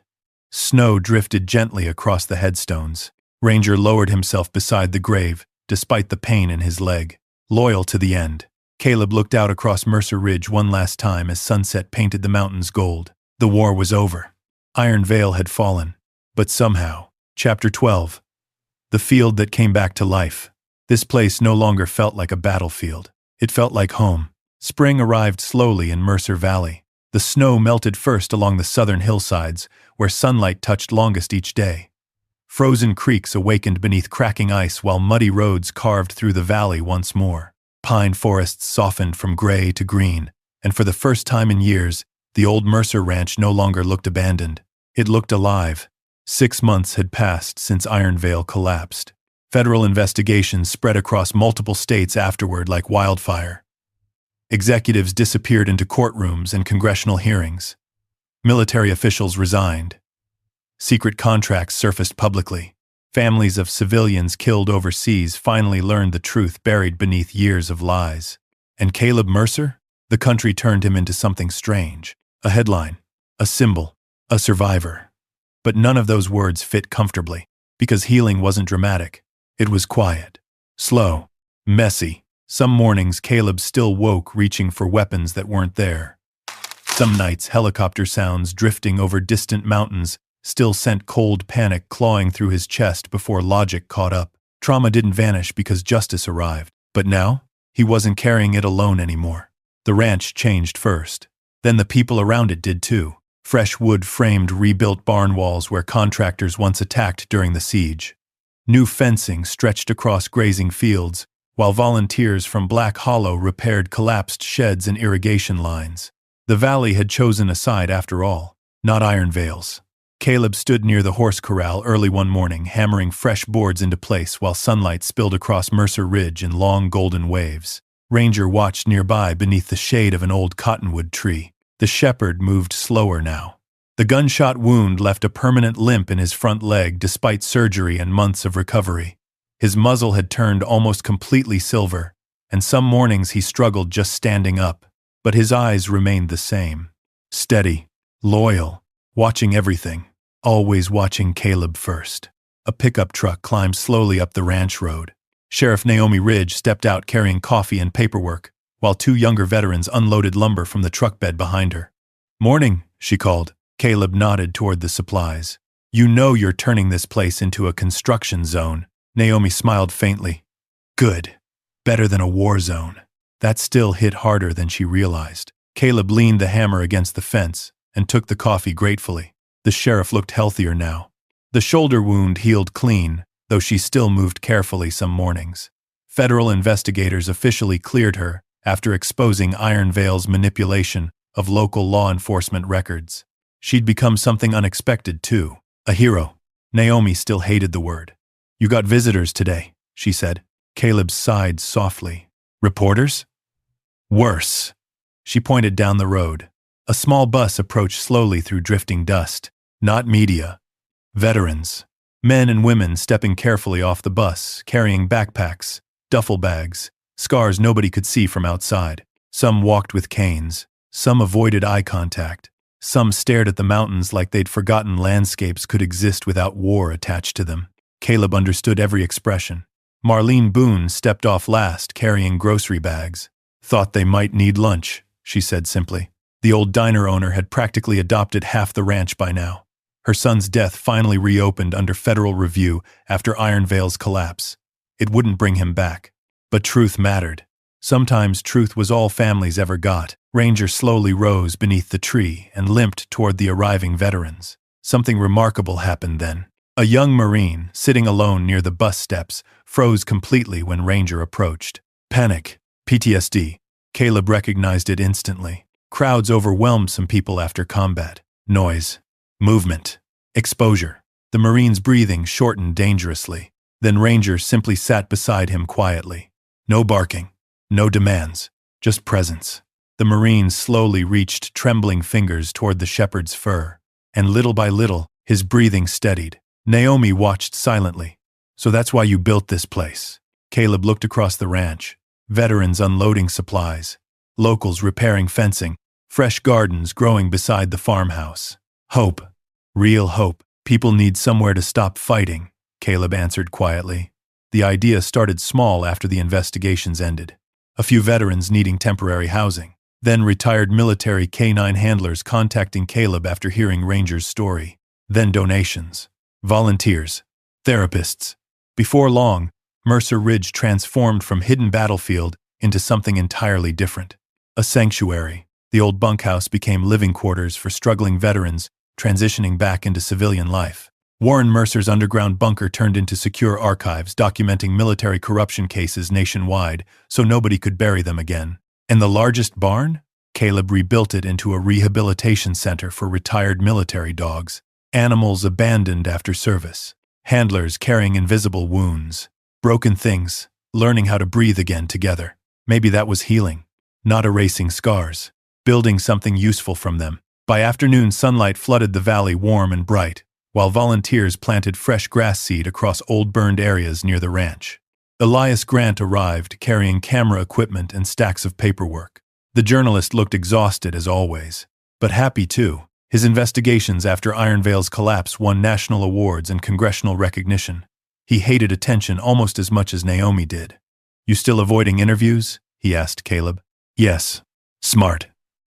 Snow drifted gently across the headstones. Ranger lowered himself beside the grave, despite the pain in his leg. Loyal to the end. Caleb looked out across Mercer Ridge one last time as sunset painted the mountains gold. The war was over. Iron Vale had fallen. But somehow, Chapter 12. The field that came back to life. This place no longer felt like a battlefield. It felt like home. Spring arrived slowly in Mercer Valley. The snow melted first along the southern hillsides, where sunlight touched longest each day. Frozen creeks awakened beneath cracking ice while muddy roads carved through the valley once more. Pine forests softened from gray to green, and for the first time in years, the old Mercer ranch no longer looked abandoned. It looked alive. 6 months had passed since Iron Vale collapsed. Federal investigations spread across multiple states afterward like wildfire. Executives disappeared into courtrooms and congressional hearings. Military officials resigned. Secret contracts surfaced publicly. Families of civilians killed overseas finally learned the truth buried beneath years of lies. And Caleb Mercer? The country turned him into something strange. A headline, a symbol, a survivor. But none of those words fit comfortably, because healing wasn't dramatic. It was quiet, slow, messy. Some mornings Caleb still woke reaching for weapons that weren't there. Some nights helicopter sounds drifting over distant mountains still sent cold panic clawing through his chest before logic caught up. Trauma didn't vanish because justice arrived. But now, he wasn't carrying it alone anymore. The ranch changed first. Then the people around it did too. Fresh wood-framed rebuilt barn walls where contractors once attacked during the siege. New fencing stretched across grazing fields, while volunteers from Black Hollow repaired collapsed sheds and irrigation lines. The valley had chosen a side after all, not Iron Vale's. Caleb stood near the horse corral early one morning, hammering fresh boards into place while sunlight spilled across Mercer Ridge in long golden waves. Ranger watched nearby beneath the shade of an old cottonwood tree. The shepherd moved slower now. The gunshot wound left a permanent limp in his front leg despite surgery and months of recovery. His muzzle had turned almost completely silver, and some mornings he struggled just standing up. But his eyes remained the same. Steady, loyal, watching everything. Always watching Caleb first. A pickup truck climbed slowly up the ranch road. Sheriff Naomi Ridge stepped out carrying coffee and paperwork, while 2 younger veterans unloaded lumber from the truck bed behind her. "Morning," she called. Caleb nodded toward the supplies. "You know you're turning this place into a construction zone." Naomi smiled faintly. "Good. Better than a war zone." That still hit harder than she realized. Caleb leaned the hammer against the fence and took the coffee gratefully. The sheriff looked healthier now. The shoulder wound healed clean, though she still moved carefully some mornings. Federal investigators officially cleared her after exposing Iron Vale's manipulation of local law enforcement records. She'd become something unexpected, too. A hero. Naomi still hated the word. "You got visitors today," she said. Caleb sighed softly. "Reporters?" "Worse." She pointed down the road. A small bus approached slowly through drifting dust. Not media. Veterans. Men and women stepping carefully off the bus, carrying backpacks, duffel bags, scars nobody could see from outside. Some walked with canes, some avoided eye contact, some stared at the mountains like they'd forgotten landscapes could exist without war attached to them. Caleb understood every expression. Marlene Boone stepped off last, carrying grocery bags. "Thought they might need lunch," she said simply. The old diner owner had practically adopted half the ranch by now. Her son's death finally reopened under federal review after Iron Vale's collapse. It wouldn't bring him back. But truth mattered. Sometimes truth was all families ever got. Ranger slowly rose beneath the tree and limped toward the arriving veterans. Something remarkable happened then. A young Marine, sitting alone near the bus steps, froze completely when Ranger approached. Panic. PTSD. Caleb recognized it instantly. Crowds overwhelmed some people after combat. Noise. Movement. Exposure. The Marine's breathing shortened dangerously. Then Ranger simply sat beside him quietly. No barking. No demands. Just presence. The Marine slowly reached trembling fingers toward the shepherd's fur. And little by little, his breathing steadied. Naomi watched silently. "So that's why you built this place." Caleb looked across the ranch. Veterans unloading supplies. Locals repairing fencing. Fresh gardens growing beside the farmhouse. Hope. Real hope. "People need somewhere to stop fighting," Caleb answered quietly. The idea started small after the investigations ended. A few veterans needing temporary housing. Then retired military canine handlers contacting Caleb after hearing Ranger's story. Then donations. Volunteers. Therapists. Before long, Mercer Ridge transformed from hidden battlefield into something entirely different. A sanctuary. The old bunkhouse became living quarters for struggling veterans transitioning back into civilian life. Warren Mercer's underground bunker turned into secure archives documenting military corruption cases nationwide so nobody could bury them again. And the largest barn? Caleb rebuilt it into a rehabilitation center for retired military dogs. Animals abandoned after service. Handlers carrying invisible wounds. Broken things, learning how to breathe again together. Maybe that was healing. Not erasing scars. Building something useful from them. By afternoon, sunlight flooded the valley warm and bright, while volunteers planted fresh grass seed across old burned areas near the ranch. Elias Grant arrived, carrying camera equipment and stacks of paperwork. The journalist looked exhausted as always, but happy too. His investigations after Iron Vale's collapse won national awards and congressional recognition. He hated attention almost as much as Naomi did. "You still avoiding interviews?" he asked Caleb. "Yes." "Smart."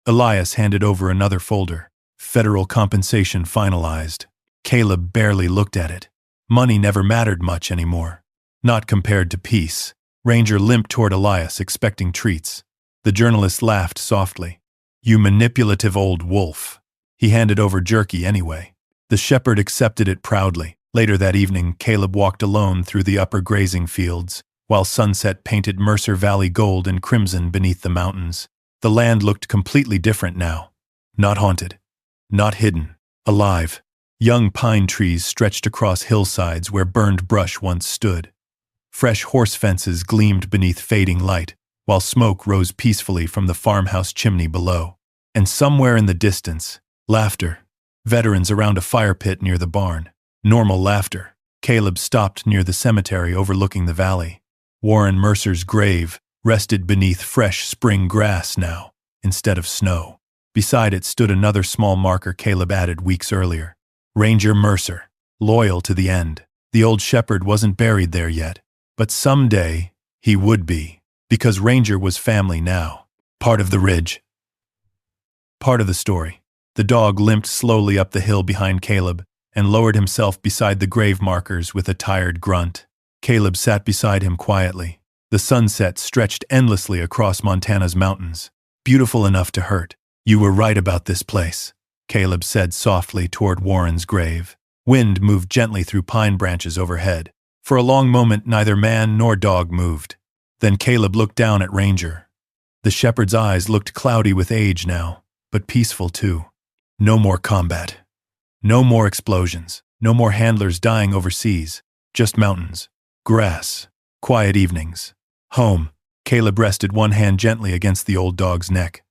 Elias handed over another folder. Federal compensation finalized. Caleb barely looked at it. Money never mattered much anymore. Not compared to peace. Ranger limped toward Elias, expecting treats. The journalist laughed softly. "You manipulative old wolf." He handed over jerky anyway. The shepherd accepted it proudly. Later that evening, Caleb walked alone through the upper grazing fields, while sunset painted Mercer Valley gold and crimson beneath the mountains. The land looked completely different now. Not haunted. Not hidden. Alive. Young pine trees stretched across hillsides where burned brush once stood. Fresh horse fences gleamed beneath fading light, while smoke rose peacefully from the farmhouse chimney below. And somewhere in the distance, laughter. Veterans around a fire pit near the barn. Normal laughter. Caleb stopped near the cemetery overlooking the valley. Warren Mercer's grave rested beneath fresh spring grass now, instead of snow. Beside it stood another small marker Caleb added weeks earlier. Ranger Mercer, loyal to the end. The old shepherd wasn't buried there yet, but someday he would be, because Ranger was family now. Part of the ridge. Part of the story. The dog limped slowly up the hill behind Caleb and lowered himself beside the grave markers with a tired grunt. Caleb sat beside him quietly. The sunset stretched endlessly across Montana's mountains, beautiful enough to hurt. "You were right about this place," Caleb said softly toward Warren's grave. Wind moved gently through pine branches overhead. For a long moment, neither man nor dog moved. Then Caleb looked down at Ranger. The shepherd's eyes looked cloudy with age now, but peaceful too. No more combat. No more explosions. No more handlers dying overseas. Just mountains. Grass. Quiet evenings. Home. Caleb rested one hand gently against the old dog's neck.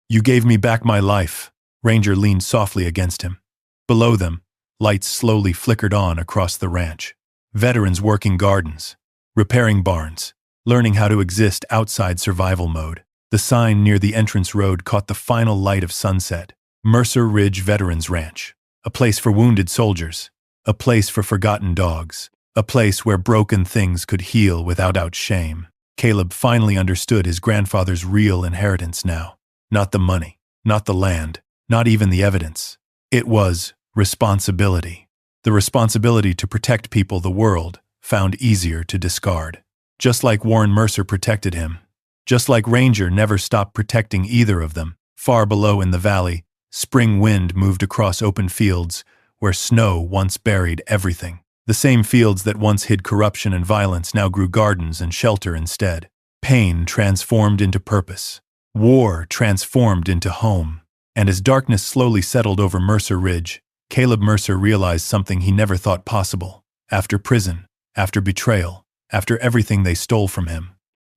"You gave me back my life." Ranger leaned softly against him. Below them, lights slowly flickered on across the ranch. Veterans working gardens, repairing barns, learning how to exist outside survival mode. The sign near the entrance road caught the final light of sunset. Mercer Ridge Veterans Ranch. A place for wounded soldiers. A place for forgotten dogs. A place where broken things could heal without shame. Caleb finally understood his grandfather's real inheritance now. Not the money, not the land, not even the evidence. It was responsibility. The responsibility to protect people the world found easier to discard. Just like Warren Mercer protected him. Just like Ranger never stopped protecting either of them. Far below in the valley, spring wind moved across open fields where snow once buried everything. The same fields that once hid corruption and violence now grew gardens and shelter instead. Pain transformed into purpose. War transformed into home. And as darkness slowly settled over Mercer Ridge, Caleb Mercer realized something he never thought possible. After prison, after betrayal, after everything they stole from him.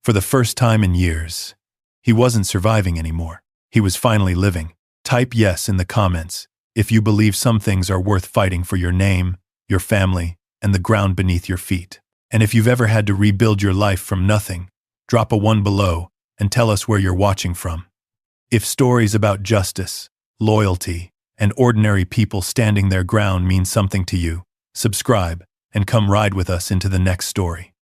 For the first time in years, he wasn't surviving anymore. He was finally living. Type yes in the comments if you believe some things are worth fighting for your name, your family, and the ground beneath your feet. And if you've ever had to rebuild your life from nothing, drop a 1 below and tell us where you're watching from. If stories about justice, loyalty, and ordinary people standing their ground mean something to you, subscribe and come ride with us into the next story.